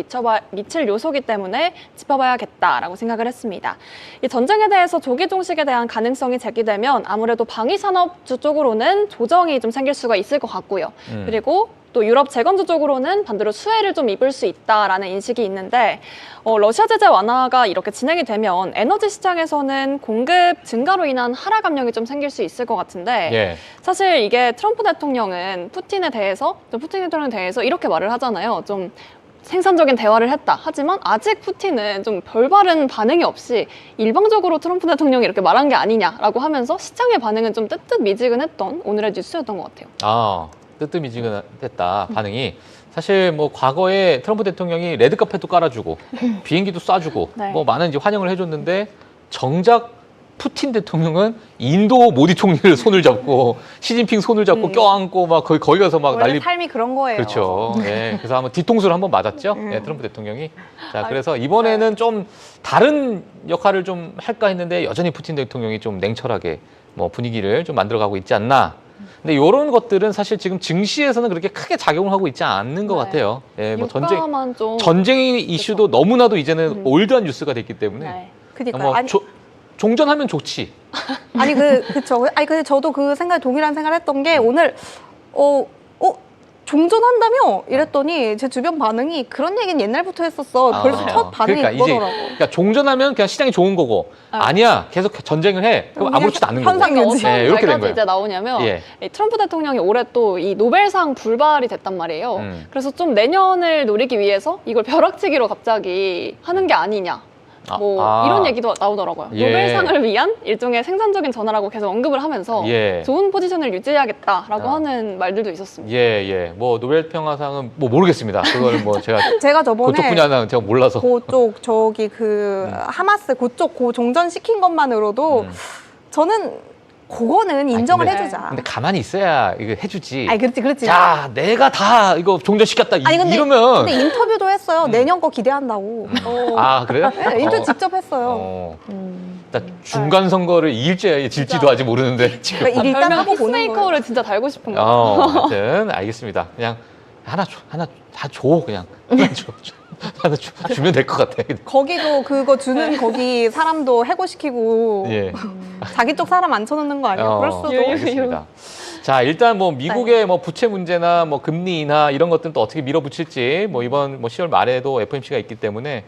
미칠 요소이기 때문에 짚어봐야겠다라고 생각을 했습니다. 이 전쟁에 대해서 조기 종식에 대한 가능성이 제기되면 아무래도 방위산업주 쪽으로는 조정이 좀 생길 수가 있을 것 같고요. 그리고 또 유럽 재건주 쪽으로는 반대로 수혜를 좀 입을 수 있다라는 인식이 있는데, 러시아 제재 완화가 이렇게 진행이 되면 에너지 시장에서는 공급 증가로 인한 하락 압력이 좀 생길 수 있을 것 같은데, 예. 사실 이게 트럼프 대통령은 푸틴 대통령에 대해서 이렇게 말을 하잖아요. 좀 생산적인 대화를 했다. 하지만 아직 푸틴은 좀 별다른 반응이 없이 일방적으로 트럼프 대통령이 이렇게 말한 게 아니냐라고 하면서 시장의 반응은 좀 뜨뜻미지근했던 오늘의 뉴스였던 것 같아요. 뜨뜻미지근했다, 반응이. 사실 뭐 과거에 트럼프 대통령이 레드카펫도 깔아주고 비행기도 쏴주고 네. 뭐 많은 이제 환영을 해줬는데, 정작 푸틴 대통령은 인도 모디 총리를 손을 잡고 시진핑 손을 잡고 껴안고 막 거기 가서 막 원래 난리. 삶이 그런 거예요. 그렇죠. 예, 그래서 한번 뒤통수를 한번 맞았죠. 예, 트럼프 대통령이. 자, 그래서 이번에는 좀 다른 역할을 좀 할까 했는데 여전히 푸틴 대통령이 좀 냉철하게 뭐 분위기를 좀 만들어가고 있지 않나. 근데 이런 것들은 사실 지금 증시에서는 그렇게 크게 작용을 하고 있지 않는 것 네. 같아요. 예, 뭐 유가만 좀 전쟁 이슈도 너무나도 이제는 올드한 뉴스가 됐기 때문에. 네. 그러니까 뭐 종전하면 좋지. 아니 그쵸. 아니 근데 저도 그 생각에 동일한 생각을 했던 게 오늘 종전한다며 이랬더니 제 주변 반응이 그런 얘기는 옛날부터 했었어. 벌써 첫 반응이 그러니까 이제 그거더라고. 그러니까 종전하면 그냥 시장이 좋은 거고 아니야 계속 전쟁을 해. 그럼 아무렇지도 않은 거고. 현상 유지. 네, 이렇게 된 말까지 거예요. 이제 나오냐면 예. 이 트럼프 대통령이 올해 또 이 노벨상 불발이 됐단 말이에요. 그래서 좀 내년을 노리기 위해서 이걸 벼락치기로 갑자기 하는 게 아니냐. 뭐 이런 얘기도 나오더라고요. 예. 노벨상을 위한 일종의 생산적인 전화라고 계속 언급을 하면서 예. 좋은 포지션을 유지해야겠다라고 하는 말들도 있었습니다. 예. 뭐 노벨 평화상은 뭐 모르겠습니다. 그거는 뭐 제가 저번에 그쪽 분야는 제가 몰라서. 그쪽 저기 하마스 그쪽 종전시킨 것만으로도 저는 그거는 인정을 근데, 해주자. 근데 가만히 있어야 이거 해주지. 아니 그렇지. 자, 내가 다 이거 종전시켰다. 근데 이러면. 인터뷰도 했어요. 내년 거 기대한다고. 아, 그래요? 네, 인터뷰 직접 했어요. 일단 중간 선거를 이일째 질지도 아직 모르는데 지금. 그러니까 일단 별명 하고 보는 거예요. 피스메이커를 진짜 달고 싶은 거 같아요. 하여튼 알겠습니다. 그냥 하나 다 줘 그냥. 하나 주면 될 것 같아. 거기도 그거 주는 거기 사람도 해고시키고 예. 자기 쪽 사람 앉혀놓는 거 아니야? 그럴 수도. 알겠습니다. 자, 일단 뭐 미국의 뭐 부채 문제나 뭐 금리 인하 이런 것들은 또 어떻게 밀어붙일지 뭐 이번 뭐 10월 말에도 FOMC가 있기 때문에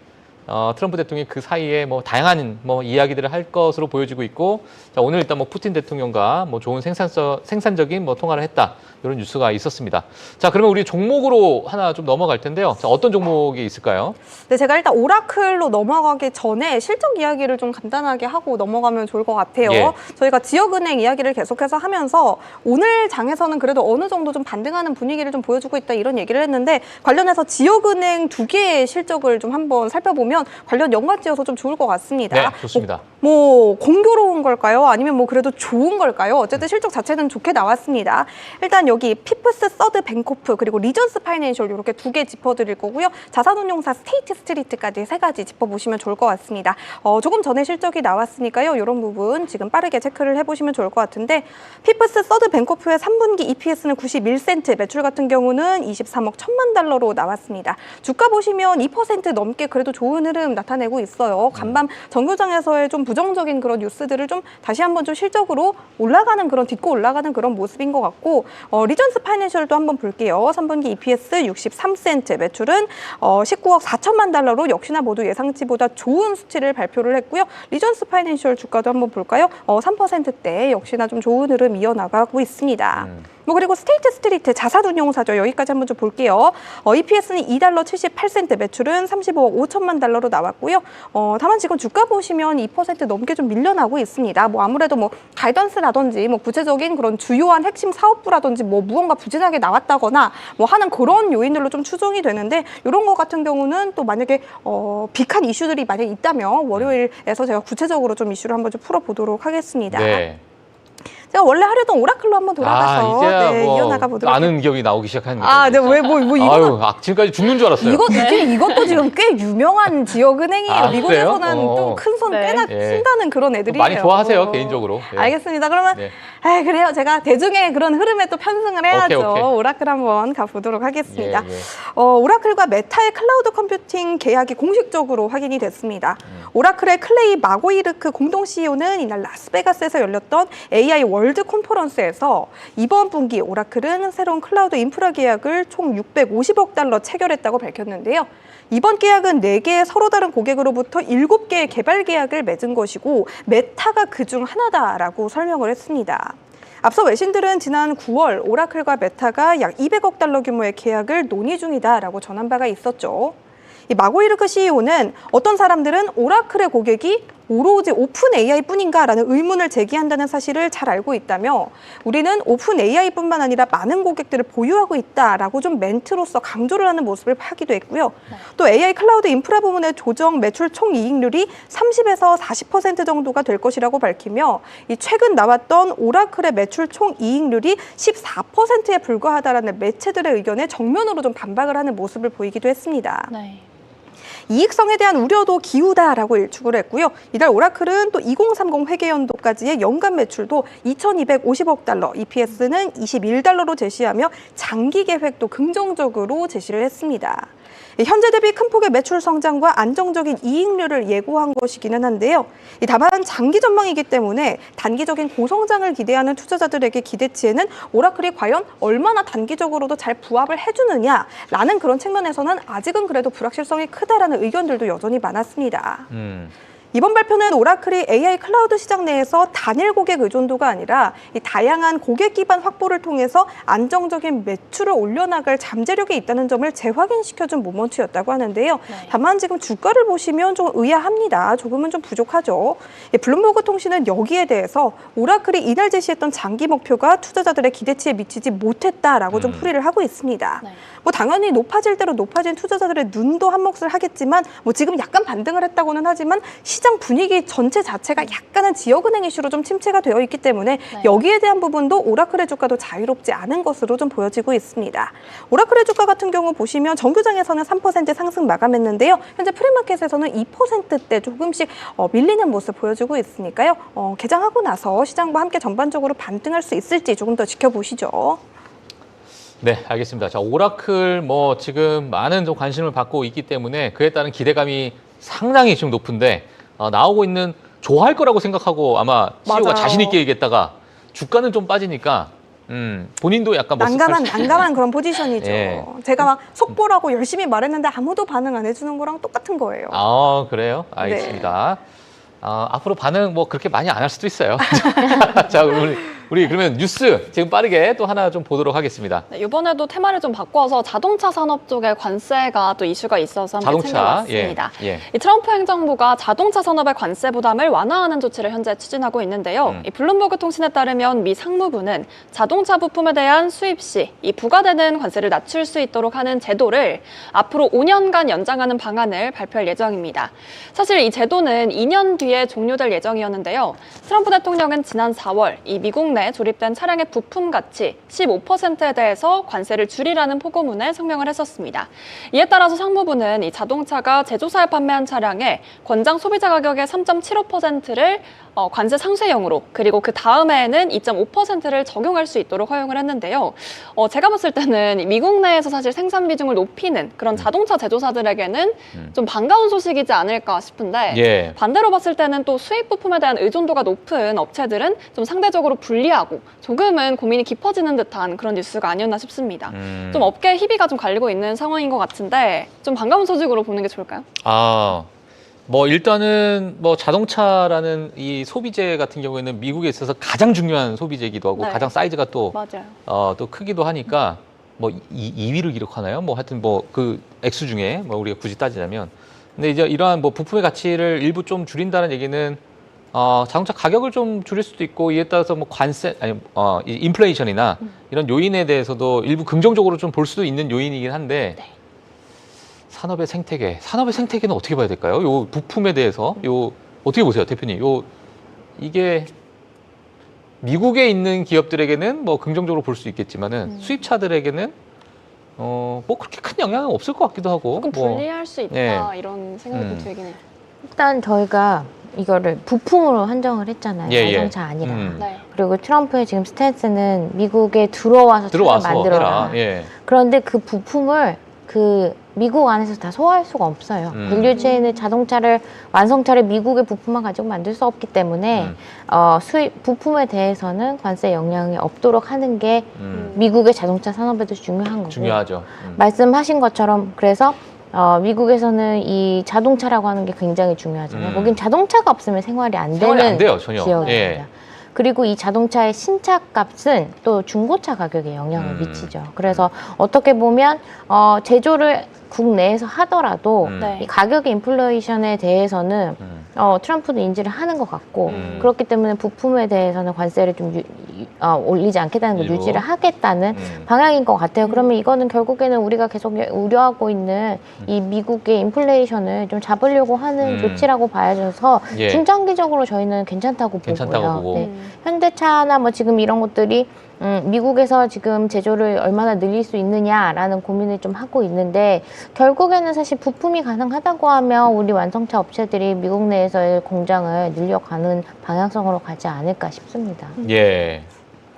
트럼프 대통령이 그 사이에 뭐 다양한 뭐 이야기들을 할 것으로 보여지고 있고, 자, 오늘 일단 뭐 푸틴 대통령과 뭐 좋은 생산적인 뭐 통화를 했다, 이런 뉴스가 있었습니다. 자, 그러면 우리 종목으로 하나 좀 넘어갈 텐데요. 자, 어떤 종목이 있을까요? 네, 제가 일단 오라클로 넘어가기 전에 실적 이야기를 좀 간단하게 하고 넘어가면 좋을 것 같아요. 예. 저희가 지역은행 이야기를 계속해서 하면서 오늘 장에서는 그래도 어느 정도 좀 반등하는 분위기를 좀 보여주고 있다, 이런 얘기를 했는데, 관련해서 지역은행 두 개의 실적을 좀 한번 살펴보면 관련 연관지어서 좀 좋을 것 같습니다. 네, 좋습니다. 뭐 공교로운 걸까요? 아니면 뭐 그래도 좋은 걸까요? 어쨌든 실적 자체는 좋게 나왔습니다. 일단 여기 피프스 서드 뱅코프 그리고 리전스 파이낸셜 이렇게 두 개 짚어드릴 거고요. 자산운용사 스테이트 스트리트까지 세 가지 짚어보시면 좋을 것 같습니다. 조금 전에 실적이 나왔으니까요. 이런 부분 지금 빠르게 체크를 해보시면 좋을 것 같은데, 피프스 서드 뱅코프의 3분기 EPS는 91센트, 매출 같은 경우는 23억 1천만 달러로 나왔습니다. 주가 보시면 2% 넘게 그래도 좋은 흐름 나타내고 있어요. 간밤 정교장에서의 좀 부정적인 그런 뉴스들을 좀 다시 한번 좀 실적으로 올라가는 그런, 딛고 올라가는 그런 모습인 것 같고, 리전스 파이낸셜도 한번 볼게요. 3분기 EPS 63센트, 매출은 19억 4천만 달러로 역시나 모두 예상치보다 좋은 수치를 발표를 했고요. 리전스 파이낸셜 주가도 한번 볼까요? 3%대 역시나 좀 좋은 흐름 이어나가고 있습니다. 뭐 그리고 스테이트 스트리트 자산운용사죠. 여기까지 한번 좀 볼게요. EPS는 2달러 78센트, 매출은 35억 5천만 달러로 나왔고요. 다만 지금 주가 보시면 2% 넘게 좀 밀려나고 있습니다. 뭐 아무래도 뭐 가이던스라든지 뭐 구체적인 그런 주요한 핵심 사업부라든지 뭐 무언가 부진하게 나왔다거나 뭐 하는 그런 요인들로 좀 추정이 되는데, 이런 거 같은 경우는 또 만약에 빅한 이슈들이 만약에 있다면 월요일에서 제가 구체적으로 좀 이슈를 한번 좀 풀어보도록 하겠습니다. 네. 제가 원래 하려던 오라클로 한번 돌아가서 이제야 뭐 이어나가 보도록. 아는 기억이 나오기 시작하는 거예요. 아, 네, 왜 뭐 이거 아유, 지금까지 죽는 줄 알았어요. 이것도 지금 꽤 유명한 지역은행이에요. 아, 미국에서는 그래요? 좀 큰 손 네. 꽤나 예. 친다는 그런 애들이에요. 많이 좋아하세요, 개인적으로. 예. 알겠습니다. 그러면 네. 그래요. 제가 대중의 그런 흐름에 또 편승을 해야죠. 오케이. 오라클 한번 가보도록 하겠습니다. 예. 오라클과 메타의 클라우드 컴퓨팅 계약이 공식적으로 확인이 됐습니다. 오라클의 클레이 마고이르크 공동 CEO는 이날 라스베가스에서 열렸던 AI 월드 컨퍼런스에서 이번 분기 오라클은 새로운 클라우드 인프라 계약을 총 650억 달러 체결했다고 밝혔는데요. 이번 계약은 4개의 서로 다른 고객으로부터 7개의 개발 계약을 맺은 것이고, 메타가 그중 하나다라고 설명을 했습니다. 앞서 외신들은 지난 9월 오라클과 메타가 약 200억 달러 규모의 계약을 논의 중이다라고 전한 바가 있었죠. 이 마고이르크 CEO는 어떤 사람들은 오라클의 고객이 오로지 오픈 AI뿐인가라는 의문을 제기한다는 사실을 잘 알고 있다며, 우리는 오픈 AI뿐만 아니라 많은 고객들을 보유하고 있다라고 좀 멘트로서 강조를 하는 모습을 하기도 했고요. 또 AI 클라우드 인프라 부문의 조정 매출 총이익률이 30에서 40% 정도가 될 것이라고 밝히며, 이 최근 나왔던 오라클의 매출 총이익률이 14%에 불과하다라는 매체들의 의견에 정면으로 좀 반박을 하는 모습을 보이기도 했습니다. 네. 이익성에 대한 우려도 기우다라고 일축을 했고요. 이달 오라클은 또 2030 회계연도까지의 연간 매출도 2,250억 달러, EPS는 21달러로 제시하며 장기 계획도 긍정적으로 제시를 했습니다. 현재 대비 큰 폭의 매출 성장과 안정적인 이익률을 예고한 것이기는 한데요. 다만 장기 전망이기 때문에 단기적인 고성장을 기대하는 투자자들에게 기대치에는 오라클이 과연 얼마나 단기적으로도 잘 부합을 해주느냐라는 그런 측면에서는 아직은 그래도 불확실성이 크다라는 의견들도 여전히 많았습니다. 이번 발표는 오라클이 AI 클라우드 시장 내에서 단일 고객 의존도가 아니라 이 다양한 고객 기반 확보를 통해서 안정적인 매출을 올려나갈 잠재력이 있다는 점을 재확인시켜준 모먼트였다고 하는데요. 다만 지금 주가를 보시면 좀 의아합니다. 조금은 좀 부족하죠. 블룸버그 통신은 여기에 대해서 오라클이 이날 제시했던 장기 목표가 투자자들의 기대치에 미치지 못했다라고 좀 풀이를 하고 있습니다. 뭐 당연히 높아질 대로 높아진 투자자들의 눈도 한몫을 하겠지만 뭐 지금 약간 반등을 했다고는 하지만 시장 분위기 전체 자체가 약간은 지역은행 이슈로 좀 침체가 되어 있기 때문에 여기에 대한 부분도 오라클의 주가도 자유롭지 않은 것으로 좀 보여지고 있습니다. 오라클의 주가 같은 경우 보시면 정규장에서는 3% 상승 마감했는데요. 현재 프리마켓에서는 2%대 조금씩 밀리는 모습 보여주고 있으니까요. 개장하고 나서 시장과 함께 전반적으로 반등할 수 있을지 조금 더 지켜보시죠. 네, 알겠습니다. 자, 오라클 뭐 지금 많은 좀 관심을 받고 있기 때문에 그에 따른 기대감이 상당히 지금 높은데 나오고 있는 좋아할 거라고 생각하고 아마 CEO가 맞아요. 자신 있게 얘기했다가 주가는 좀 빠지니까 본인도 약간 난감한 그런 포지션이죠. 예. 제가 막 속보라고 열심히 말했는데 아무도 반응 안 해주는 거랑 똑같은 거예요. 아, 그래요? 알겠습니다. 앞으로 반응 뭐 그렇게 많이 안 할 수도 있어요. 자, 우리 그러면 뉴스 지금 빠르게 또 하나 좀 보도록 하겠습니다. 네, 이번에도 테마를 좀 바꿔서 자동차 산업 쪽에 관세가 또 이슈가 있어서 함께 챙겨봤습니다. 이 트럼프 행정부가 자동차 산업의 관세 부담을 완화하는 조치를 현재 추진하고 있는데요. 이 블룸버그 통신에 따르면 미 상무부는 자동차 부품에 대한 수입 시 이 부과되는 관세를 낮출 수 있도록 하는 제도를 앞으로 5년간 연장하는 방안을 발표할 예정입니다. 사실 이 제도는 2년 뒤에 종료될 예정이었는데요. 트럼프 대통령은 지난 4월 이 미국 내 조립된 차량의 부품 가치 15%에 대해서 관세를 줄이라는 포고문에 성명을 했었습니다. 이에 따라서 상무부는 이 자동차가 제조사에 판매한 차량의 권장 소비자 가격의 3.75%를 관세 상쇄형으로 그리고 그 다음에는 2.5%를 적용할 수 있도록 허용을 했는데요. 제가 봤을 때는 미국 내에서 사실 생산 비중을 높이는 그런 자동차 제조사들에게는 좀 반가운 소식이지 않을까 싶은데 반대로 봤을 때는 또 수입 부품에 대한 의존도가 높은 업체들은 좀 상대적으로 불리하고 조금은 고민이 깊어지는 듯한 그런 뉴스가 아니었나 싶습니다. 좀 업계 희비가 좀 갈리고 있는 상황인 것 같은데 좀 반가운 소식으로 보는 게 좋을까요? 뭐 일단은 뭐 자동차라는 이 소비재 같은 경우에는 미국에 있어서 가장 중요한 소비재이기도 하고 가장 사이즈가 또 또 크기도 하니까 뭐 2위를 기록하나요? 뭐 하여튼 뭐 그 액수 중에 뭐 우리가 굳이 따지자면 근데 이제 이러한 뭐 부품의 가치를 일부 좀 줄인다는 얘기는 자동차 가격을 좀 줄일 수도 있고 이에 따라서 뭐 관세 이 인플레이션이나 이런 요인에 대해서도 일부 긍정적으로 좀 볼 수도 있는 요인이긴 한데 산업의 생태계는 어떻게 봐야 될까요? 요 부품에 대해서 요 어떻게 보세요, 대표님? 이게 미국에 있는 기업들에게는 뭐 긍정적으로 볼 수 있겠지만은 수입차들에게는 뭐 그렇게 큰 영향은 없을 것 같기도 하고 조금 불리할 수 있다 이런 생각이 들긴 해요. 일단 저희가 이거를 부품으로 한정을 했잖아요. 자동차 아니라. 그리고 트럼프의 지금 스탠스는 미국에 들어와서 만들어라. 그런데 그 부품을 그 미국 안에서 다 소화할 수가 없어요. 밸류체인의 자동차를 완성차를 미국의 부품만 가지고 만들 수 없기 때문에 수입 부품에 대해서는 관세 영향이 없도록 하는 게 미국의 자동차 산업에도 중요한 거고. 중요하죠. 말씀하신 것처럼 그래서 미국에서는 이 자동차라고 하는 게 굉장히 중요하잖아요. 거긴 자동차가 없으면 생활이 안 되는 지역입니다. 그리고 이 자동차의 신차 값은 또 중고차 가격에 영향을 미치죠. 그래서 어떻게 보면 제조를 국내에서 하더라도 이 가격의 인플레이션에 대해서는 트럼프도 인지를 하는 것 같고 그렇기 때문에 부품에 대해서는 관세를 좀 올리지 않겠다는 걸 유지를 하겠다는 방향인 것 같아요. 그러면 이거는 결국에는 우리가 계속 우려하고 있는 이 미국의 인플레이션을 좀 잡으려고 하는 조치라고 봐야져서 중장기적으로 저희는 괜찮다고 보고요. 현대차나 뭐 지금 이런 것들이 미국에서 지금 제조를 얼마나 늘릴 수 있느냐라는 고민을 좀 하고 있는데 결국에는 사실 부품이 가능하다고 하면 우리 완성차 업체들이 미국 내에서의 공장을 늘려가는 방향성으로 가지 않을까 싶습니다. 예.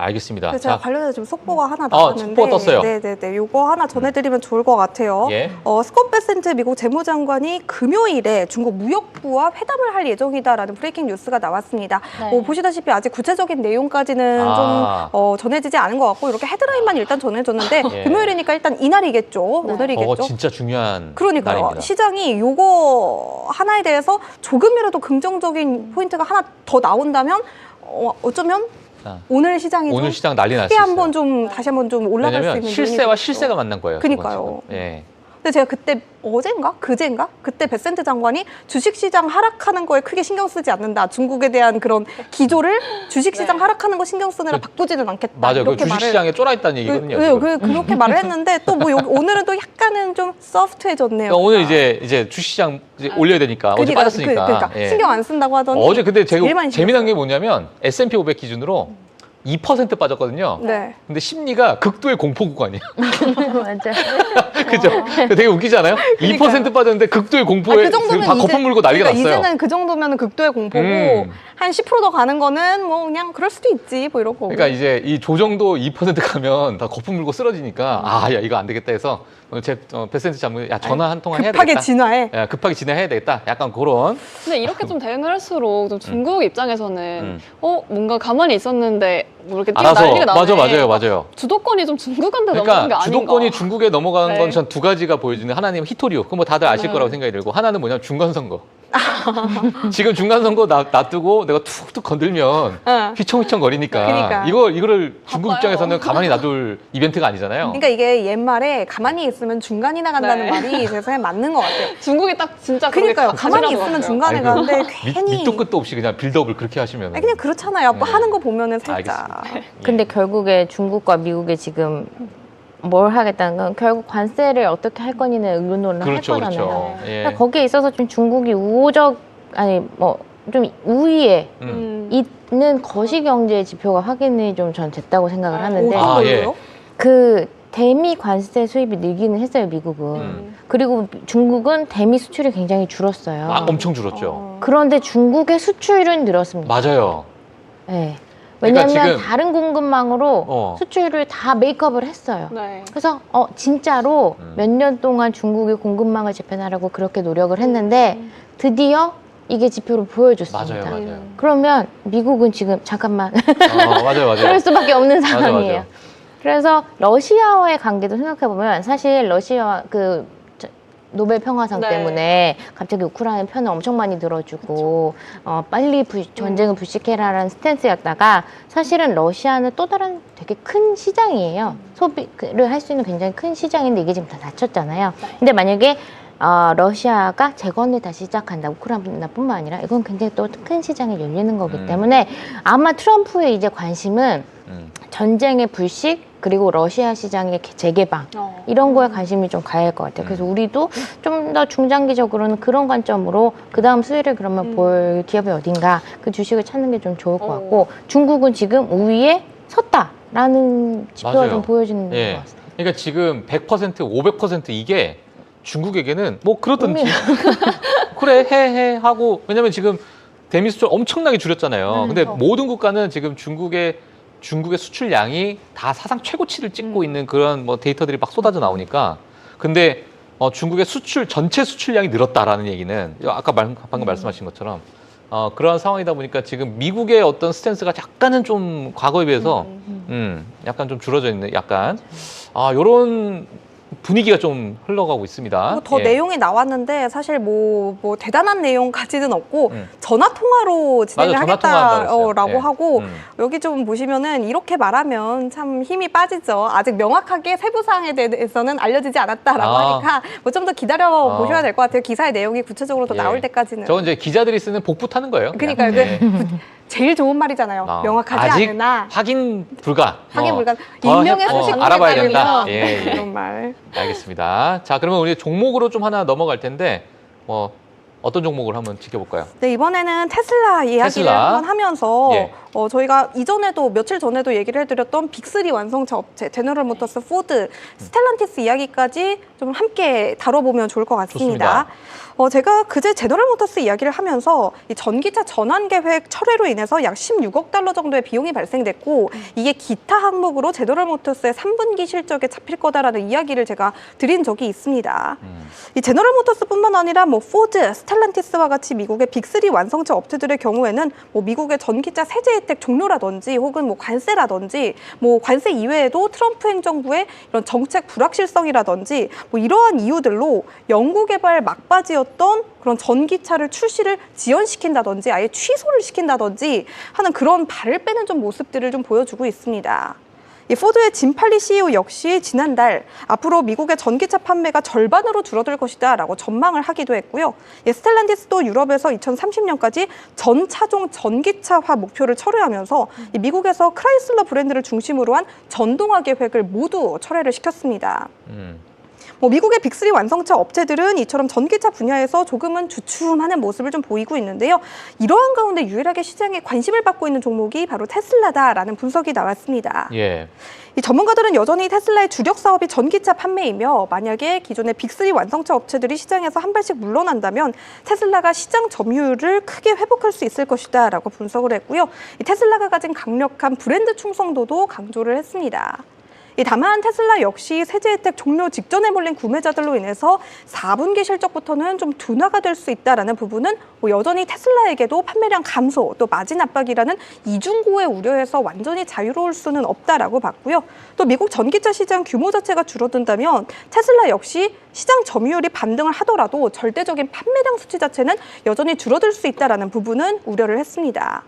알겠습니다. 그래서 제가 자, 관련해서 지금 속보가 하나 나왔는데 속보가 떴어요. 네네네. 요거 하나 전해드리면 좋을 것 같아요. 예. 스콧 베센트 미국 재무장관이 금요일에 중국 무역부와 회담을 할 예정이다라는 브레이킹 뉴스가 나왔습니다. 네. 보시다시피 아직 구체적인 내용까지는 아. 좀 전해지지 않은 것 같고 이렇게 헤드라인만 일단 전해졌는데 예. 금요일이니까 일단 이날이겠죠. 오늘이겠죠. 저거 진짜 중요한 그러니까요. 날입니다. 시장이 요거 하나에 대해서 조금이라도 긍정적인 포인트가 하나 더 나온다면 어쩌면 자, 오늘 시장이 오늘 시장 난리 날 수 크게 있어요. 한번 좀 다시 한번 좀 올라갈 수 왜냐면 있는 실세와 요인이 실세가 있죠. 만난 거예요. 그러니까요. 지금. 예. 근데 제가 그때 어젠가 그제인가 그때 베센트 장관이 주식시장 하락하는 거에 크게 신경 쓰지 않는다. 중국에 대한 그런 기조를 주식시장 하락하는 거 신경 쓰느라 바꾸지는 않겠다. 맞아요. 그 이렇게 주식시장에 쫄아 있다는 얘기거든요. 지금. 그렇게 말을 했는데 또 뭐 오늘은 또 약간은 좀 소프트해졌네요. 그러니까 오늘 이제 주식시장 이제 올려야 되니까 어제 그러니까, 빠졌으니까. 그러니까 예. 신경 안 쓴다고 하더니 어제 근데 제일 많이 재미난 게 뭐냐면 S&P 500 기준으로 2% 빠졌거든요. 네. 근데 심리가 극도의 공포 구간이에요. 맞아요. 그죠? 되게 웃기지 않아요? 2% 빠졌는데 극도의 공포에 그 정도면 다 거품 물고 난리가 그러니까 났어요. 이제는 그 정도면 극도의 공포고 한 10% 더 가는 거는 뭐 그냥 그럴 수도 있지 뭐 이런 거고. 그러니까 이제 이 조정도 2% 가면 다 거품 물고 쓰러지니까 아, 야 이거 안 되겠다 해서 오늘 제 베센트 장관 야 전화 한 통화 해야 급하게 되겠다. 진화해. 야, 급하게 진행해야 되겠다. 약간 그런. 근데 이렇게 좀 대응을 할수록 좀 중국 입장에서는 뭔가 가만히 있었는데 뭐 이렇게 뛰어 알아서 난리가 나네. 맞아요. 주도권이 좀 중국한테 넘어간 게 그러니까 아닌가. 주도권이 중국에 넘어간 네. 건 전 두 가지가 보여주는 하나는 히토리오. 그거 뭐 다들 아실 네. 거라고 생각이 들고 하나는 뭐냐면 중간선거. 지금 중간선거 놔두고 내가 툭툭 건들면 응. 휘청휘청 거리니까 그러니까. 이거를 중국 바빠요. 입장에서는 가만히 놔둘 이벤트가 아니잖아요. 그러니까 이게 옛말에 가만히 있으면 중간이 나간다는 네. 말이 제 생각에 맞는 것 같아요. 중국이 딱 진짜 그렇게 그러니까요. 가만히 가지라는 있으면 것 같아요. 중간에 아이고, 가는데 괜히 밑도 끝도 없이 그냥 빌드업을 그렇게 하시면 아니, 그냥 그렇잖아요. 뭐 네. 하는 거 보면은 살짝. 알겠습니다. 근데 결국에 중국과 미국이 지금 뭘 하겠다는 건 결국 관세를 어떻게 할 거니는 의논을 그렇죠, 할 거잖아요. 그렇죠. 예. 그러니까 거기에 있어서 좀 중국이 좀 우위에 있는 거시 경제 지표가 확인이 좀 전 됐다고 생각을 하는데 아, 어떤 예. 걸로요? 그 대미 관세 수입이 늘기는 했어요, 미국은. 그리고 중국은 대미 수출이 굉장히 줄었어요. 아, 엄청 줄었죠. 그런데 중국의 수출은 늘었습니다. 맞아요. 네. 그러니까 왜냐하면 지금- 다른 공급망으로 수출을 다 메이크업을 했어요. 네. 그래서 진짜로 몇 년 동안 중국의 공급망을 재편하려고 그렇게 노력을 했는데 드디어 이게 지표로 보여줬습니다. 맞아요. 그러면 미국은 지금 잠깐만 맞아요. 그럴 수밖에 없는 맞아, 상황이에요. 맞아. 그래서 러시아와의 관계도 생각해 보면 사실 러시아 노벨 평화상 네. 때문에 갑자기 우크라이나 편을 엄청 많이 들어주고 빨리 전쟁을 불식해라라는 스탠스였다가 사실은 러시아는 또 다른 되게 큰 시장이에요. 소비를 할 수 있는 굉장히 큰 시장인데 이게 지금 다 닫혔잖아요. 근데 만약에 러시아가 재건을 다시 시작한다. 우크라이나뿐만 아니라 이건 굉장히 또 큰 시장이 열리는 거기 때문에 아마 트럼프의 이제 관심은 전쟁의 불식 그리고 러시아 시장의 재개방 이런 거에 관심이 좀 가야 할 것 같아요. 그래서 우리도 좀 더 중장기적으로는 그런 관점으로 그 다음 수혜를 그러면 볼 기업이 어딘가 그 주식을 찾는 게 좀 좋을 것 같고 중국은 지금 우위에 섰다라는 지표가 맞아요. 좀 보여주는 예. 것 같습니다. 그러니까 지금 100%, 500% 이게 중국에게는 뭐 그러든지 그래 해 하고 왜냐면 지금 대미 수출 엄청나게 줄였잖아요. 근데 모든 국가는 지금 중국의 수출량이 다 사상 최고치를 찍고 있는 그런 뭐 데이터들이 막 쏟아져 나오니까 근데 중국의 전체 수출량이 늘었다라는 얘기는 아까 방금 말씀하신 것처럼 그런 상황이다 보니까 지금 미국의 어떤 스탠스가 약간은 좀 과거에 비해서 약간 좀 줄어져 있는 약간 요런 분위기가 좀 흘러가고 있습니다. 뭐더 예. 내용이 나왔는데 사실 뭐 대단한 내용까지는 없고 전화 통화로 진행을 맞아, 전화 통화한다고 하겠다라고 했어요. 예. 하고 여기 좀 보시면은 이렇게 말하면 참 힘이 빠지죠. 아직 명확하게 세부 사항에 대해서는 알려지지 않았다라고 하니까 뭐 좀 더 기다려 보셔야 될 것 같아요. 기사의 내용이 구체적으로 더 예. 나올 때까지는. 저건 이제 기자들이 쓰는 복붙 하는 거예요. 그러니까요. 제일 좋은 말이잖아요. 명확하지 아직 않으나 확인 불가. 확인 불가. 더 익명의 해- 소식을 알아봐야 된다. 따르면 예. 이런 말. 알겠습니다. 자, 그러면 우리 종목으로 좀 하나 넘어갈 텐데, 어떤 종목을 한번 지켜볼까요? 네, 이번에는 테슬라 이야기를 테슬라. 한번 하면서 예. 저희가 이전에도 며칠 전에도 얘기를 해드렸던 빅3 완성차 업체 제너럴 모터스, 포드, 스텔란티스 이야기까지 좀 함께 다뤄보면 좋을 것 같습니다. 제가 그제 제너럴 모터스 이야기를 하면서 이 전기차 전환 계획 철회로 인해서 약 16억 달러 정도의 비용이 발생됐고 이게 기타 항목으로 제너럴 모터스의 3분기 실적에 잡힐 거다라는 이야기를 제가 드린 적이 있습니다. 이 제너럴 모터스뿐만 아니라 뭐 포드, 스텔란티스와 같이 미국의 빅3 완성차 업체들의 경우에는 뭐 미국의 전기차 세제 혜택 종료라든지 혹은 뭐 관세라든지 뭐 관세 이외에도 트럼프 행정부의 이런 정책 불확실성이라든지 뭐 이러한 이유들로 연구개발 막바지였던 그런 전기차를 출시를 지연시킨다든지 아예 취소를 시킨다든지 하는 그런 발을 빼는 좀 모습들을 좀 보여주고 있습니다. 이 포드의 짐 팔리 CEO 역시 지난달 앞으로 미국의 전기차 판매가 절반으로 줄어들 것이다 라고 전망을 하기도 했고요. 스텔란티스도 유럽에서 2030년까지 전 차종 전기차화 목표를 철회하면서 이 미국에서 크라이슬러 브랜드를 중심으로 한 전동화 계획을 모두 철회를 시켰습니다. 뭐 미국의 빅3 완성차 업체들은 이처럼 전기차 분야에서 조금은 주춤하는 모습을 좀 보이고 있는데요. 이러한 가운데 유일하게 시장에 관심을 받고 있는 종목이 바로 테슬라다라는 분석이 나왔습니다. 예. 이 전문가들은 여전히 테슬라의 주력 사업이 전기차 판매이며 만약에 기존의 빅3 완성차 업체들이 시장에서 한 발씩 물러난다면 테슬라가 시장 점유율을 크게 회복할 수 있을 것이다 라고 분석을 했고요. 이 테슬라가 가진 강력한 브랜드 충성도도 강조를 했습니다. 다만 테슬라 역시 세제 혜택 종료 직전에 몰린 구매자들로 인해서 4분기 실적부터는 좀 둔화가 될 수 있다는 부분은 뭐 여전히 테슬라에게도 판매량 감소 또 마진 압박이라는 이중고의 우려에서 완전히 자유로울 수는 없다라고 봤고요. 또 미국 전기차 시장 규모 자체가 줄어든다면 테슬라 역시 시장 점유율이 반등을 하더라도 절대적인 판매량 수치 자체는 여전히 줄어들 수 있다는 부분은 우려를 했습니다.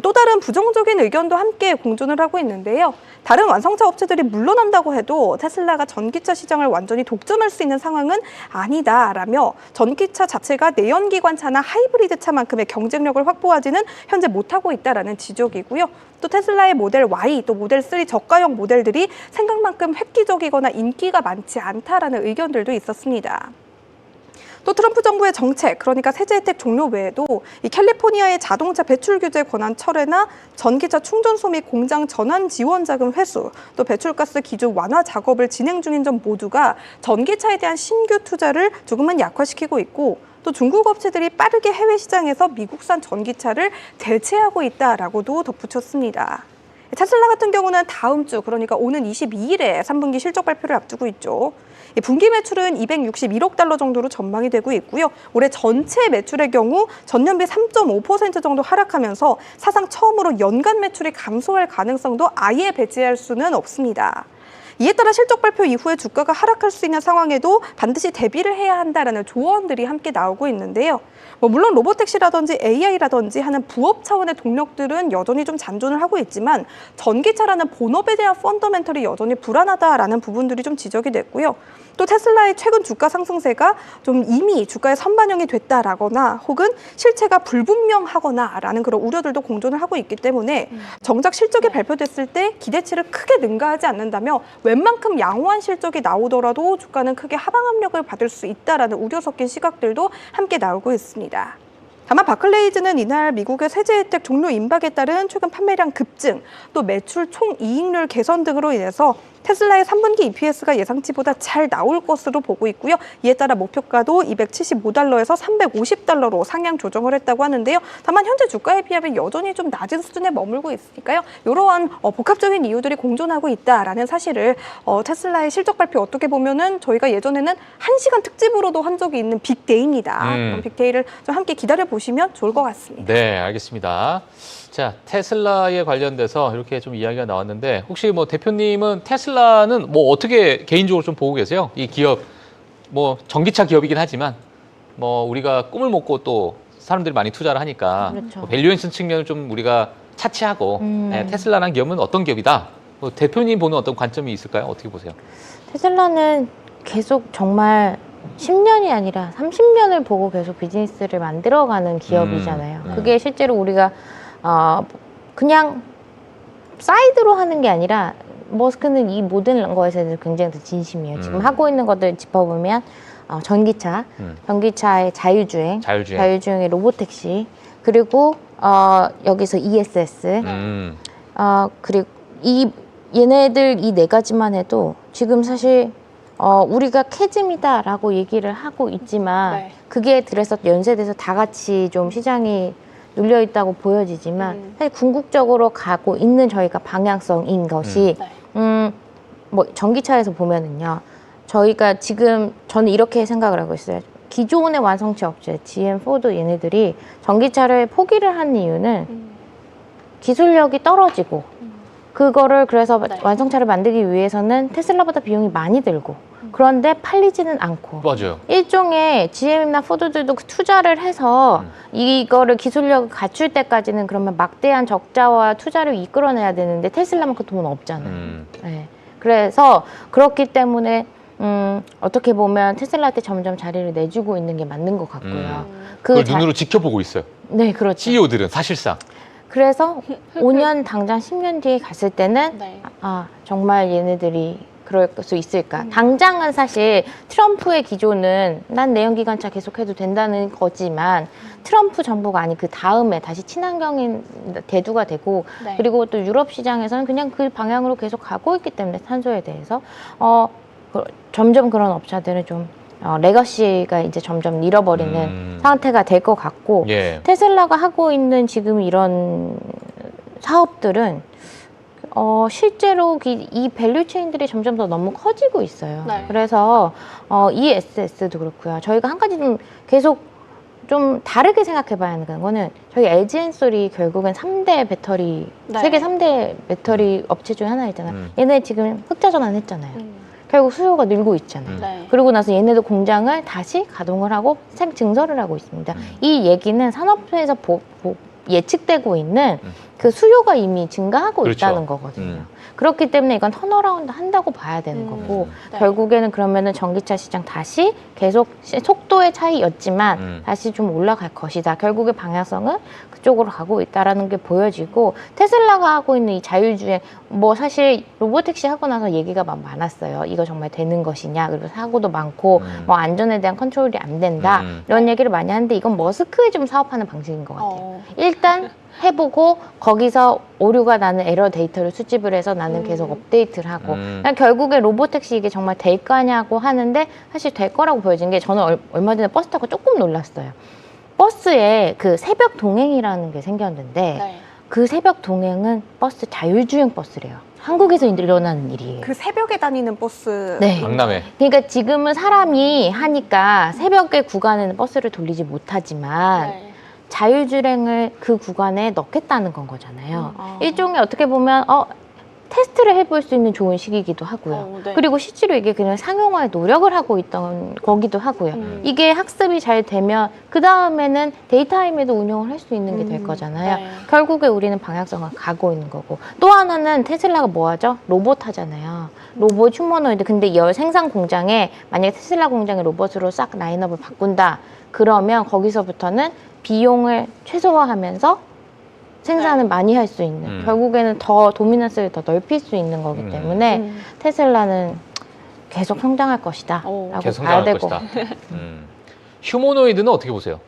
또 다른 부정적인 의견도 함께 공존을 하고 있는데요. 다른 완성차 업체들이 물러난다고 해도 테슬라가 전기차 시장을 완전히 독점할 수 있는 상황은 아니다라며 전기차 자체가 내연기관차나 하이브리드 차만큼의 경쟁력을 확보하지는 현재 못하고 있다라는 지적이고요. 또 테슬라의 모델 Y, 또 모델 3 저가형 모델들이 생각만큼 획기적이거나 인기가 많지 않다라는 의견들도 있었습니다. 또 트럼프 정부의 정책, 그러니까 세제 혜택 종료 외에도 이 캘리포니아의 자동차 배출 규제 권한 철회나 전기차 충전소 및 공장 전환 지원 자금 회수, 또 배출가스 기준 완화 작업을 진행 중인 점 모두가 전기차에 대한 신규 투자를 조금은 약화시키고 있고 또 중국 업체들이 빠르게 해외 시장에서 미국산 전기차를 대체하고 있다라고도 덧붙였습니다. 테슬라 같은 경우는 다음 주, 그러니까 오는 22일에 3분기 실적 발표를 앞두고 있죠. 분기 매출은 261억 달러 정도로 전망이 되고 있고요. 올해 전체 매출의 경우 전년비 3.5% 정도 하락하면서 사상 처음으로 연간 매출이 감소할 가능성도 아예 배제할 수는 없습니다. 이에 따라 실적 발표 이후에 주가가 하락할 수 있는 상황에도 반드시 대비를 해야 한다는 조언들이 함께 나오고 있는데요. 물론 로보택시라든지 AI라든지 하는 부업 차원의 동력들은 여전히 좀 잔존을 하고 있지만 전기차라는 본업에 대한 펀더멘털이 여전히 불안하다라는 부분들이 좀 지적이 됐고요. 또 테슬라의 최근 주가 상승세가 좀 이미 주가에 선반영이 됐다라거나 혹은 실체가 불분명하거나라는 그런 우려들도 공존을 하고 있기 때문에 정작 실적이 발표됐을 때 기대치를 크게 능가하지 않는다며 웬만큼 양호한 실적이 나오더라도 주가는 크게 하방 압력을 받을 수 있다라는 우려 섞인 시각들도 함께 나오고 있습니다. 다만 바클레이즈는 이날 미국의 세제 혜택 종료 임박에 따른 최근 판매량 급증, 또 매출 총 이익률 개선 등으로 인해서 테슬라의 3분기 EPS가 예상치보다 잘 나올 것으로 보고 있고요. 이에 따라 목표가도 275달러에서 350달러로 상향 조정을 했다고 하는데요. 다만 현재 주가에 비하면 여전히 좀 낮은 수준에 머물고 있으니까요. 이러한 복합적인 이유들이 공존하고 있다라는 사실을 테슬라의 실적 발표 어떻게 보면은 저희가 예전에는 1시간 특집으로도 한 적이 있는 빅데이입니다. 그럼 빅데이를 좀 함께 기다려보시면 좋을 것 같습니다. 네, 알겠습니다. 자, 테슬라에 관련돼서 이렇게 좀 이야기가 나왔는데 혹시 뭐 대표님은 테슬라는 뭐 어떻게 개인적으로 좀 보고 계세요? 이 기업 뭐 전기차 기업이긴 하지만 뭐 우리가 꿈을 먹고 또 사람들이 많이 투자를 하니까 그렇죠. 뭐 밸류에이션 측면을 좀 우리가 차치하고 네, 테슬라라는 기업은 어떤 기업이다? 뭐 대표님 보는 어떤 관점이 있을까요? 어떻게 보세요? 테슬라는 계속 정말 10년이 아니라 30년을 보고 계속 비즈니스를 만들어가는 기업이잖아요. 그게 실제로 우리가 그냥 사이드로 하는 게 아니라 머스크는 이 모든 거에 대해서 굉장히 진심이에요. 지금 하고 있는 것들 짚어보면 전기차, 전기차의 자율주행, 자율주행. 자율주행의 로보택시, 그리고 여기서 ESS, 그리고 얘네들 이 네 가지만 해도 지금 사실 우리가 캐즘이다라고 얘기를 하고 있지만 네. 그게 그래서 연쇄돼서 다 같이 좀 시장이 눌려 있다고 보여지지만 사실 궁극적으로 가고 있는 저희가 방향성인 것이 네. 뭐 전기차에서 보면은요, 저희가 지금 저는 이렇게 생각을 하고 있어요. 기존의 완성차 업체 GM, 포드 얘네들이 전기차를 포기를 한 이유는 기술력이 떨어지고 그거를 그래서 네. 완성차를 만들기 위해서는 테슬라보다 비용이 많이 들고 그런데 팔리지는 않고 맞아요. 일종의 GM이나 포드들도 그 투자를 해서 이거를 기술력을 갖출 때까지는 그러면 막대한 적자와 투자를 이끌어내야 되는데 테슬라만 그 돈 없잖아요. 네. 그래서 그렇기 때문에 어떻게 보면 테슬라한테 점점 자리를 내주고 있는 게 맞는 것 같고요. 그걸 눈으로 지켜보고 있어요. 네, 그렇죠. CEO들은 사실상. 그래서 5년 당장 10년 뒤에 갔을 때는 네. 정말 얘네들이 그럴 수 있을까? 당장은 사실 트럼프의 기조는 난 내연기관차 계속해도 된다는 거지만 트럼프 정부가 아닌 그 다음에 다시 친환경인 대두가 되고 네. 그리고 또 유럽 시장에서는 그냥 그 방향으로 계속 가고 있기 때문에 탄소에 대해서 점점 그런 업체들은 좀 레거시가 이제 점점 잃어버리는 상태가 될 것 같고 예. 테슬라가 하고 있는 지금 이런 사업들은 실제로 이 밸류 체인들이 점점 더 너무 커지고 있어요. 네. 그래서 ESS도 그렇고요. 저희가 한 가지 좀 계속 좀 다르게 생각해 봐야 하는 거는 저희 LG 엔솔이 결국은 3대 배터리, 네. 세계 3대 배터리 업체 중에 하나이잖아요. 얘네 지금 흑자 전환했잖아요. 결국 수요가 늘고 있잖아요. 네. 그러고 나서 얘네도 공장을 다시 가동을 하고 증설을 하고 있습니다. 이 얘기는 산업부에서 예측되고 있는 그 수요가 이미 증가하고 그렇죠. 있다는 거거든요. 그렇기 때문에 이건 턴어라운드 한다고 봐야 되는 거고 네. 결국에는 그러면은 전기차 시장 다시 계속 속도의 차이였지만 다시 좀 올라갈 것이다. 결국의 방향성은 그쪽으로 가고 있다라는 게 보여지고 테슬라가 하고 있는 이 자율주행 뭐 사실 로보택시 하고 나서 얘기가 많았어요. 이거 정말 되는 것이냐 그리고 사고도 많고 뭐 안전에 대한 컨트롤이 안 된다 이런 얘기를 많이 하는데 이건 머스크에 좀 사업하는 방식인 것 같아요. 일단 해보고 거기서 오류가 나는 에러 데이터를 수집을 해서 나는 계속 업데이트를 하고 결국에 로보택시 이게 정말 될 거냐고 하는데 사실 될 거라고 보여지는 게 저는 얼마 전에 버스 타고 조금 놀랐어요. 버스에 그 새벽 동행이라는 게 생겼는데 네. 그 새벽 동행은 버스 자율주행 버스래요. 한국에서 일어나는 일이에요. 그 새벽에 다니는 버스. 네. 강남에. 그러니까 지금은 사람이 하니까 새벽에 구간에는 버스를 돌리지 못하지만 네. 자율주행을 그 구간에 넣겠다는 건 거잖아요. 일종의 어떻게 보면 테스트를 해볼 수 있는 좋은 시기이기도 하고요. 네. 그리고 실제로 이게 그냥 상용화에 노력을 하고 있던 거기도 하고요. 이게 학습이 잘 되면 그 다음에는 데이타임에도 운영을 할 수 있는 게 될 거잖아요. 네. 결국에 우리는 방향성을 가고 있는 거고 또 하나는 테슬라가 뭐 하죠? 로봇 하잖아요. 로봇 휴머노이드. 근데 이 생산 공장에 만약에 테슬라 공장의 로봇으로 싹 라인업을 바꾼다. 그러면 거기서부터는 비용을 최소화하면서 생산을 많이 할 수 있는 결국에는 더 도미넌스를 더 넓힐 수 있는 거기 때문에 테슬라는 계속 성장할 것이다 라고 계속 봐야 성장할 되고 것이다. 휴머노이드는 어떻게 보세요?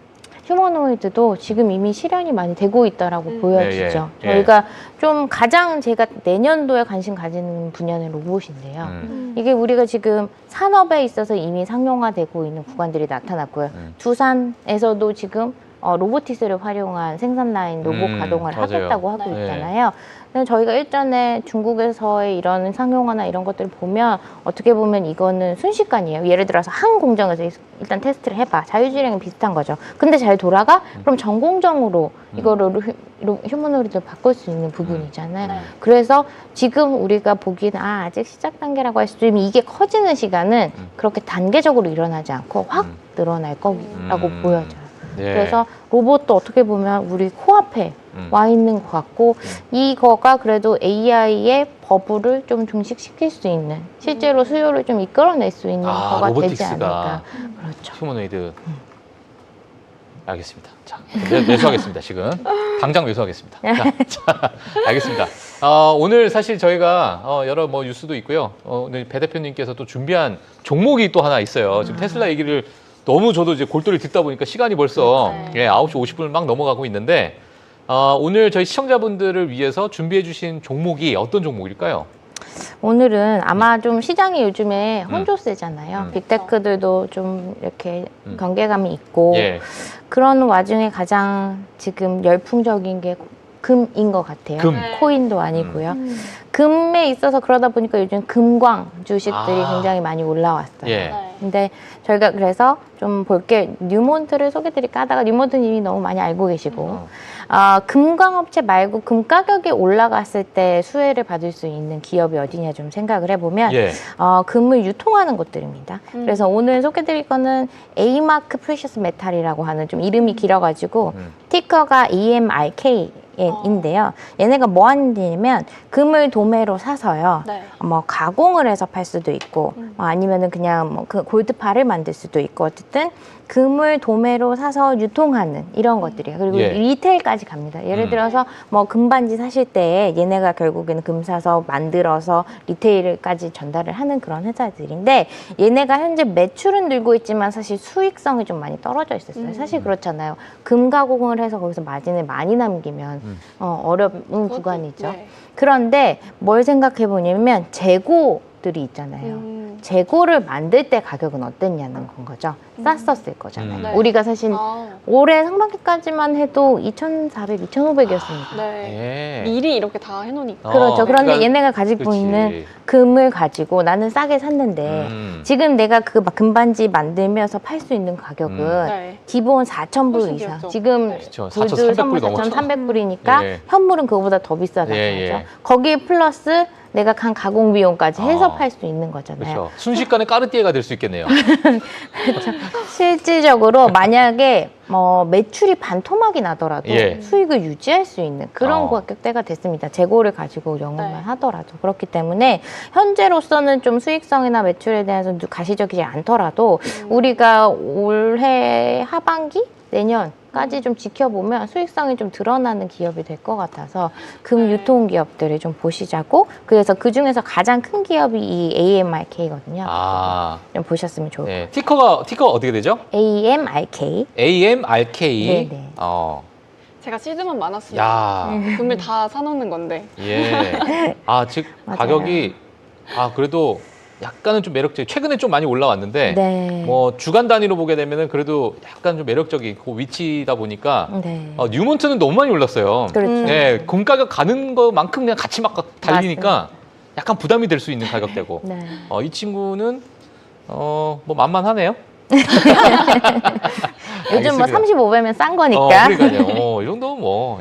휴머노이드도 지금 이미 실현이 많이 되고 있다라고 보여지죠. 예, 예. 저희가 좀 가장 제가 내년도에 관심 가지는 분야는 로봇인데요. 이게 우리가 지금 산업에 있어서 이미 상용화되고 있는 구간들이 나타났고요. 두산에서도 지금 로보티스를 활용한 생산 라인 로봇 가동을 맞아요. 하겠다고 하고 네. 있잖아요. 근데 저희가 일전에 중국에서의 이런 상용화나 이런 것들을 보면 어떻게 보면 이거는 순식간이에요. 예를 들어서 한 공장에서 일단 테스트를 해봐. 자율주행은 비슷한 거죠. 근데 잘 돌아가? 그럼 전 공정으로 이거를 휴머노이드를 바꿀 수 있는 부분이잖아요. 그래서 지금 우리가 보기에는 아직 시작 단계라고 할 수도 있지만 이게 커지는 시간은 그렇게 단계적으로 일어나지 않고 확 늘어날 거라고 보여져요. 예. 그래서 로봇도 어떻게 보면 우리 코앞에 와 있는 것 같고 이거가 그래도 AI의 버블을 좀 종식시킬 수 있는 실제로 수요를 좀 이끌어낼 수 있는 거가 되지 로보틱스가 않을까. 그렇죠. 휴머노이드. 알겠습니다. 자, 매수하겠습니다. 지금 당장 매수하겠습니다. 자, 알겠습니다. 오늘 사실 저희가 여러 뭐 뉴스도 있고요. 오늘 배 대표님께서 또 준비한 종목이 또 하나 있어요. 지금 테슬라 얘기를 너무 저도 이제 골똘히 듣다 보니까 시간이 벌써 9시 50분을 막 넘어가고 있는데 오늘 저희 시청자분들을 위해서 준비해 주신 종목이 어떤 종목일까요? 오늘은 아마 좀 시장이 요즘에 혼조세잖아요. 빅테크들도 좀 이렇게 경계감이 있고 예. 그런 와중에 가장 지금 열풍적인 게 금인 것 같아요. 금. 코인도 아니고요. 금에 있어서 그러다 보니까 요즘 금광 주식들이 아. 굉장히 많이 올라왔어요. 예. 네. 근데 저희가 그래서 좀 볼게 뉴몬트를 소개드릴까 하다가 뉴몬트는 이미 너무 많이 알고 계시고 금광업체 말고 금 가격이 올라갔을 때 수혜를 받을 수 있는 기업이 어디냐 좀 생각을 해보면 예. 금을 유통하는 곳들입니다. 그래서 오늘 소개드릴 거는 A마크 프레셔스 메탈이라고 하는 좀 이름이 길어가지고 티커가 EMRK 인데요. 얘네가 뭐 하느냐면 금을 도매로 사서요. 네. 뭐 가공을 해서 팔 수도 있고 아니면은 그냥 뭐 그 골드바를 만들 수도 있고 어쨌든 금을 도매로 사서 유통하는 이런 것들이에요. 그리고 예. 리테일까지 갑니다. 예를 들어서 뭐 금반지 사실 때 얘네가 결국에는 금 사서 만들어서 리테일까지 전달을 하는 그런 회사들인데 얘네가 현재 매출은 늘고 있지만 사실 수익성이 좀 많이 떨어져 있었어요. 사실 그렇잖아요. 금 가공을 해서 거기서 마진을 많이 남기면 어려운 구간이죠. 네. 그런데 뭘 생각해 보냐면 재고들이 있잖아요. 재고를 만들 때 가격은 어땠냐는 건 거죠. 쌌었을 거잖아요. 네. 우리가 사실 올해 상반기까지만 해도 2,400, 2,500이었으니까. 네. 예. 미리 이렇게 다 해놓으니까. 그렇죠. 그런데 그러니까 얘네가 가지고 그렇지. 있는 금을 가지고 나는 싸게 샀는데 지금 내가 그 막 금반지 만들면서 팔 수 있는 가격은 네. 기본 4,000불 훨씬 이상. 귀엽죠. 지금 그렇죠. 골드 4,300 선물 불이 넘었죠. 4,300불이니까 예. 현물은 그거보다 더 비싸다는 예, 거죠. 예. 거기에 플러스 내가 간 가공 비용까지 해서 아. 팔 수 있는 거잖아요. 그렇죠. 순식간에 까르띠에가 될 수 있겠네요. 실질적으로 만약에 매출이 반토막이 나더라도 예. 수익을 유지할 수 있는 그런 가격대가 됐습니다. 재고를 가지고 영업만 네. 하더라도. 그렇기 때문에 현재로서는 좀 수익성이나 매출에 대해서 가시적이지 않더라도 우리가 올해 하반기? 내년까지 좀 지켜보면 수익성이 좀 드러나는 기업이 될 것 같아서 금 유통 기업들을 좀 보시자고. 그래서 그 중에서 가장 큰 기업이 이 AMRK거든요. 아, 좀 보셨으면 좋을 것 네. 티커가 어떻게 되죠? 같아요. AMRK. AMRK. 네네. 제가 시드만 많았으면 야, 금을 다 사놓는 건데. 예. 즉 맞아요. 가격이 그래도 약간은 좀 매력적이. 최근에 좀 많이 올라왔는데 네. 뭐 주간 단위로 보게 되면은 그래도 약간 좀 매력적인 그 위치다 보니까 네. 뉴몬트는 너무 많이 올랐어요. 그렇죠. 네, 금 가격 가는 것만큼 그냥 같이 막 달리니까 약간 부담이 될 수 있는 가격대고. 네. 이 친구는 뭐 만만하네요. 요즘 뭐 알겠습니다. 35배면 싼 거니까. 그러니까요. 이 정도면 뭐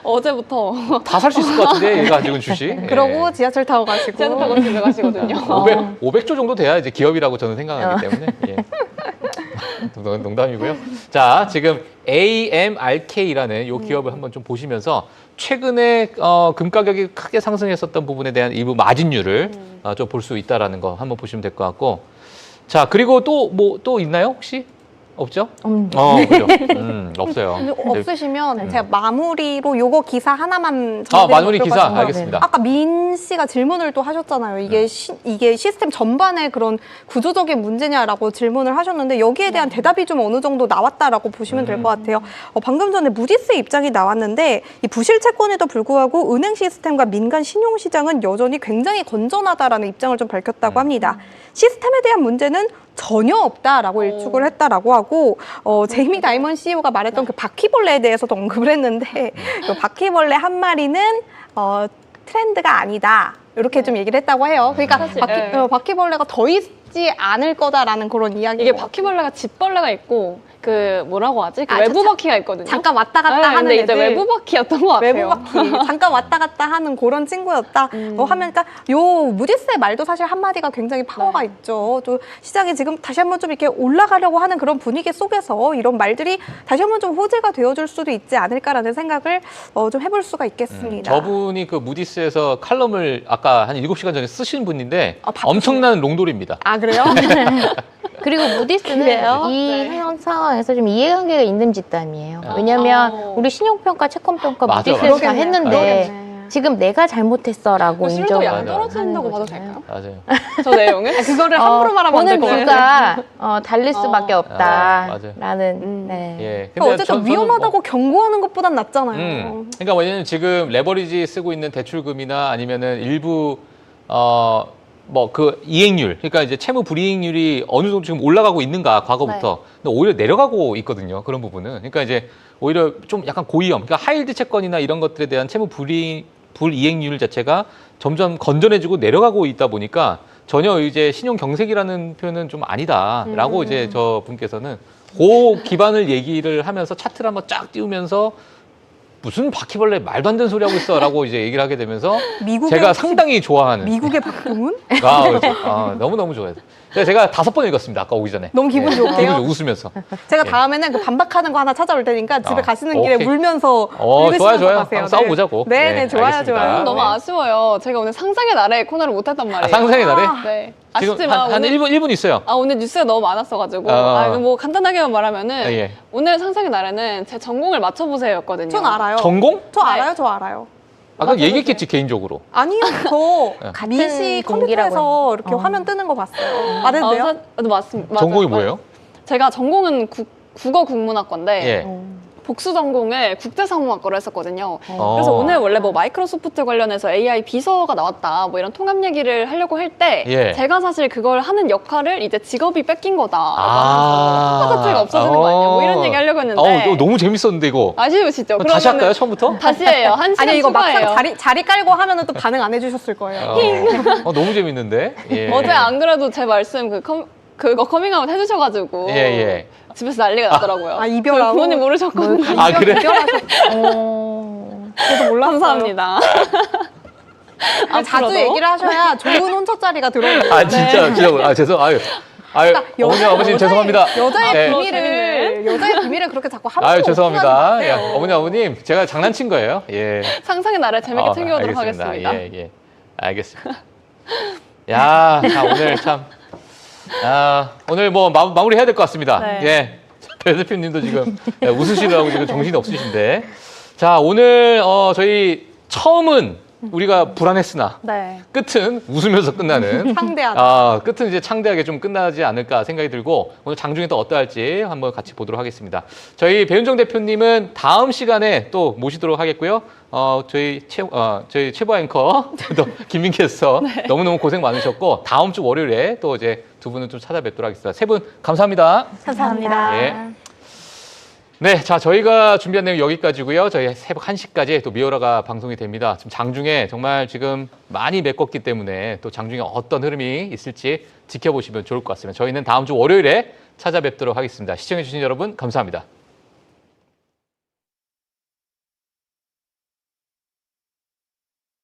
어제부터 다 살 수 있을 것 같은데 얘가 지금 주식. 그러고 지하철 타고 가시고. 지하철 타고 집에 가시거든요. 500조 정도 돼야 이제 기업이라고 저는 생각하기 때문에. 예. 농담이고요. 자, 지금 AMRK라는 이 기업을 한번 좀 보시면서 최근에 금 가격이 크게 상승했었던 부분에 대한 일부 마진율을 좀 볼 수 있다라는 거 한번 보시면 될 것 같고. 자, 그리고 또 있나요, 혹시? 없죠? 그죠. 없어요. 없으시면 제가 마무리로 요거 기사 하나만 마무리 기사 전해드리면 알겠습니다. 아까 민 씨가 질문을 또 하셨잖아요. 이게 시스템 전반의 그런 구조적인 문제냐라고 질문을 하셨는데 여기에 대한 대답이 좀 어느 정도 나왔다라고 보시면 될 것 같아요. 방금 전에 무디스 입장이 나왔는데 이 부실 채권에도 불구하고 은행 시스템과 민간 신용 시장은 여전히 굉장히 건전하다라는 입장을 좀 밝혔다고 합니다. 시스템에 대한 문제는 전혀 없다라고 일축을 했다라고 하고 제이미 다이먼 CEO가 말했던 그 바퀴벌레에 대해서도 언급을 했는데 이 바퀴벌레 한 마리는 트렌드가 아니다. 이렇게 좀 얘기를 했다고 해요. 그러니까 바퀴벌레가 더 있지 않을 거다라는 그런 이야기. 이게 바퀴벌레가 집벌레가 있고 그 뭐라고 하지? 그 아, 외부 바퀴가 있거든요. 잠깐 왔다 갔다 하는 근데 이제 애들. 외부 바퀴였던 것 같아요. 외부 바퀴 잠깐 왔다 갔다 하는 그런 친구였다. 하면 그러니까 요 무디스의 말도 사실 한마디가 굉장히 파워가 있죠. 또 시장이 지금 다시 한번 좀 이렇게 올라가려고 하는 그런 분위기 속에서 이런 말들이 다시 한번 좀 호재가 되어줄 수도 있지 않을까라는 생각을 좀 해볼 수가 있겠습니다. 저분이 그 무디스에서 칼럼을 아까 한 7시간 전에 쓰신 분인데 바쁘시네. 엄청난 롱돌입니다. 아 그래요? 그리고 무디스는 그래요? 이 상황에서 좀 이해관계가 있는 집단이에요. 왜냐면 우리 신용평가, 채권평가 맞아, 무디스에서 다 그러겠네. 했는데 지금 내가 잘못했어라고 실도 양 인정을 떨어진다고 봐도 하는 될까요? 맞아요. 저 내용을? 그거를 함부로 말하면 안 될 보는 것 같아요. 뷰가 달릴 수밖에 맞아요. 없다라는. 네. 예. 그러니까 어쨌든 저는 뭐 위험하다고 경고하는 것보단 낫잖아요. 그러니까 왜냐면 지금 레버리지 쓰고 있는 대출금이나 아니면은 일부 뭐 그 이행률, 그러니까 이제 채무 불이익률이 어느 정도 지금 올라가고 있는가 과거부터, 근데 오히려 내려가고 있거든요. 그런 부분은. 그러니까 이제 오히려 좀 약간 고위험, 그러니까 하이힐드 채권이나 이런 것들에 대한 채무 불이익률 자체가 점점 건전해지고 내려가고 있다 보니까 전혀 이제 신용 경색이라는 표현은 좀 아니다라고 이제 저 분께서는 그 기반을 얘기를 하면서 차트를 한번 쫙 띄우면서 무슨 바퀴벌레 말도 안 되는 소리 하고 있어라고 이제 얘기를 하게 되면서 미국의 제가 혹시 상당히 좋아하는 미국의 박동훈? 너무너무 좋아해요. 제가 5번 읽었습니다. 아까 오기 전에. 너무 기분 좋게요? 기분 좋게 웃으면서. 제가 예. 다음에는 그 반박하는 거 하나 찾아올 테니까 집에 가시는 길에 오케이. 울면서 좋아요, 읽으시면서 좋아요. 가세요. 한번 싸워보자고. 네, 네, 네, 좋아요, 알겠습니다. 좋아요. 너무 네. 아쉬워요. 제가 오늘 상상의 나라의 코너를 못했단 말이에요. 상상의 나래? 네. 지금 아쉽지만 한 오늘 1분 있어요. 오늘 뉴스가 너무 많았어가지고 아. 뭐 간단하게만 말하면은 예. 오늘 상상의 나라는 제 전공을 맞춰보세요였거든요. 전 알아요. 전공? 저 네. 알아요, 저 알아요. 아까 얘기했겠지 개인적으로. 아니요, 저 같은 미시 동기라고 컴퓨터에서 이렇게 화면 뜨는 거 봤어요. 말해도 돼요? 맞습니다. 전공이 뭐예요? 제가 전공은 국어 국문학과인데 예. 복수 전공을 국제상공학과로 했었거든요. 어. 그래서 오늘 원래 뭐 마이크로소프트 관련해서 AI 비서가 나왔다 뭐 이런 통합 얘기를 하려고 할 때 예. 제가 사실 그걸 하는 역할을 이제 직업이 뺏긴 거다 아. 하면서 학과 자체가 없어지는 거 아니야 뭐 이런 얘기 하려고 했는데 너무 재밌었는데 이거. 아쉬우시죠? 그럼 다시 그러면은 할까요? 처음부터? 다시 해요. 한 시간 아니, 이거 추가해요. 막상 자리 깔고 하면은 또 반응 안 해주셨을 거예요. 너무 재밌는데. 예. 어제 안 그래도 제 말씀 그거 커밍아웃 해주셔가지고 예. 집에서 난리가 났더라고요. 아, 이별하고? 부모님 모르셨거든요. 아 그래? 저도 몰랐어요. 감사합니다. 자주 앞으로도? 얘기를 하셔야 좋은 혼처자리가 들어오는 아 진짜 죄송. 아유. 어머니 아버님 죄송합니다. 여자의 네. 비밀을 그렇게 자꾸 함부로 아유 죄송합니다. 오픈하지 마세요. 어머니 아버님 제가 장난친 거예요. 예. 상상의 나라 재밌게 챙겨오도록 알겠습니다. 하겠습니다. 예. 알겠습니다. 야, 오늘 참. 오늘 뭐 마무리 해야 될 것 같습니다. 네. 예. 배 대표님도 지금 웃으시느라고 지금 정신이 없으신데. 자, 오늘 저희 처음은 우리가 불안했으나 네. 끝은 웃으면서 끝나는 상대하다. 끝은 이제 창대하게 좀 끝나지 않을까 생각이 들고 오늘 장중에 또 어떠할지 한번 같이 보도록 하겠습니다. 저희 배윤정 대표님은 다음 시간에 또 모시도록 하겠고요. 저희 최보 앵커 또 김민 캐스터 너무너무 고생 많으셨고 다음 주 월요일에 또 이제 두 분은 좀 찾아뵙도록 하겠습니다. 세 분 감사합니다. 감사합니다. 예. 네, 자 저희가 준비한 내용 여기까지고요. 저희 새벽 1시까지 또 미어라가 방송이 됩니다. 지금 장중에 정말 지금 많이 메꿨기 때문에 또 장중에 어떤 흐름이 있을지 지켜보시면 좋을 것 같습니다. 저희는 다음 주 월요일에 찾아뵙도록 하겠습니다. 시청해주신 여러분 감사합니다.